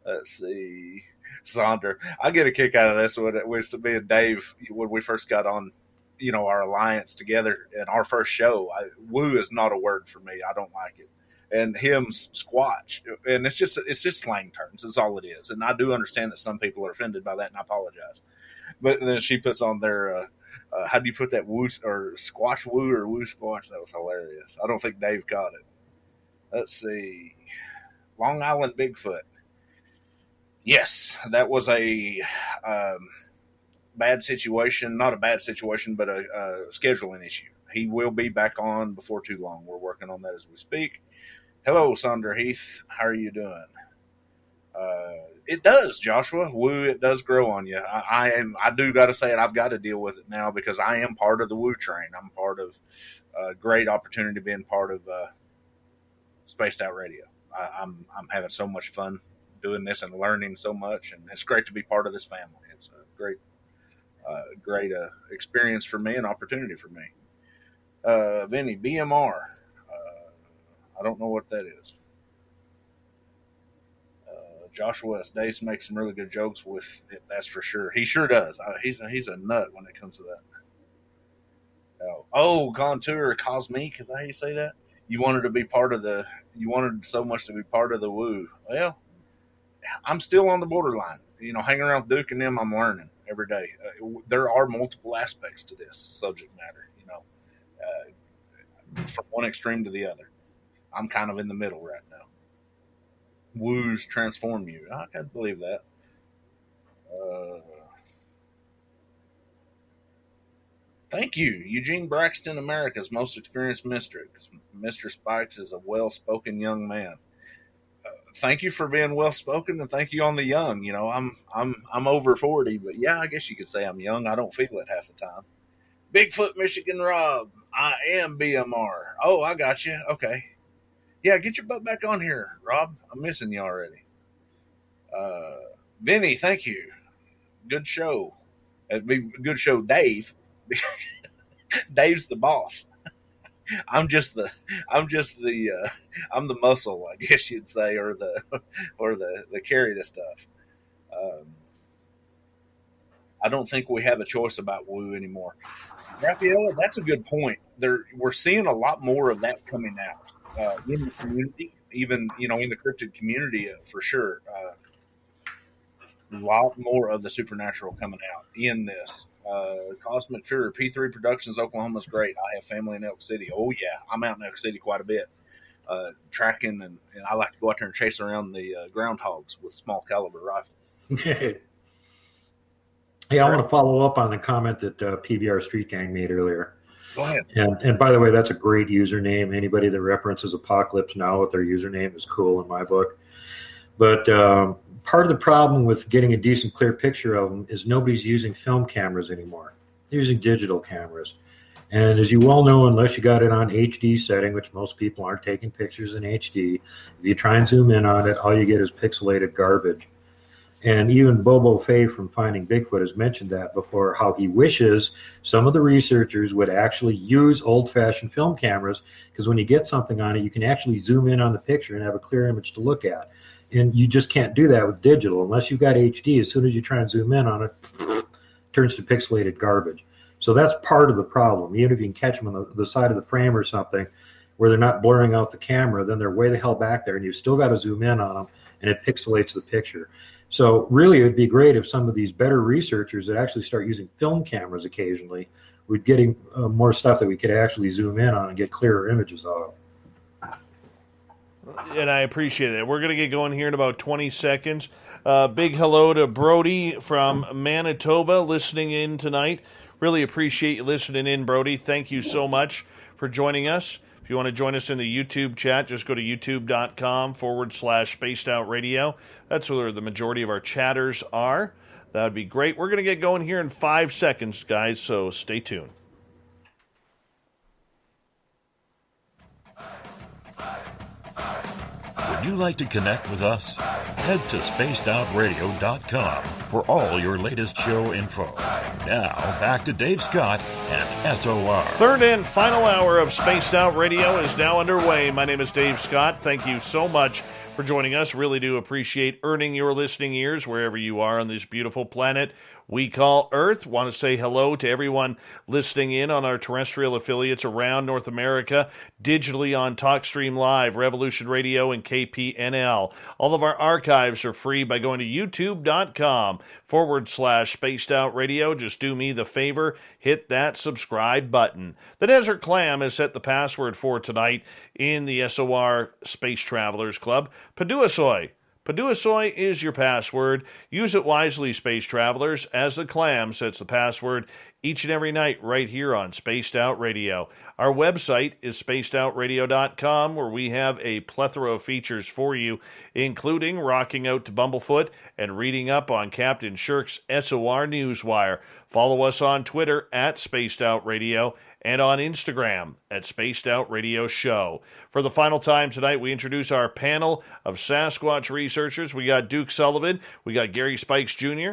Let's see. Sonder. I get a kick out of this when it was to me and Dave when we first got on, our alliance together in our first show. Woo is not a word for me. I don't like it. And him's squatch. And it's just slang terms. That's all it is. And I do understand that some people are offended by that, and I apologize. But then she puts on their, how do you put that, woo or squash woo or woo squatch? That was hilarious. I don't think Dave caught it. Let's see. Long Island Bigfoot. Yes, that was a bad situation. Not a bad situation, but a scheduling issue. He will be back on before too long. We're working on that as we speak. Hello, Sandra Heath. How are you doing? It does, Joshua. Woo, it does grow on you. I do got to say it. I've got to deal with it now because I am part of the woo train. I'm part of a great opportunity being part of Spaced Out Radio. I'm having so much fun doing this and learning so much, and it's great to be part of this family. It's a great experience for me and opportunity for me. Vinny, BMR. I don't know what that is. Joshua S. Dace makes some really good jokes with it, that's for sure. He sure does. He's a nut when it comes to that. Oh, Contour Cosmique, is that how you say that? You wanted so much to be part of the woo. Well, I'm still on the borderline. Hanging around with Duke and them, I'm learning every day. There are multiple aspects to this subject matter, from one extreme to the other. I'm kind of in the middle right now. Woos transform you. I can't believe that. Thank you. Eugene Braxton, America's most experienced mistress. Mr. Spikes is a well-spoken young man. Thank you for being well-spoken, and thank you on the young. I'm over 40, but yeah, I guess you could say I'm young. I don't feel it half the time. Bigfoot Michigan Rob. I am BMR. Oh, I got you. Okay. Yeah, get your butt back on here, Rob. I'm missing you already. Vinny, thank you. good show. It'd be a good show, Dave. Dave's the boss. I'm the muscle, I guess you'd say, or the carry the stuff. I don't think we have a choice about woo anymore. Raphael, that's a good point. We're seeing a lot more of that coming out in the community, even in the cryptid community for sure. A lot more of the supernatural coming out in this. Cosmic Cure, P3 Productions, Oklahoma's great. I have family in Elk City. Oh yeah, I'm out in Elk City quite a bit, tracking, and I like to go out there and chase around the groundhogs with small caliber rifles. Yeah, I want to follow up on the comment that PBR Street Gang made earlier. Go ahead. And by the way, that's a great username. Anybody that references Apocalypse Now with their username is cool in my book. But part of the problem with getting a decent, clear picture of them is nobody's using film cameras anymore. They're using digital cameras. And as you well know, unless you got it on HD setting, which most people aren't taking pictures in HD, if you try and zoom in on it, all you get is pixelated garbage. And even Bobo Fay from Finding Bigfoot has mentioned that before, how he wishes some of the researchers would actually use old-fashioned film cameras, because when you get something on it, you can actually zoom in on the picture and have a clear image to look at. And you just can't do that with digital unless you've got HD. As soon as you try and zoom in on it, it turns to pixelated garbage. So that's part of the problem. Even if you can catch them on the side of the frame or something where they're not blurring out the camera, then they're way the hell back there, and you've still got to zoom in on them, and it pixelates the picture. So really, it would be great if some of these better researchers that actually start using film cameras occasionally would getting more stuff that we could actually zoom in on and get clearer images of. And I appreciate it. We're going to get going here in about 20 seconds. Big hello to Brody from Manitoba listening in tonight. Really appreciate you listening in, Brody. Thank you so much for joining us. If you want to join us in the YouTube chat, just go to youtube.com/spacedoutradio. That's where the majority of our chatters are. That would be great. We're going to get going here in 5 seconds, guys, so stay tuned. Would you like to connect with us? Head to spacedoutradio.com for all your latest show info. Now, back to Dave Scott and SOR. Third and final hour of Spaced Out Radio is now underway. My name is Dave Scott. Thank you so much for joining us. Really do appreciate earning your listening ears wherever you are on this beautiful planet we call Earth. Want to say hello to everyone listening in on our terrestrial affiliates around North America, digitally on TalkStream Live, Revolution Radio, and KPNL. All of our archives are free by going to youtube.com/Spaced Out Radio. Just do me the favor, hit that subscribe button. The Desert Clam has set the password for tonight in the SOR Space Travelers Club. Paduasoy. Paduasoy is your password. Use it wisely, space travelers, as the Clam sets the password each and every night right here on Spaced Out Radio. Our website is spacedoutradio.com, where we have a plethora of features for you, including rocking out to Bumblefoot and reading up on Captain Shirk's SOR Newswire. Follow us on Twitter at Spaced Out Radio and on Instagram at Spaced Out Radio Show. For the final time tonight, we introduce our panel of Sasquatch researchers. We got Duke Sullivan. We got Gary Spikes Jr.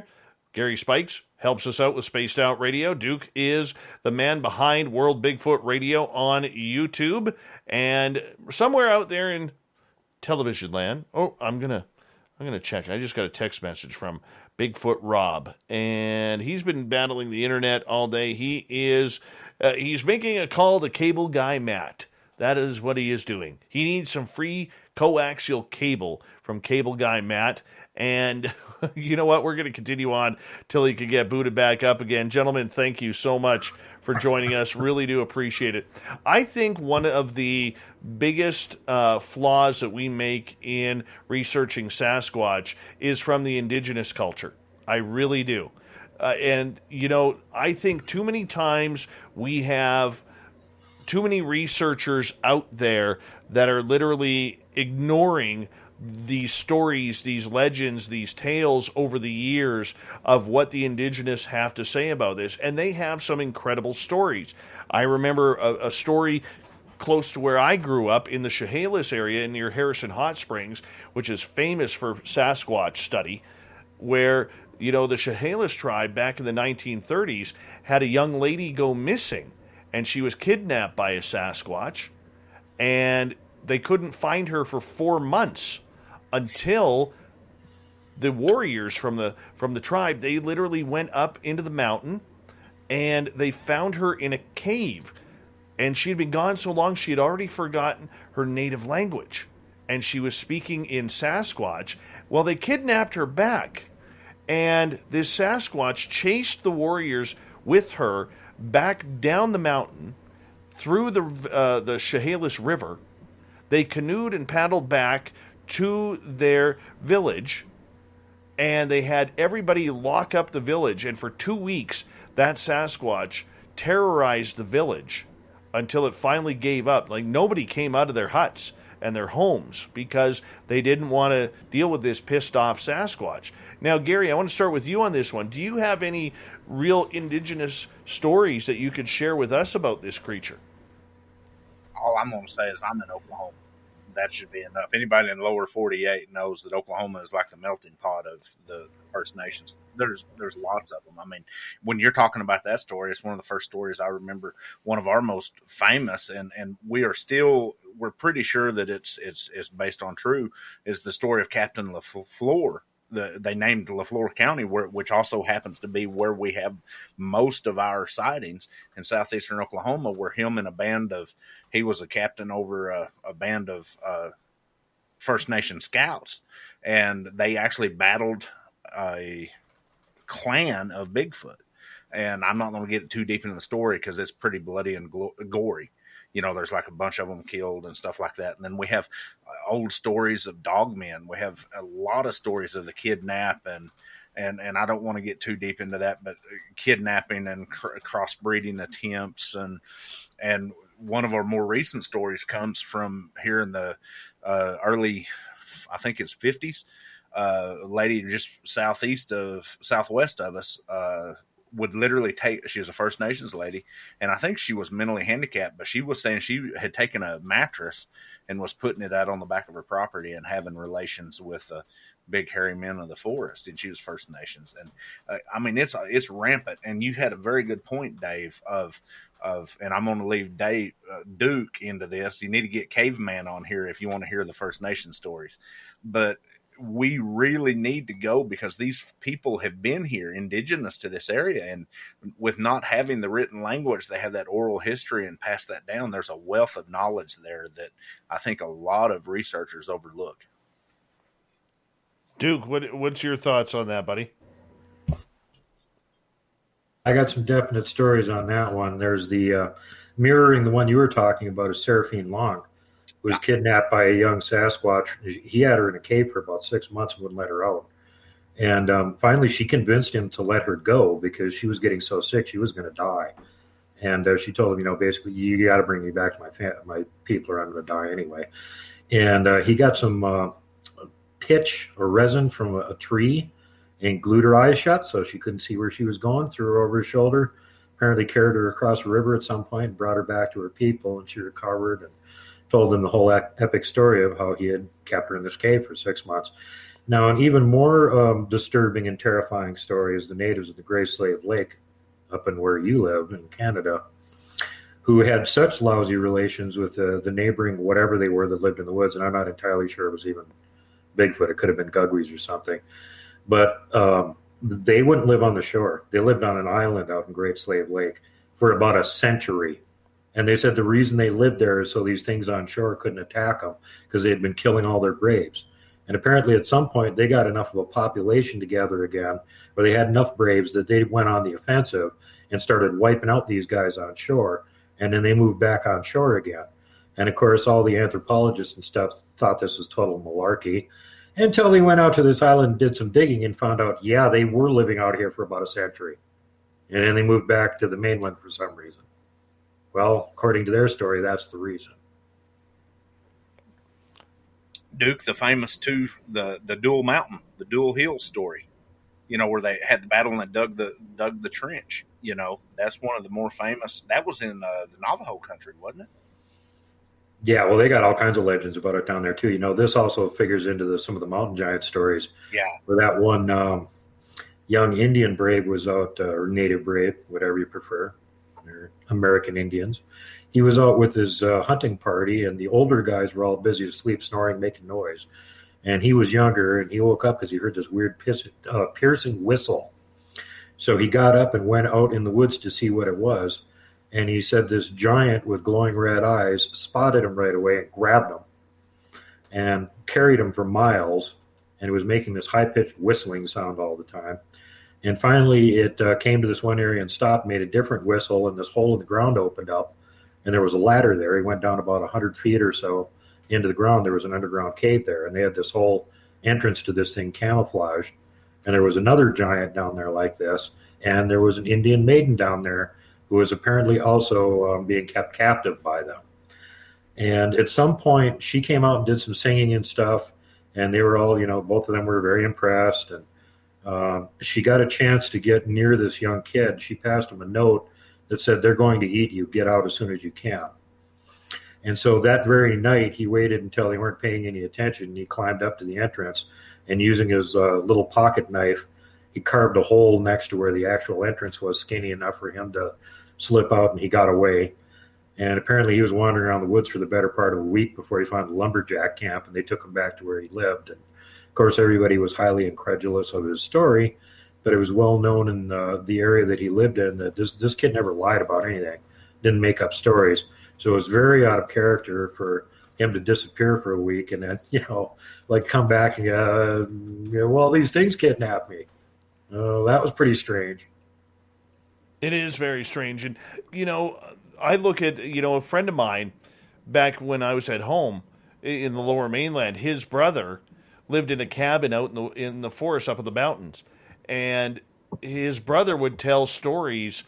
Gary Spikes helps us out with Spaced Out Radio. Duke is the man behind World Bigfoot Radio on YouTube. And somewhere out there in television land, I'm gonna check. I just got a text message from Bigfoot Rob, and he's been battling the internet all day. He's making a call to Cable Guy Matt. That is what he is doing. He needs some free coaxial cable from Cable Guy Matt. And you know what? We're going to continue on till he can get booted back up again. Gentlemen, thank you so much for joining us. Really do appreciate it. I think one of the biggest flaws that we make in researching Sasquatch is from the indigenous culture. I really do. And, I think too many times we have too many researchers out there that are literally ignoring these stories, these legends, these tales over the years of what the indigenous have to say about this. And they have some incredible stories. I remember a story close to where I grew up in the Chehalis area near Harrison Hot Springs, which is famous for Sasquatch study. where, you know, the Chehalis tribe back in the 1930s had a young lady go missing, and she was kidnapped by a Sasquatch, and they couldn't find her for 4 months until the warriors from the tribe, they literally went up into the mountain and they found her in a cave. And she had been gone so long she had already forgotten her native language. And she was speaking in Sasquatch. Well, they kidnapped her back. And this Sasquatch chased the warriors with her back down the mountain through the Chehalis River. They canoed and paddled back to their village, and they had everybody lock up the village. And for 2 weeks, that Sasquatch terrorized the village until it finally gave up. Like, nobody came out of their huts and their homes because they didn't want to deal with this pissed off Sasquatch. Now, Gary, I want to start with you on this one. Do you have any real indigenous stories that you could share with us about this creature? All I'm going to say is I'm in Oklahoma. That should be enough. Anybody in the lower 48 knows that Oklahoma is like the melting pot of the First Nations. There's lots of them. I mean, when you're talking about that story, it's one of the first stories I remember, one of our most famous, and we're pretty sure that it's based on true, is the story of Captain LaFleur. They named LaFleur County, which also happens to be where we have most of our sightings in southeastern Oklahoma, where him and he was a captain over a band of First Nation scouts, and they actually battled a clan of Bigfoot. And I'm not going to get too deep into the story because it's pretty bloody and gory. You know, there's like a bunch of them killed and stuff like that. And then we have old stories of dogmen. We have a lot of stories of the kidnap and I don't want to get too deep into that, but kidnapping and crossbreeding attempts. And one of our more recent stories comes from here in the early, I think it's 50s. A lady just southwest of us, would literally she was a First Nations lady, and I think she was mentally handicapped, but she was saying she had taken a mattress and was putting it out on the back of her property and having relations with big hairy men of the forest, and she was First Nations. And I mean, it's rampant. And you had a very good point, Dave, of and I'm going to leave Duke into this. You need to get Caveman on here if you want to hear the First Nation stories, but we really need to go because these people have been here, indigenous to this area, and with not having the written language, they have that oral history and pass that down. There's a wealth of knowledge there that I think a lot of researchers overlook. Duke, what's your thoughts on that, buddy? I got some definite stories on that one. There's the mirroring the one you were talking about is Seraphine Long, who was kidnapped by a young Sasquatch. He had her in a cave for about 6 months and wouldn't let her out. And finally, she convinced him to let her go because she was getting so sick she was going to die. And she told him, basically, you got to bring me back to my people or I'm going to die anyway. And he got some pitch or resin from a tree and glued her eyes shut so she couldn't see where she was going, threw her over his shoulder, apparently carried her across the river at some point, brought her back to her people, and she recovered and told them the whole epic story of how he had kept her in this cave for 6 months. Now, an even more disturbing and terrifying story is the natives of the Great Slave Lake up in where you live in Canada, who had such lousy relations with the neighboring whatever they were that lived in the woods. And I'm not entirely sure it was even Bigfoot. It could have been Gugwees or something. But they wouldn't live on the shore. They lived on an island out in Great Slave Lake for about a century. And they said the reason they lived there is so these things on shore couldn't attack them because they had been killing all their braves. And apparently at some point they got enough of a population together again where they had enough braves that they went on the offensive and started wiping out these guys on shore. And then they moved back on shore again. And of course, all the anthropologists and stuff thought this was total malarkey until they went out to this island and did some digging and found out, yeah, they were living out here for about a century. And then they moved back to the mainland for some reason. Well, according to their story, that's the reason. Duke, the famous the Dual Mountain, the Dual Hill story, where they had the battle and they dug the trench. That's one of the more famous. That was in the Navajo country, wasn't it? Yeah, well, they got all kinds of legends about it down there too. This also figures into some of the mountain giant stories. Yeah. Where that one young Indian brave was out, or native brave, whatever you prefer. They're American Indians. He was out with his hunting party, and the older guys were all busy asleep, snoring, making noise. And he was younger, and he woke up because he heard this weird piercing whistle. So he got up and went out in the woods to see what it was. And he said this giant with glowing red eyes spotted him right away and grabbed him and carried him for miles. And it was making this high-pitched whistling sound all the time. And finally, it came to this one area and stopped, made a different whistle, and this hole in the ground opened up. And there was a ladder there. He went down about 100 feet or so into the ground. There was an underground cave there, and they had this whole entrance to this thing camouflaged. And there was another giant down there like this, and there was an Indian maiden down there who was apparently also being kept captive by them. And at some point, she came out and did some singing and stuff, and they were all, both of them were very impressed. And she got a chance to get near this young kid. She passed him a note that said, "They're going to eat you. Get out as soon as you can." And so that very night, he waited until they weren't paying any attention. And he climbed up to the entrance, and using his little pocket knife, he carved a hole next to where the actual entrance was, skinny enough for him to slip out, and he got away. And apparently he was wandering around the woods for the better part of a week before he found a lumberjack camp, and they took him back to where he lived. And of course, everybody was highly incredulous of his story, but it was well known in the area that he lived in that this kid never lied about anything, didn't make up stories. So it was very out of character for him to disappear for a week and then, come back and, well, these things kidnapped me. That was pretty strange. It is very strange. And, I look at, a friend of mine back when I was at home in the lower mainland, his brother lived in a cabin out in the forest up in the mountains. And his brother would tell stories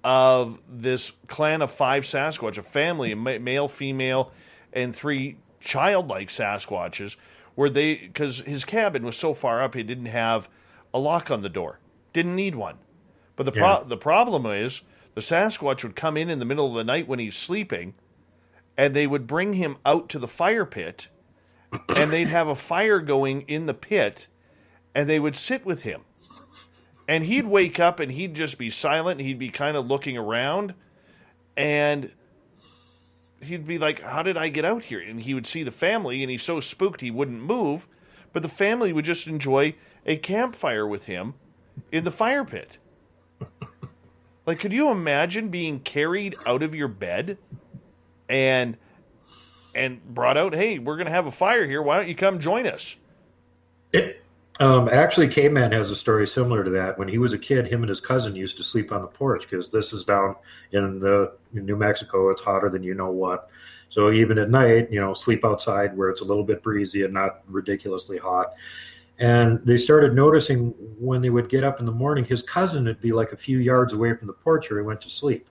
of this clan of 5 Sasquatch, a family, a male, female, and 3 childlike Sasquatches, because his cabin was so far up, he didn't have a lock on the door. Didn't need one. But the problem is, the Sasquatch would come in the middle of the night when he's sleeping, and they would bring him out to the fire pit, and they'd have a fire going in the pit, and they would sit with him. And he'd wake up, and he'd just be silent, and he'd be kind of looking around, and he'd be like, "How did I get out here?" And he would see the family, and he's so spooked he wouldn't move, but the family would just enjoy a campfire with him in the fire pit. Like, could you imagine being carried out of your bed and brought out, "Hey, we're going to have a fire here. Why don't you come join us?" Actually, Caveman has a story similar to that. When he was a kid, him and his cousin used to sleep on the porch because this is down in New Mexico. It's hotter than you know what. So even at night, sleep outside where it's a little bit breezy and not ridiculously hot. And they started noticing when they would get up in the morning, his cousin would be like a few yards away from the porch where he went to sleep.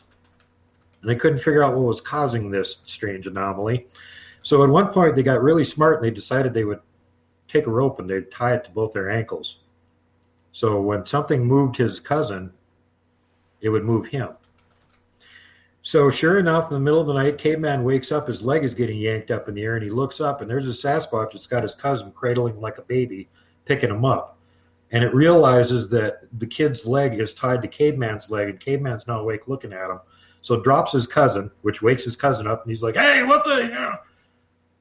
And they couldn't figure out what was causing this strange anomaly. So at one point, they got really smart and they decided they would take a rope and they'd tie it to both their ankles. So when something moved his cousin, it would move him. So sure enough, in the middle of the night, Caveman wakes up, his leg is getting yanked up in the air, and he looks up, and there's a Sasquatch that's got his cousin cradling him like a baby, picking him up. And it realizes that the kid's leg is tied to Caveman's leg, and Caveman's not awake looking at him. So it drops his cousin, which wakes his cousin up, and he's like, "Hey, what the..."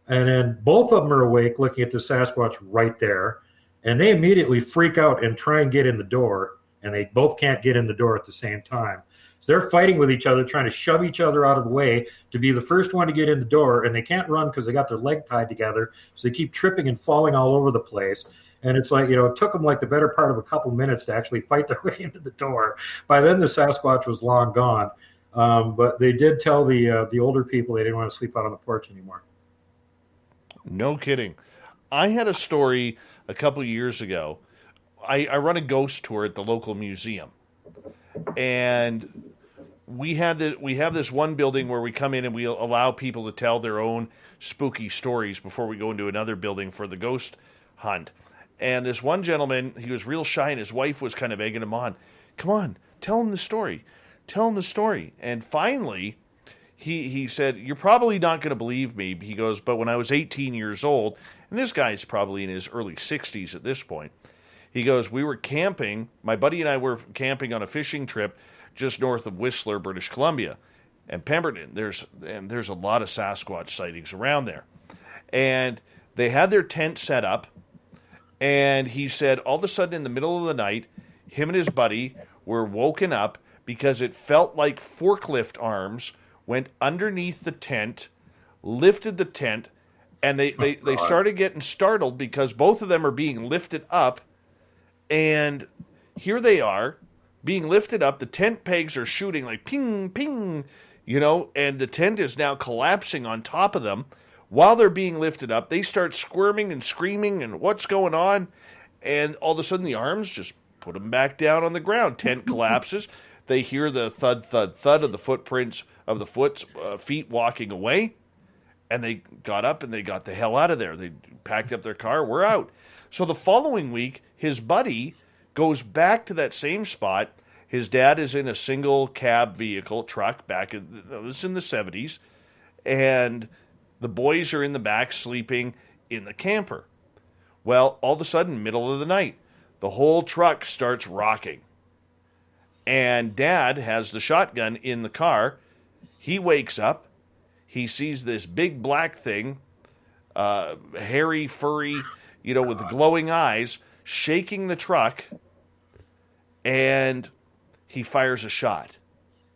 And then both of them are awake looking at the Sasquatch right there. And they immediately freak out and try and get in the door. And they both can't get in the door at the same time. So they're fighting with each other, trying to shove each other out of the way to be the first one to get in the door. And they can't run because they got their leg tied together. So they keep tripping and falling all over the place. And it's like, it took them like the better part of a couple minutes to actually fight their way into the door. By then, the Sasquatch was long gone. But they did tell the older people they didn't want to sleep out on the porch anymore. No kidding. I had a story a couple years ago. I run a ghost tour at the local museum. And we have this one building where we come in and we allow people to tell their own spooky stories before we go into another building for the ghost hunt. And this one gentleman, he was real shy, and his wife was kind of egging him on. "Come on, tell him the story. Tell him the story." And finally, he said, "You're probably not going to believe me." He goes, "But when I was 18 years old," and this guy's probably in his early 60s at this point, he goes, "We were camping. My buddy and I were camping on a fishing trip just north of Whistler, British Columbia, and Pemberton. There's a lot of Sasquatch sightings around there, and they had their tent set up." And he said, all of a sudden in the middle of the night, him and his buddy were woken up because it felt like forklift arms went underneath the tent, lifted the tent, and they started getting startled because both of them are being lifted up. And here they are being lifted up. The tent pegs are shooting like ping, ping, and the tent is now collapsing on top of them. While they're being lifted up, they start squirming and screaming and what's going on? And all of a sudden the arms just put them back down on the ground. Tent collapses. They hear the thud, thud, thud of the footprints of the feet walking away. And they got up and they got the hell out of there. They packed up their car. We're out. So the following week, his buddy goes back to that same spot. His dad is in a single cab vehicle truck this is in the 70s. And the boys are in the back sleeping in the camper. Well, all of a sudden, middle of the night, the whole truck starts rocking. And Dad has the shotgun in the car. He wakes up. He sees this big black thing, hairy, furry, with the glowing eyes, shaking the truck. And he fires a shot.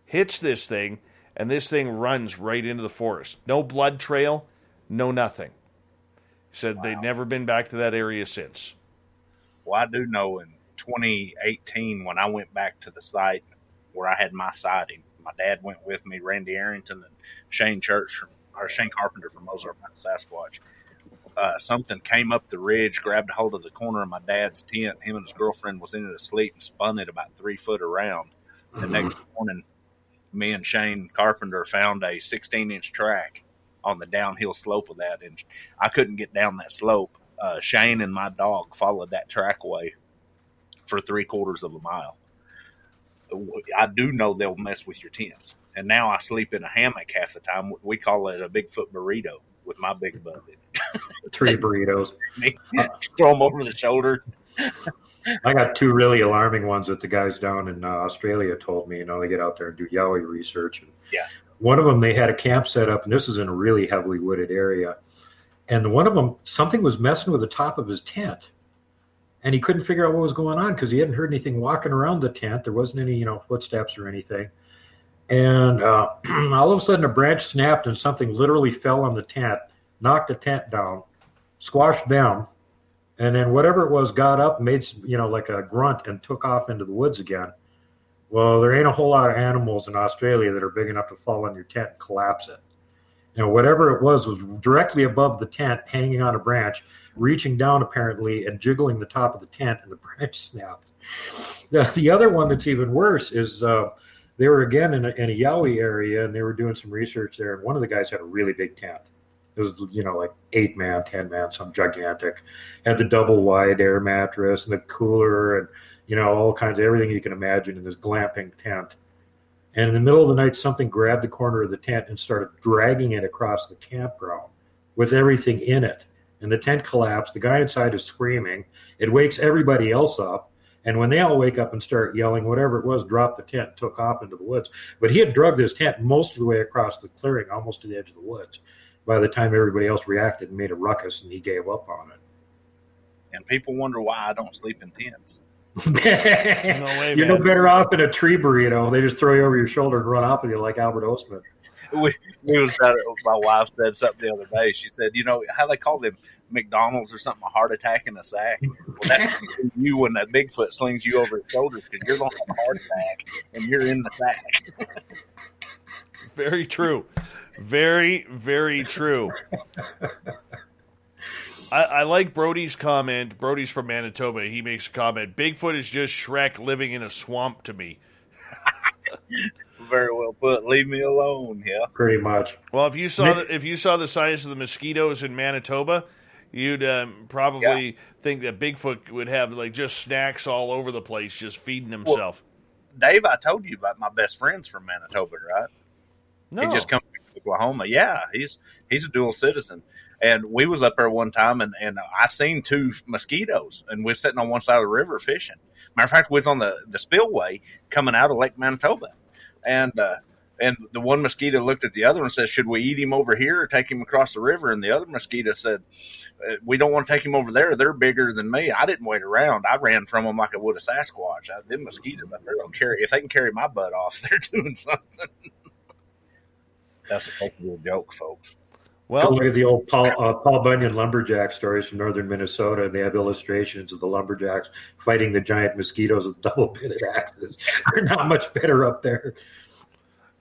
Hits this thing. And this thing runs right into the forest. No blood trail, no nothing. He said they'd never been back to that area since. Well, I do know in 2018 when I went back to the site where I had my sighting, my dad went with me, Randy Arrington and Shane Carpenter from Ozark Mountain Sasquatch. Something came up the ridge, grabbed a hold of the corner of my dad's tent. Him and his girlfriend was in it asleep and spun it about 3 foot around. The next morning, me and Shane Carpenter found a 16-inch track on the downhill slope of that, and I couldn't get down that slope. Shane and my dog followed that trackway for 3/4 of a mile. I do know they'll mess with your tents, and now I sleep in a hammock half the time. We call it a Bigfoot burrito with my big buddy. 3 burritos. Throw them over the shoulder. I got 2 really alarming ones that the guys down in Australia told me. They get out there and do Yowie research. And yeah. One of them, they had a camp set up, and this is in a really heavily wooded area. And one of them, something was messing with the top of his tent. And he couldn't figure out what was going on because he hadn't heard anything walking around the tent. There wasn't any, footsteps or anything. And all of a sudden, a branch snapped and something literally fell on the tent, knocked the tent down, squashed them. And then whatever it was got up, made, like a grunt and took off into the woods again. Well, there ain't a whole lot of animals in Australia that are big enough to fall on your tent and collapse it. Whatever it was directly above the tent, hanging on a branch, reaching down apparently and jiggling the top of the tent, and the branch snapped. The other one that's even worse is they were again in a Yowie area, and they were doing some research there. And one of the guys had a really big tent. It was, like 8-man, 10-man, some gigantic. Had the double wide air mattress and the cooler and, all kinds of everything you can imagine in this glamping tent. And in the middle of the night, something grabbed the corner of the tent and started dragging it across the campground with everything in it. And the tent collapsed. The guy inside is screaming. It wakes everybody else up. And when they all wake up and start yelling, whatever it was, dropped the tent, took off into the woods. But he had dragged his tent most of the way across the clearing, almost to the edge of the woods, by the time everybody else reacted and made a ruckus, and he gave up on it. And people wonder why I don't sleep in tents. No way, You're no better off in a tree burrito. They just throw you over your shoulder and run off with you like Albert Ostman. My wife said something the other day. She said, how they call them McDonald's or something, a heart attack in a sack? Well, that's you when that Bigfoot slings you over his shoulders because you're going to have a heart attack and you're in the sack. Very true. Very, very true. I like Brody's comment. Brody's from Manitoba. He makes a comment. Bigfoot is just Shrek living in a swamp to me. Very well put. Leave me alone. Yeah, pretty much. Well, if you saw the size of the mosquitoes in Manitoba, you'd probably think that Bigfoot would have just snacks all over the place, just feeding himself. Well, Dave, I told you about my best friends from Manitoba, right? No. He just comes from Oklahoma. Yeah, he's a dual citizen. And we was up there one time, and I seen 2 mosquitoes, and we was sitting on one side of the river fishing. Matter of fact, we was on the spillway coming out of Lake Manitoba. And the one mosquito looked at the other and said, should we eat him over here or take him across the river? And the other mosquito said, we don't want to take him over there. They're bigger than me. I didn't wait around. I ran from them like I would a Sasquatch. Them mosquitoes, they're going to carry. If they can carry my butt off, they're doing something. That's a joke, folks. Well, look at the old Paul Bunyan lumberjack stories from northern Minnesota. They have illustrations of the lumberjacks fighting the giant mosquitoes with double-pitted axes. They're not much better up there.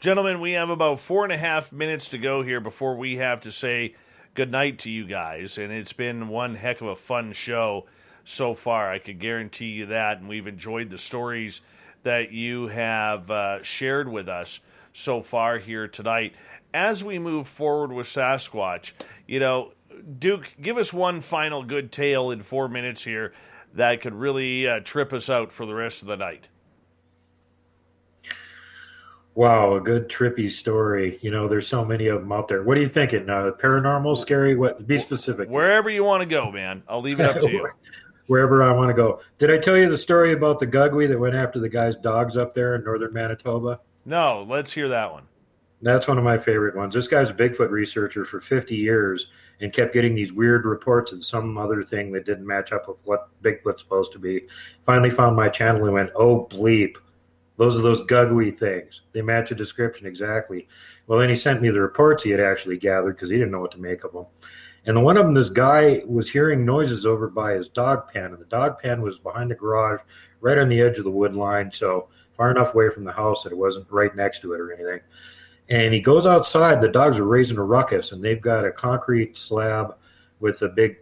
gentlemen, we have about 4.5 minutes to go here before we have to say goodnight to you guys. And it's been one heck of a fun show so far. I could guarantee you that. And we've enjoyed the stories that you have shared with us so far here tonight. As we move forward with Sasquatch, Duke, give us one final good tale in 4 minutes here that could really trip us out for the rest of the night. Wow, a good trippy story. There's so many of them out there. What are you thinking? Paranormal, scary? What? Be specific. Wherever you want to go, man. I'll leave it up to you. Wherever I want to go. Did I tell you the story about the Gugwe that went after the guy's dogs up there in northern Manitoba? No, let's hear that one. That's one of my favorite ones. This guy's a Bigfoot researcher for 50 years and kept getting these weird reports of some other thing that didn't match up with what Bigfoot's supposed to be. Finally found my channel and went, oh, bleep. Those are those Gugwe things. They match a description exactly. Well, then he sent me the reports he had actually gathered because he didn't know what to make of them. And one of them, this guy was hearing noises over by his dog pen, and the dog pen was behind the garage, right on the edge of the wood line, so far enough away from the house that it wasn't right next to it or anything. And he goes outside. The dogs are raising a ruckus, and they've got a concrete slab with a big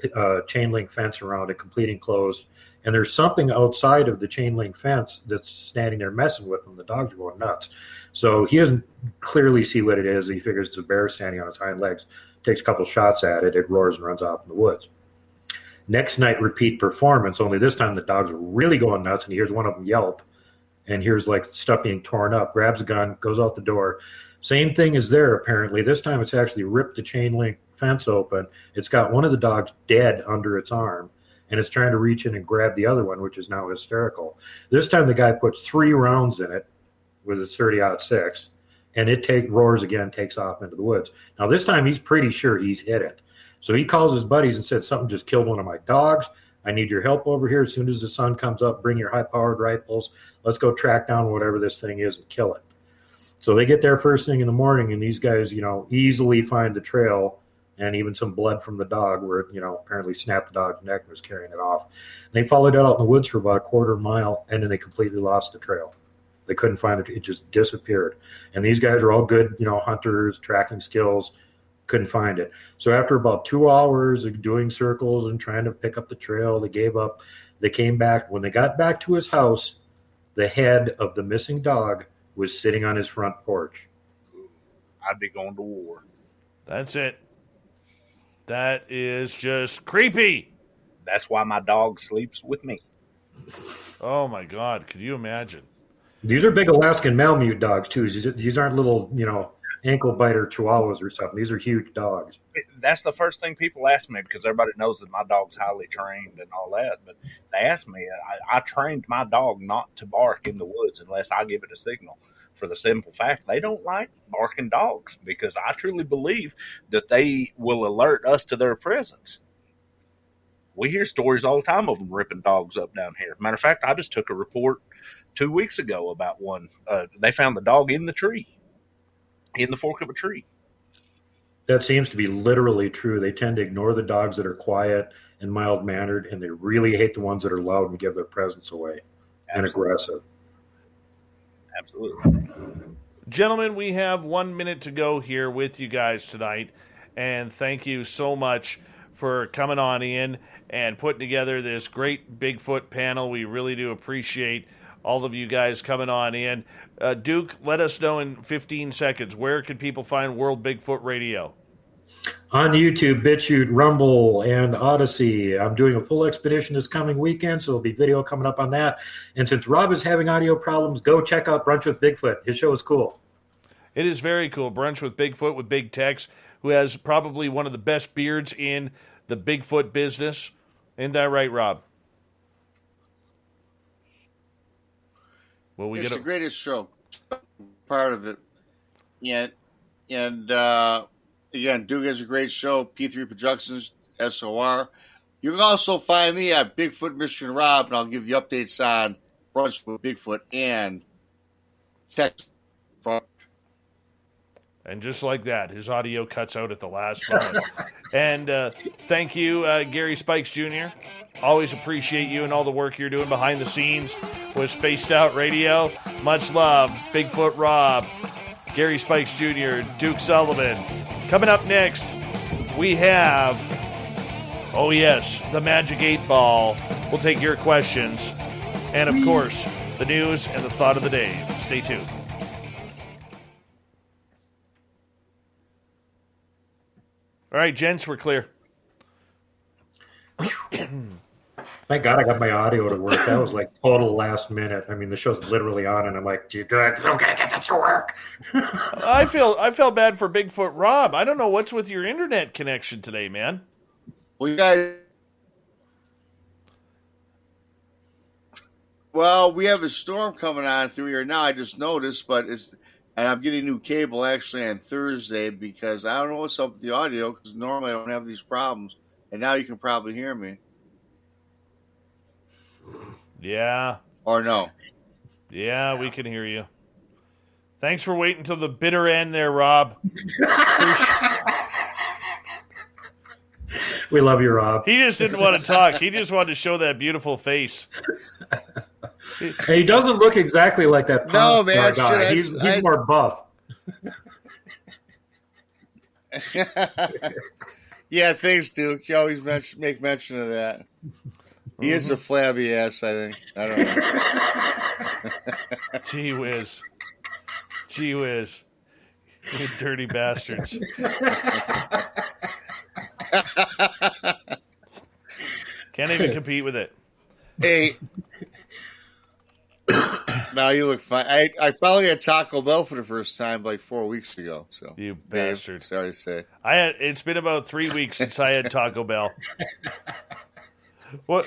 chain link fence around it, completely enclosed. And there's something outside of the chain link fence that's standing there messing with them. The dogs are going nuts. So he doesn't clearly see what it is. He figures it's a bear standing on its hind legs. Takes a couple shots at it. It roars and runs off in the woods. Next night, repeat performance, only this time the dogs are really going nuts, and he hears one of them yelp and hears like stuff being torn up, grabs a gun, goes out the door. Same thing is there, apparently. This time it's actually ripped the chain link fence open. It's got one of the dogs dead under its arm, and it's trying to reach in and grab the other one, which is now hysterical. This time the guy puts 3 rounds in it with his 30-06, and it roars again, takes off into the woods. Now this time he's pretty sure he's hit it. So he calls his buddies and said, something just killed one of my dogs. I need your help over here. As soon as the sun comes up, bring your high-powered rifles. Let's go track down whatever this thing is and kill it. So they get there first thing in the morning, and these guys, easily find the trail and even some blood from the dog where it, apparently snapped the dog's neck and was carrying it off. And they followed it out in the woods for about a quarter mile, and then they completely lost the trail. They couldn't find it. It just disappeared. And these guys are all good, hunters, tracking skills, couldn't find it. So after about 2 hours of doing circles and trying to pick up the trail, they gave up. They came back. When they got back to his house, the head of the missing dog was sitting on his front porch. I'd be going to war. That's it. That is just creepy. That's why my dog sleeps with me. Oh, my God. Could you imagine? These are big Alaskan Malamute dogs, too. These aren't little, ankle biter chihuahuas or something. These are huge dogs. That's the first thing people ask me, because everybody knows that my dog's highly trained and all that. But they ask me, I trained my dog not to bark in the woods unless I give it a signal, for the simple fact they don't like barking dogs, because I truly believe that they will alert us to their presence. We hear stories all the time of them ripping dogs up down here. Matter of fact, I just took a report 2 weeks ago about one. They found the dog in the tree, in the fork of a tree. That seems to be literally true. They tend to ignore the dogs that are quiet and mild-mannered, and they really hate the ones that are loud and give their presence away. Absolutely. And aggressive. Absolutely. Gentlemen, we have 1 minute to go here with you guys tonight, and thank you so much for coming on in and putting together this great Bigfoot panel. We really do appreciate all of you guys coming on in. Duke, let us know in 15 seconds, where can people find World Bigfoot Radio? On YouTube, BitChute, Rumble, and Odyssey. I'm doing a full expedition this coming weekend, so there'll be video coming up on that. And since Rob is having audio problems, go check out Brunch with Bigfoot. His show is cool. It is very cool. Brunch with Bigfoot with Big Tex, who has probably one of the best beards in the Bigfoot business. Ain't that right, Rob? Well, It's the greatest show. Part of it. And again, Duke has a great show. P3 Productions, SOR. You can also find me at Bigfoot Michigan Rob, and I'll give you updates on Brunch with Bigfoot and Tex. And just like that, his audio cuts out at the last moment. And thank you, Gary Spikes Jr. Always appreciate you and all the work you're doing behind the scenes with Spaced Out Radio. Much love, Bigfoot Rob, Gary Spikes Jr., Duke Sullivan. Coming up next, we have, oh yes, the Magic 8 Ball. We'll take your questions. And of course, the news and the thought of the day. Stay tuned. All right, gents, we're clear. Thank God I got my audio to work. That was like total last minute. I mean, the show's literally on, and I'm like, dude, I don't gotta get that to work. I felt bad for Bigfoot Rob. I don't know what's with your internet connection today, man. Well, you guys. Well, we have a storm coming on through here now. I just noticed, and I'm getting new cable actually on Thursday because I don't know what's up with the audio because normally I don't have these problems. And now you can probably hear me. Yeah. Or no? Yeah, we can hear you. Thanks for waiting until the bitter end there, Rob. We love you, Rob. He just didn't want to talk. He just wanted to show that beautiful face. He doesn't look exactly like that. No, man. Guy. He's more buff. Yeah, thanks, Duke. You always make mention of that. He is a flabby ass, I think. I don't know. Gee whiz. Gee whiz. You dirty bastards. Can't even compete with it. Hey. Now you look fine. I finally had Taco Bell for the first time like 4 weeks ago. So you Dave, bastard. Sorry to say. It's been about 3 weeks since I had Taco Bell. One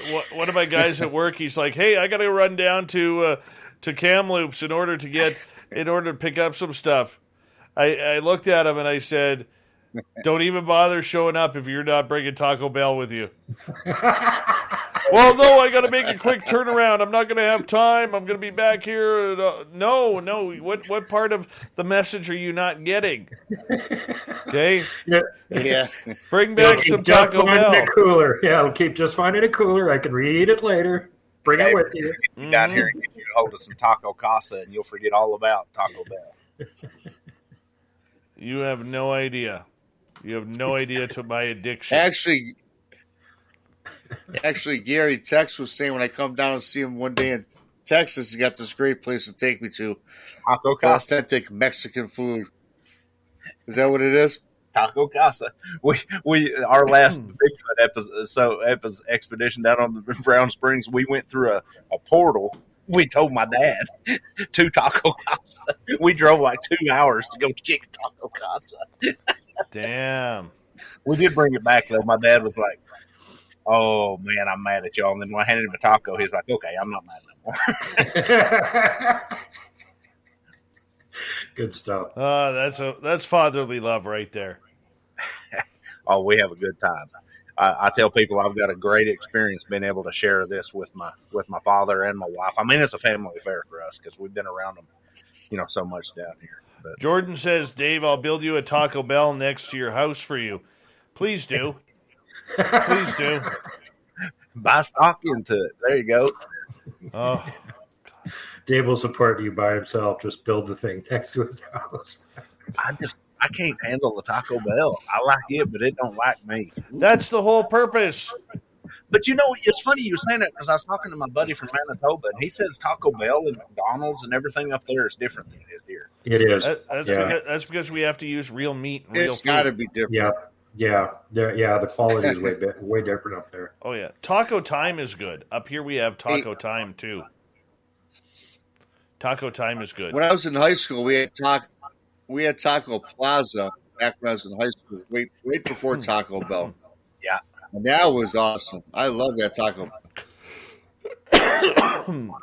of my guys at work, he's like, "Hey, I got to run down to Kamloops in order to pick up some stuff." I looked at him and I said, "Don't even bother showing up if you're not bringing Taco Bell with you." Well, no, I got to make a quick turnaround. I'm not going to have time. I'm going to be back here. No. What part of the message are you not getting? Okay. Yeah. Bring back some Taco Bell. A cooler. Yeah, I'll keep just finding a cooler. I can read it later. Bring it with you. Get down here and get you a hold of some Taco Casa, and you'll forget all about Taco Bell. You have no idea. You have no idea to my addiction. Actually, Gary Tex was saying when I come down and see him one day in Texas, he got this great place to take me to. Taco Casa. Authentic Mexican food. Is that what it is? Taco Casa. We our last Bigfoot expedition down on the Brown Springs, we went through a portal. We told my dad to Taco Casa. We drove like 2 hours to go kick Taco Casa. Damn. We did bring it back though. My dad was like, "Oh man, I'm mad at y'all." And then when I handed him a taco, he was like, "Okay, I'm not mad no more." Good stuff. That's fatherly love right there. Oh, we have a good time. I tell people I've got a great experience being able to share this with my father and my wife. I mean, it's a family affair for us because we've been around them, so much down here. But Jordan says, "Dave, I'll build you a Taco Bell next to your house for you. Please do. Please do. Buy stock into it. There you go." Oh, Dave will support you by himself. Just build the thing next to his house. I can't handle the Taco Bell. I like it, but it don't like me. that's the whole purpose. But it's funny you were saying that because I was talking to my buddy from Manitoba, and he says Taco Bell and McDonald's and everything up there is different than it is here. It is. That's because we have to use real meat. And It's got to be different. Yeah. The quality is way different up there. Oh yeah, Taco Time is good. Up here we have Taco Time too. Taco Time is good. When I was in high school, we had we had Taco Plaza back when I was in high school. Wait before Taco Bell. Yeah. And that was awesome. I love that Taco Bell.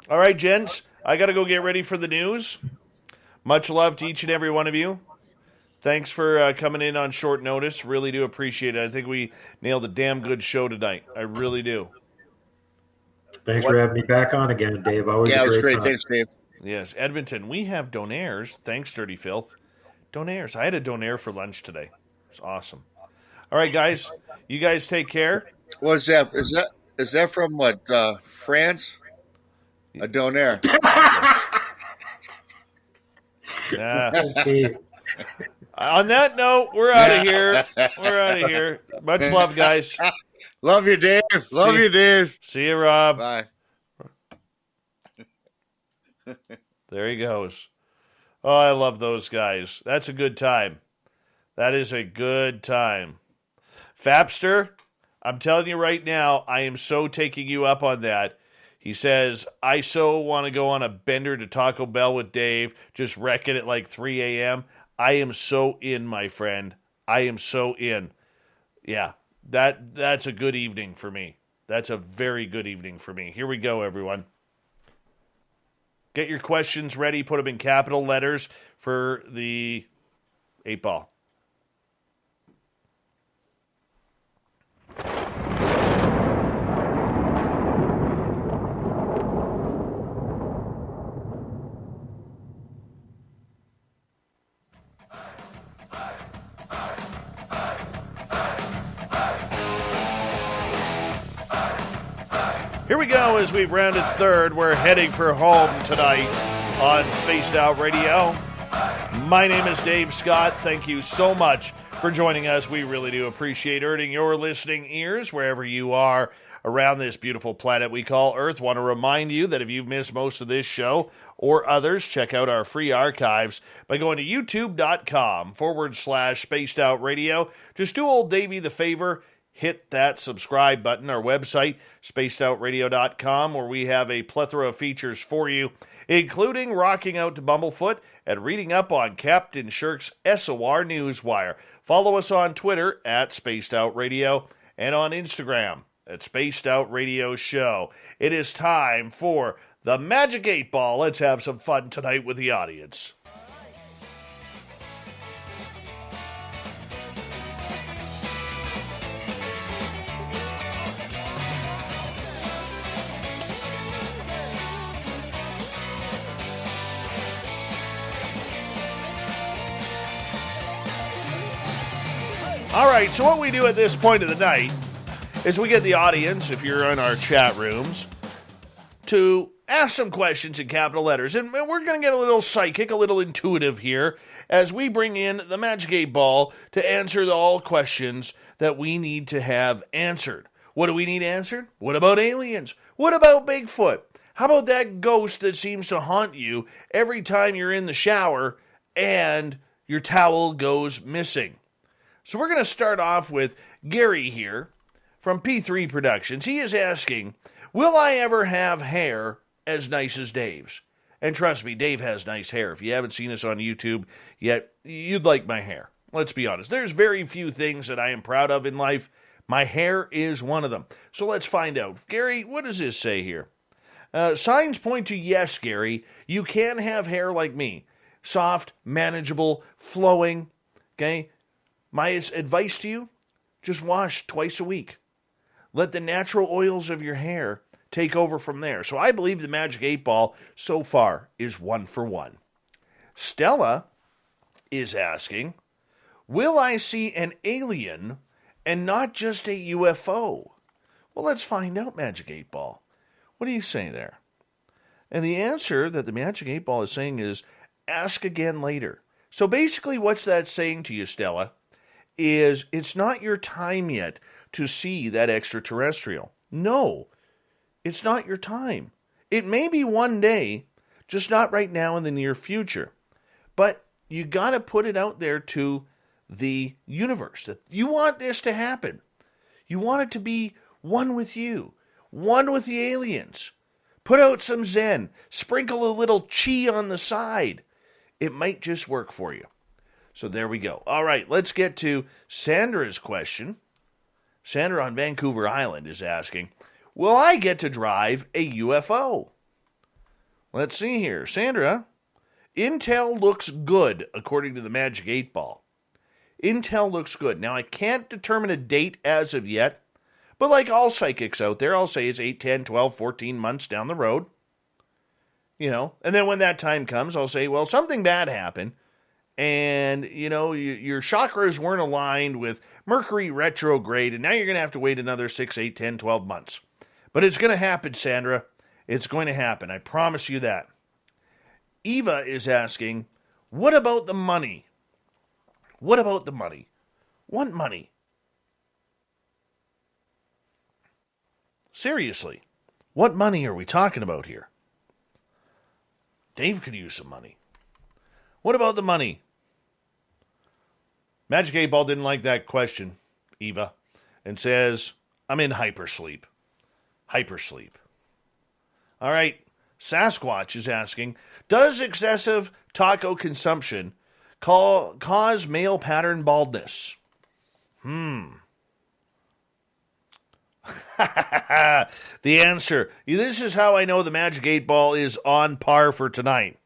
All right, gents, I got to go get ready for the news. Much love to each and every one of you. Thanks for coming in on short notice. Really do appreciate it. I think we nailed a damn good show tonight. I really do. Thanks for having me back on again, Dave. Always Yeah, it was great. fun. Thanks, Dave. Yes, Edmonton, we have donaires. Thanks, Dirty Filth. Donaires. I had a donaire for lunch today. It's awesome. All right, guys. You guys take care. What's that? Is that from what? France? A donaire. Okay. On that note, we're out of here. We're out of here. Much love, guys. Love you, Dave. Love you, Dave. See you, Rob. Bye. There he goes. Oh, I love those guys. That's a good time. That is a good time. Fapster, I'm telling you right now, I am so taking you up on that. He says, I so want to go on a bender to Taco Bell with Dave, just wreck it at like 3 a.m. I am so in, my friend. I am so in. Yeah, that's a good evening for me. That's a very good evening for me. Here we go, everyone. Get your questions ready. Put them in capital letters for the 8-ball. Here we go as we've rounded third. We're heading for home tonight on Spaced Out Radio. My name is Dave Scott. Thank you so much for joining us. We really do appreciate earning your listening ears wherever you are around this beautiful planet we call Earth. Want to remind you that if you've missed most of this show or others, check out our free archives by going to youtube.com/Spaced Out Radio. Just do old Davey the favor. Hit that subscribe button. Our website, spacedoutradio.com, where we have a plethora of features for you, including rocking out to Bumblefoot and reading up on Captain Shirk's SOR Newswire. Follow us on Twitter at Spaced Out Radio and on Instagram at Spaced Out Radio Show. It is time for the Magic 8-Ball. Let's have some fun tonight with the audience. All right, so what we do at this point of the night is we get the audience, if you're in our chat rooms, to ask some questions in capital letters. And we're going to get a little psychic, a little intuitive here, as we bring in the Magic 8-Ball to answer all questions that we need to have answered. What do we need answered? What about aliens? What about Bigfoot? How about that ghost that seems to haunt you every time you're in the shower and your towel goes missing? So we're going to start off with Gary here from P3 Productions. He is asking, will I ever have hair as nice as Dave's? And trust me, Dave has nice hair. If you haven't seen us on YouTube yet, you'd like my hair. Let's be honest. There's very few things that I am proud of in life. My hair is one of them. So let's find out. Gary, what does this say here? Signs point to yes, Gary. You can have hair like me. Soft, manageable, flowing. Okay? My advice to you, just wash twice a week. Let the natural oils of your hair take over from there. So I believe the Magic 8-Ball so far is 1 for 1. Stella is asking, will I see an alien and not just a UFO? Well, let's find out, Magic 8-Ball. What do you say there? And the answer that the Magic 8-Ball is saying is, ask again later. So basically what's that saying to you, Stella? Is it's not your time yet to see that extraterrestrial. No, it's not your time. It may be one day, just not right now in the near future. But you got to put it out there to the universe that you want this to happen. You want it to be one with you, one with the aliens. Put out some Zen, sprinkle a little chi on the side. It might just work for you. So there we go. All right, let's get to Sandra's question. Sandra on Vancouver Island is asking, will I get to drive a UFO? Let's see here. Sandra, Intel looks good, according to the Magic 8 Ball. Intel looks good. Now, I can't determine a date as of yet, but like all psychics out there, I'll say it's 8, 10, 12, 14 months down the road. You know, and then when that time comes, I'll say, well, something bad happened, and, you know, your chakras weren't aligned with Mercury retrograde, and now you're going to have to wait another 6, 8, 10, 12 months. But it's going to happen, Sandra. It's going to happen. I promise you that. Eva is asking, what about the money? What about the money? What money? Seriously, what money are we talking about here? Dave could use some money. What about the money? Magic 8 Ball didn't like that question, Eva, and says, I'm in hypersleep. Hypersleep. All right, Sasquatch is asking, does excessive taco consumption cause male pattern baldness? The answer. This is how I know the Magic 8 Ball is on par for tonight.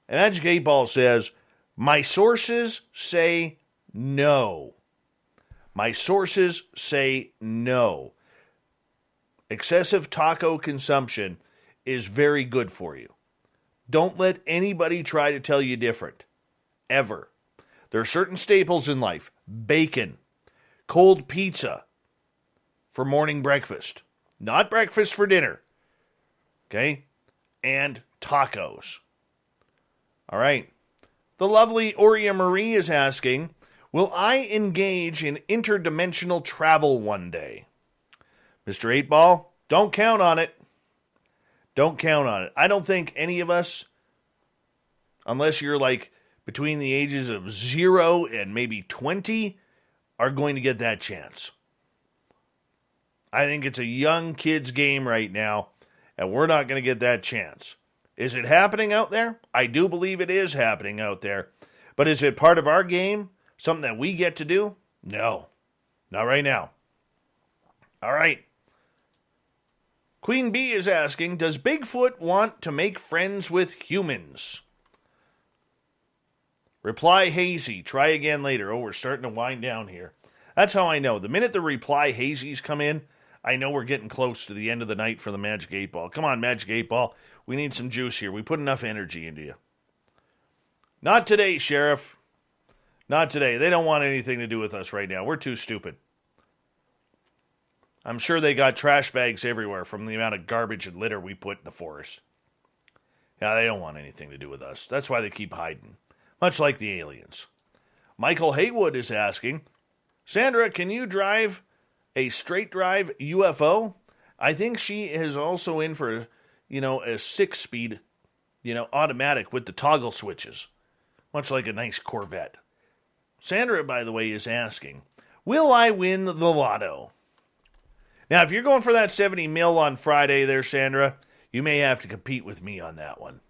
Magic 8 Ball says, my sources say no. My sources say no. Excessive taco consumption is very good for you. Don't let anybody try to tell you different. Ever. There are certain staples in life. Bacon. Cold pizza. For morning breakfast. Not breakfast for dinner. Okay? And tacos. All right. The lovely Oria Marie is asking, will I engage in interdimensional travel one day? Mr. 8 Ball, don't count on it. Don't count on it. I don't think any of us, unless you're like between the ages of 0 and maybe 20, are going to get that chance. I think it's a young kid's game right now, and we're not going to get that chance. Is it happening out there? I do believe it is happening out there. But is it part of our game? Something that we get to do? No. Not right now. All right. Queen Bee is asking, does Bigfoot want to make friends with humans? Reply hazy. Try again later. Oh, we're starting to wind down here. That's how I know. The minute the reply hazies come in, I know we're getting close to the end of the night for the Magic 8 Ball. Come on, Magic 8 Ball. We need some juice here. We put enough energy into you. Not today, Sheriff. Not today. They don't want anything to do with us right now. We're too stupid. I'm sure they got trash bags everywhere from the amount of garbage and litter we put in the forest. Yeah, they don't want anything to do with us. That's why they keep hiding. Much like the aliens. Michael Haywood is asking, Sandra, can you drive a straight drive UFO? I think she is also in for, a 6-speed, automatic with the toggle switches. Much like a nice Corvette. Sandra, by the way, is asking, will I win the lotto? Now, if you're going for that 70 mil on Friday there, Sandra, you may have to compete with me on that one.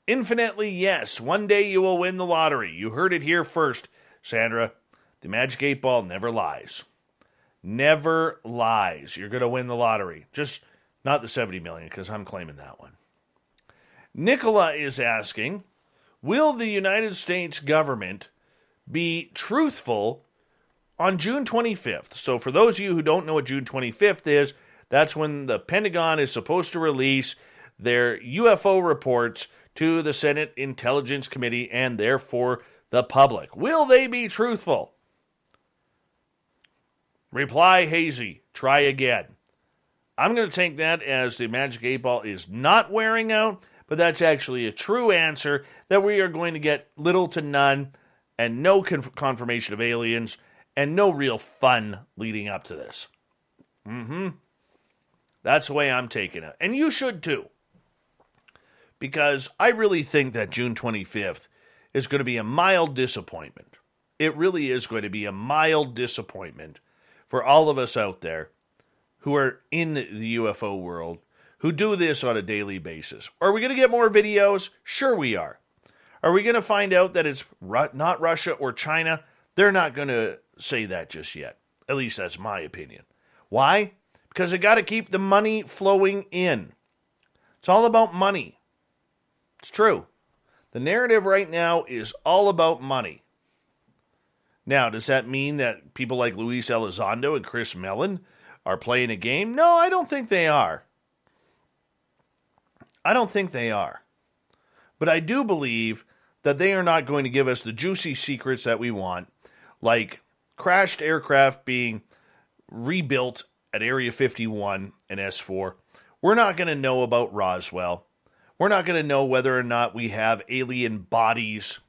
Infinitely, yes. One day you will win the lottery. You heard it here first, Sandra. The Magic 8 Ball never lies. Never lies. You're going to win the lottery. Just not the 70 million, because I'm claiming that one. Nicola is asking, will the United States government be truthful on June 25th? So for those of you who don't know what June 25th is, that's when the Pentagon is supposed to release their UFO reports to the Senate Intelligence Committee and therefore the public. Will they be truthful? Reply hazy. Try again. I'm going to take that as the Magic 8 Ball is not wearing out, but that's actually a true answer that we are going to get little to none and no confirmation of aliens and no real fun leading up to this. That's the way I'm taking it. And you should too. Because I really think that June 25th is going to be a mild disappointment. It really is going to be a mild disappointment for all of us out there who are in the UFO world, who do this on a daily basis. Are we going to get more videos? Sure we are. Are we going to find out that it's not Russia or China? They're not going to say that just yet. At least that's my opinion. Why? Because they got to keep the money flowing in. It's all about money. It's true. The narrative right now is all about money. Now, does that mean that people like Luis Elizondo and Chris Mellon are playing a game? No, I don't think they are. I don't think they are. But I do believe that they are not going to give us the juicy secrets that we want, like crashed aircraft being rebuilt at Area 51 and S4. We're not going to know about Roswell. We're not going to know whether or not we have alien bodies.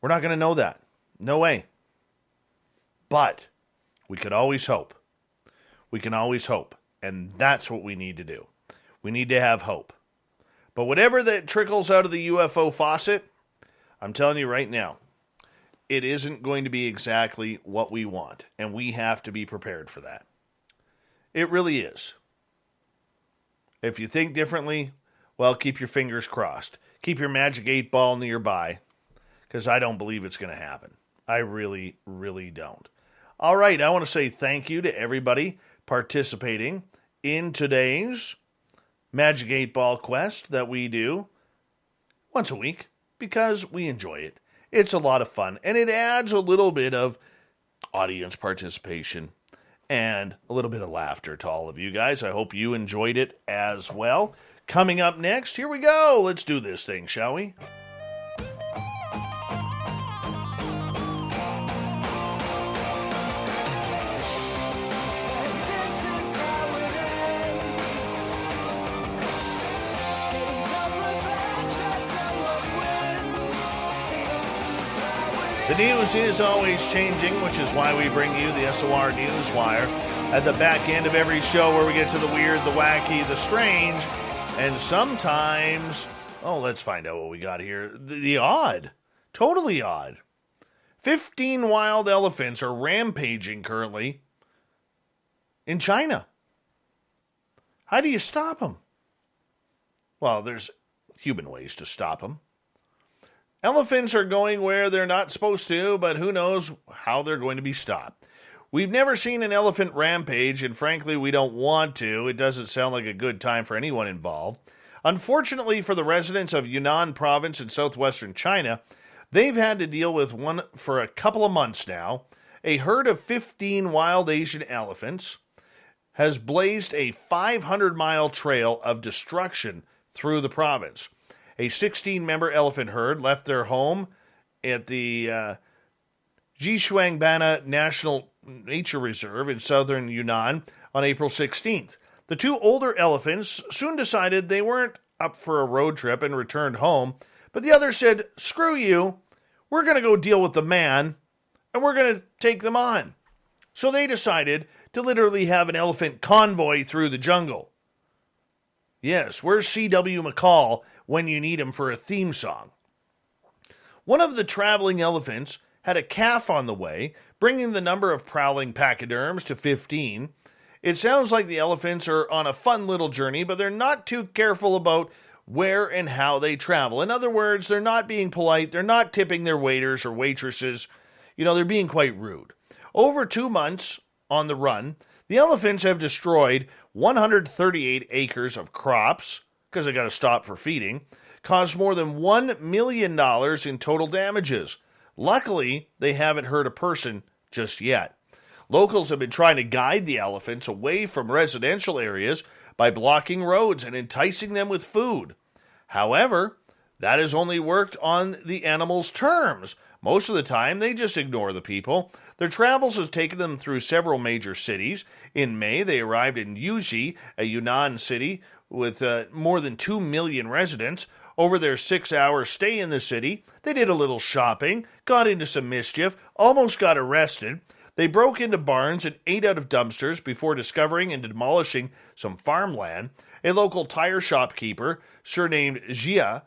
We're not going to know that. No way. But we could always hope. We can always hope. And that's what we need to do. We need to have hope. But whatever that trickles out of the UFO faucet, I'm telling you right now, it isn't going to be exactly what we want. And we have to be prepared for that. It really is. If you think differently, well, keep your fingers crossed. Keep your magic 8-ball nearby, because I don't believe it's going to happen. I really, really don't. All right, I want to say thank you to everybody participating in today's Magic 8-Ball quest that we do once a week because we enjoy it. It's a lot of fun, and it adds a little bit of audience participation and a little bit of laughter to all of you guys. I hope you enjoyed it as well. Coming up next, here we go. Let's do this thing, shall we? The news is always changing, which is why we bring you the SOR Newswire at the back end of every show, where we get to the weird, the wacky, the strange, and sometimes, let's find out what we got here. The odd. Totally odd. 15 wild elephants are rampaging currently in China. How do you stop them? Well, there's human ways to stop them. Elephants are going where they're not supposed to, but who knows how they're going to be stopped. We've never seen an elephant rampage, and frankly, we don't want to. It doesn't sound like a good time for anyone involved. Unfortunately for the residents of Yunnan province in southwestern China, they've had to deal with one for a couple of months now. A herd of 15 wild Asian elephants has blazed a 500-mile trail of destruction through the province. A 16-member elephant herd left their home at the Jishuangbana National Nature Reserve in southern Yunnan on April 16th. The two older elephants soon decided they weren't up for a road trip and returned home, but the others said, "Screw you, we're going to go deal with the man, and we're going to take them on." So they decided to literally have an elephant convoy through the jungle. Yes, where's C.W. McCall when you need him for a theme song? One of the traveling elephants had a calf on the way, bringing the number of prowling pachyderms to 15. It sounds like the elephants are on a fun little journey, but they're not too careful about where and how they travel. In other words, they're not being polite, they're not tipping their waiters or waitresses. They're being quite rude. Over 2 months on the run, the elephants have destroyed 138 acres of crops, because they got to stop for feeding, caused more than $1 million in total damages. Luckily, they haven't hurt a person just yet. Locals have been trying to guide the elephants away from residential areas by blocking roads and enticing them with food. However, that has only worked on the animals' terms. Most of the time, they just ignore the people. Their travels have taken them through several major cities. In May, they arrived in Yuji, a Yunnan city with more than 2 million residents. Over their 6-hour stay in the city, they did a little shopping, got into some mischief, almost got arrested. They broke into barns and ate out of dumpsters before discovering and demolishing some farmland. A local tire shopkeeper, surnamed Jia,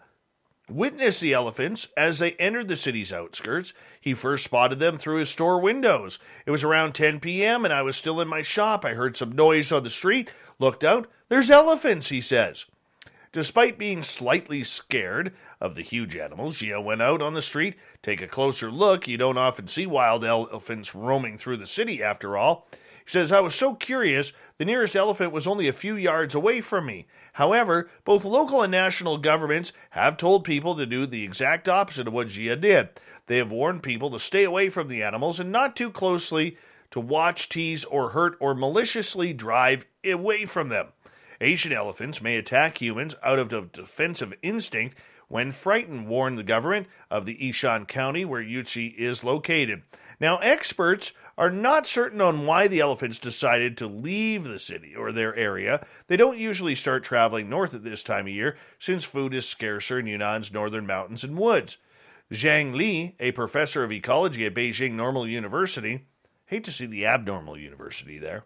witnessed the elephants as they entered the city's outskirts. He first spotted them through his store windows. It was around 10 p.m. and I was still in my shop. I heard some noise on the street, looked out. There's elephants, he says. Despite being slightly scared of the huge animals, Gia went out on the street, take a closer look. You don't often see wild elephants roaming through the city, after all. He says, I was so curious, the nearest elephant was only a few yards away from me. However, both local and national governments have told people to do the exact opposite of what Gia did. They have warned people to stay away from the animals and not too closely to watch, tease, or hurt, or maliciously drive away from them. Asian elephants may attack humans out of a defensive instinct when frightened, warned the government of the Ishan County where Yutsi is located. Now, experts are not certain on why the elephants decided to leave the city or their area. They don't usually start traveling north at this time of year since food is scarcer in Yunnan's northern mountains and woods. Zhang Li, a professor of ecology at Beijing Normal University, hate to see the abnormal university there,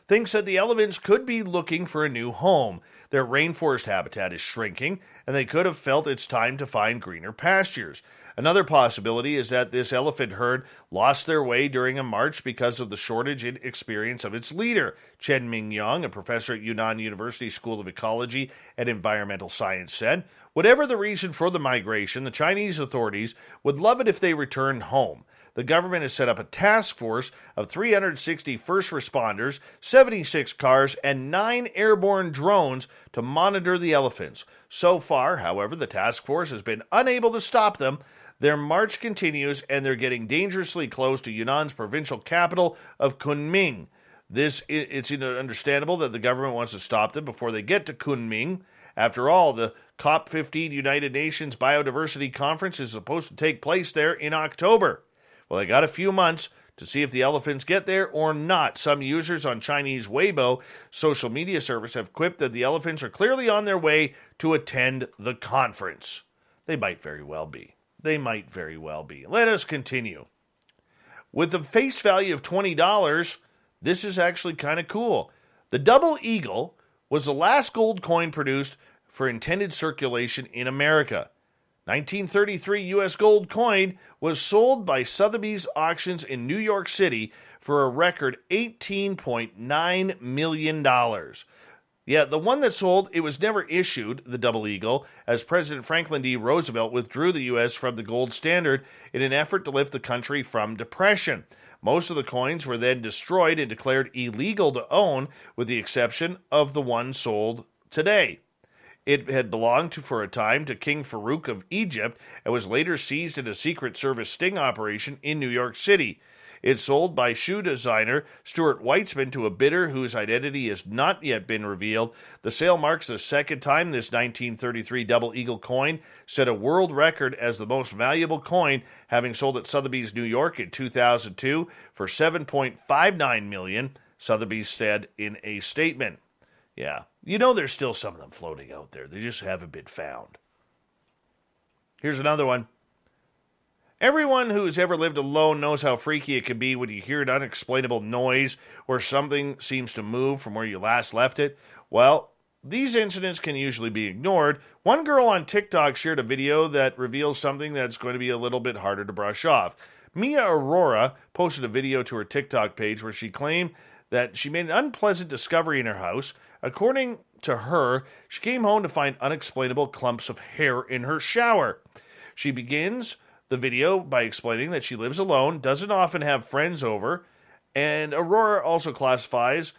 thinks that the elephants could be looking for a new home. Their rainforest habitat is shrinking, and they could have felt it's time to find greener pastures. Another possibility is that this elephant herd lost their way during a march because of the shortage in experience of its leader. Chen Mingyang, a professor at Yunnan University School of Ecology and Environmental Science, said, whatever the reason for the migration, the Chinese authorities would love it if they returned home. The government has set up a task force of 360 first responders, 76 cars, and 9 airborne drones to monitor the elephants. So far, however, the task force has been unable to stop them. Their march continues, and they're getting dangerously close to Yunnan's provincial capital of Kunming. It's understandable that the government wants to stop them before they get to Kunming. After all, the COP15 United Nations Biodiversity Conference is supposed to take place there in October. Well, they got a few months to see if the elephants get there or not. Some users on Chinese Weibo social media service have quipped that the elephants are clearly on their way to attend the conference. They might very well be. Let us continue. With the face value of $20, this is actually kind of cool. The double eagle was the last gold coin produced for intended circulation in America. 1933 U.S. gold coin was sold by Sotheby's Auctions in New York City for a record $18.9 million. Yeah, the one that sold, it was never issued, the double eagle, as President Franklin D. Roosevelt withdrew the U.S. from the gold standard in an effort to lift the country from depression. Most of the coins were then destroyed and declared illegal to own, with the exception of the one sold today. It had belonged for a time to King Farouk of Egypt and was later seized in a Secret Service sting operation in New York City. It's sold by shoe designer Stuart Weitzman to a bidder whose identity has not yet been revealed. The sale marks the second time this 1933 double eagle coin set a world record as the most valuable coin, having sold at Sotheby's New York in 2002 for $7.59 million, Sotheby's said in a statement. Yeah, there's still some of them floating out there. They just haven't been found. Here's another one. Everyone who's ever lived alone knows how freaky it can be when you hear an unexplainable noise or something seems to move from where you last left it. Well, these incidents can usually be ignored. One girl on TikTok shared a video that reveals something that's going to be a little bit harder to brush off. Mia Aurora posted a video to her TikTok page where she claimed that she made an unpleasant discovery in her house. According to her, she came home to find unexplainable clumps of hair in her shower. She begins the video by explaining that she lives alone, doesn't often have friends over, and Aurora also clarifies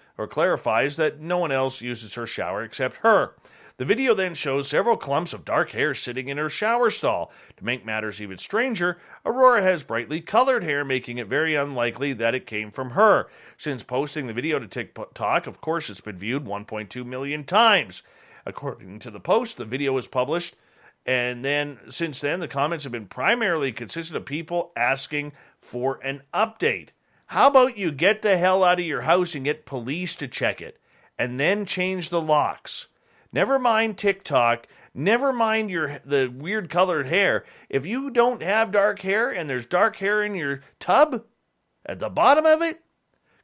that no one else uses her shower except her. The video then shows several clumps of dark hair sitting in her shower stall. To make matters even stranger, Aurora has brightly colored hair, making it very unlikely that it came from her. Since posting the video to TikTok, of course, it's been viewed 1.2 million times. According to the post, the video was published, and then since then, the comments have been primarily consistent of people asking for an update. How about you get the hell out of your house and get police to check it, and then change the locks? Never mind TikTok. Never mind the weird colored hair. If you don't have dark hair and there's dark hair in your tub at the bottom of it,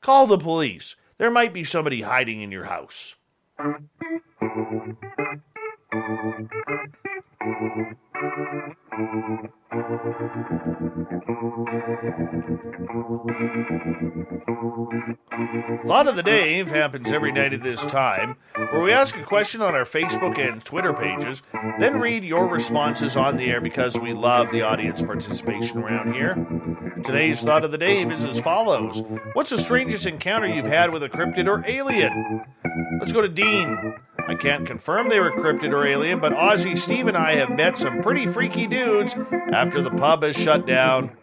call the police. There might be somebody hiding in your house. Thought of the Dave happens every night at this time, where we ask a question on our Facebook and Twitter pages, then read your responses on the air because we love the audience participation around here. Today's Thought of the Dave is as follows. What's the strangest encounter you've had with a cryptid or alien? Let's go to Dean. I can't confirm they were cryptid or alien, but Ozzy, Steve, and I have met some pretty freaky dudes after the pub has shut down.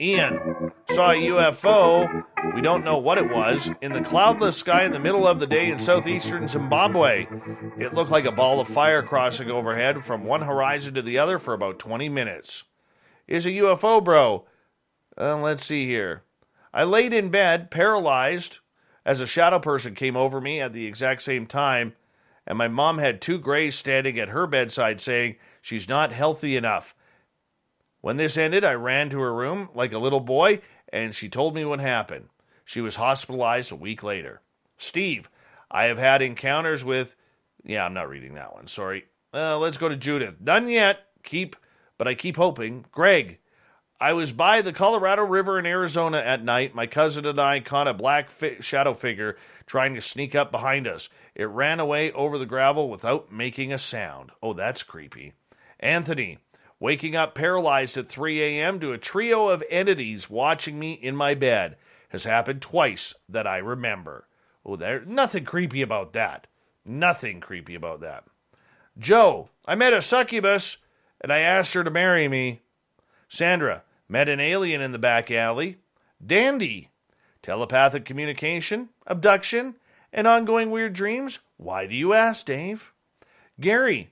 Ian saw a UFO, we don't know what it was, in the cloudless sky in the middle of the day in southeastern Zimbabwe. It looked like a ball of fire crossing overhead from one horizon to the other for about 20 minutes. Is a UFO, bro? Let's see here. I laid in bed, paralyzed, as a shadow person came over me at the exact same time, and my mom had two grays standing at her bedside saying she's not healthy enough. When this ended, I ran to her room like a little boy, and she told me what happened. She was hospitalized a week later. Steve, I have had encounters with... Yeah, I'm not reading that one, sorry. Let's go to Judith. None yet, but I keep hoping. Greg, I was by the Colorado River in Arizona at night. My cousin and I caught a black shadow figure trying to sneak up behind us. It ran away over the gravel without making a sound. Oh, that's creepy. Anthony, waking up paralyzed at 3 a.m. to a trio of entities watching me in my bed has happened twice that I remember. Oh, there's nothing creepy about that. Nothing creepy about that. Joe, I met a succubus and I asked her to marry me. Sandra, met an alien in the back alley. Dandy, telepathic communication, abduction, and ongoing weird dreams. Why do you ask, Dave? Gary,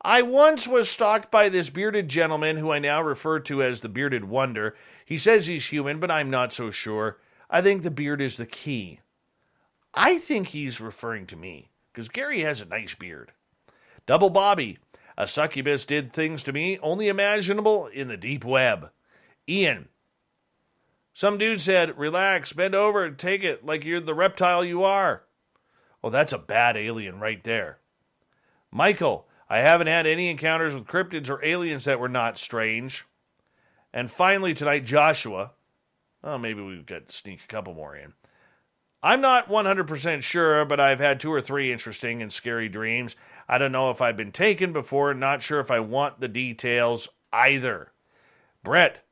I once was stalked by this bearded gentleman who I now refer to as the Bearded Wonder. He says he's human, but I'm not so sure. I think the beard is the key. I think he's referring to me, because Gary has a nice beard. Double Bobby, a succubus did things to me only imaginable in the deep web. Ian, some dude said, relax, bend over and take it like you're the reptile you are. Oh, that's a bad alien right there. Michael, I haven't had any encounters with cryptids or aliens that were not strange. And finally tonight, Joshua. Oh, maybe we've got to sneak a couple more in. I'm not 100% sure, but I've had 2 or 3 interesting and scary dreams. I don't know if I've been taken before, not sure if I want the details either. Brett,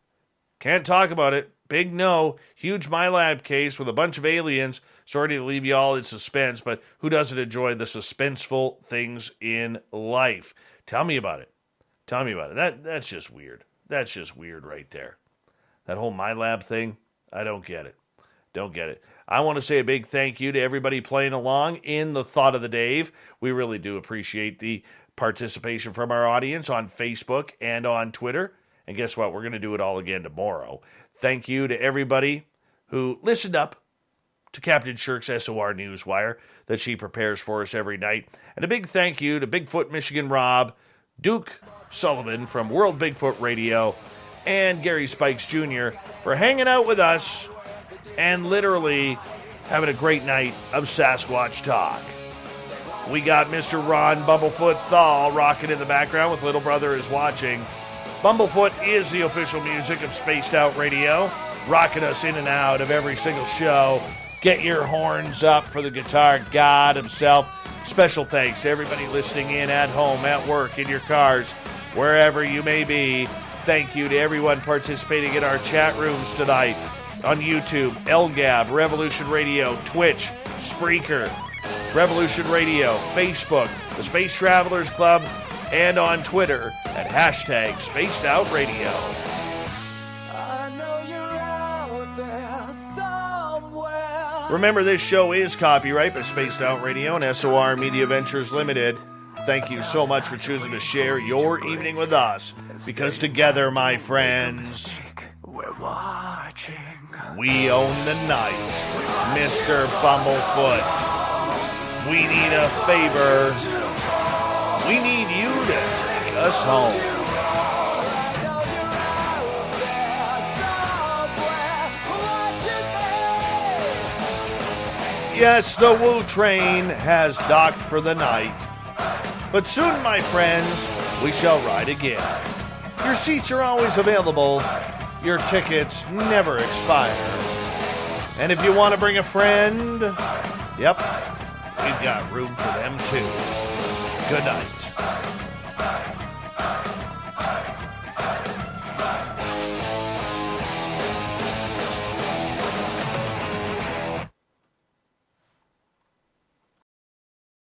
can't talk about it. Big no. Huge MyLab case with a bunch of aliens. Sorry to leave you all in suspense, but who doesn't enjoy the suspenseful things in life? Tell me about it. Tell me about it. That's just weird. That's just weird right there. That whole MyLab thing, I don't get it. Don't get it. I want to say a big thank you to everybody playing along in the Thought of the Dave. We really do appreciate the participation from our audience on Facebook and on Twitter. And guess what? We're going to do it all again tomorrow. Thank you to everybody who listened up to Captain Shirk's SOR Newswire that she prepares for us every night. And a big thank you to Bigfoot Michigan Rob, Duke Sullivan from World Bigfoot Radio, and Gary Spikes Jr. for hanging out with us and literally having a great night of Sasquatch talk. We got Mr. Ron Bumblefoot Thal rocking in the background with Little Brother is Watching. Bumblefoot is the official music of Spaced Out Radio, rocking us in and out of every single show. Get your horns up for the guitar god himself. Special thanks to everybody listening in at home, at work, in your cars, wherever you may be. Thank you to everyone participating in our chat rooms tonight on YouTube, LGAB, Revolution Radio, Twitch, Spreaker, Revolution Radio, Facebook, the Space Travelers Club, and on Twitter at hashtag Spaced Out Radio. Remember, this show is copyright by Spaced Out Radio and SOR Media Ventures Limited. Thank you so much for choosing to share your evening with us, because together, my friends, we're watching. We own the night, Mr. Bumblefoot. We need a favor. We need you to take us home. Yes, the Woo train has docked for the night. But soon, my friends, we shall ride again. Your seats are always available. Your tickets never expire. And if you want to bring a friend, yep, we've got room for them too. Good night.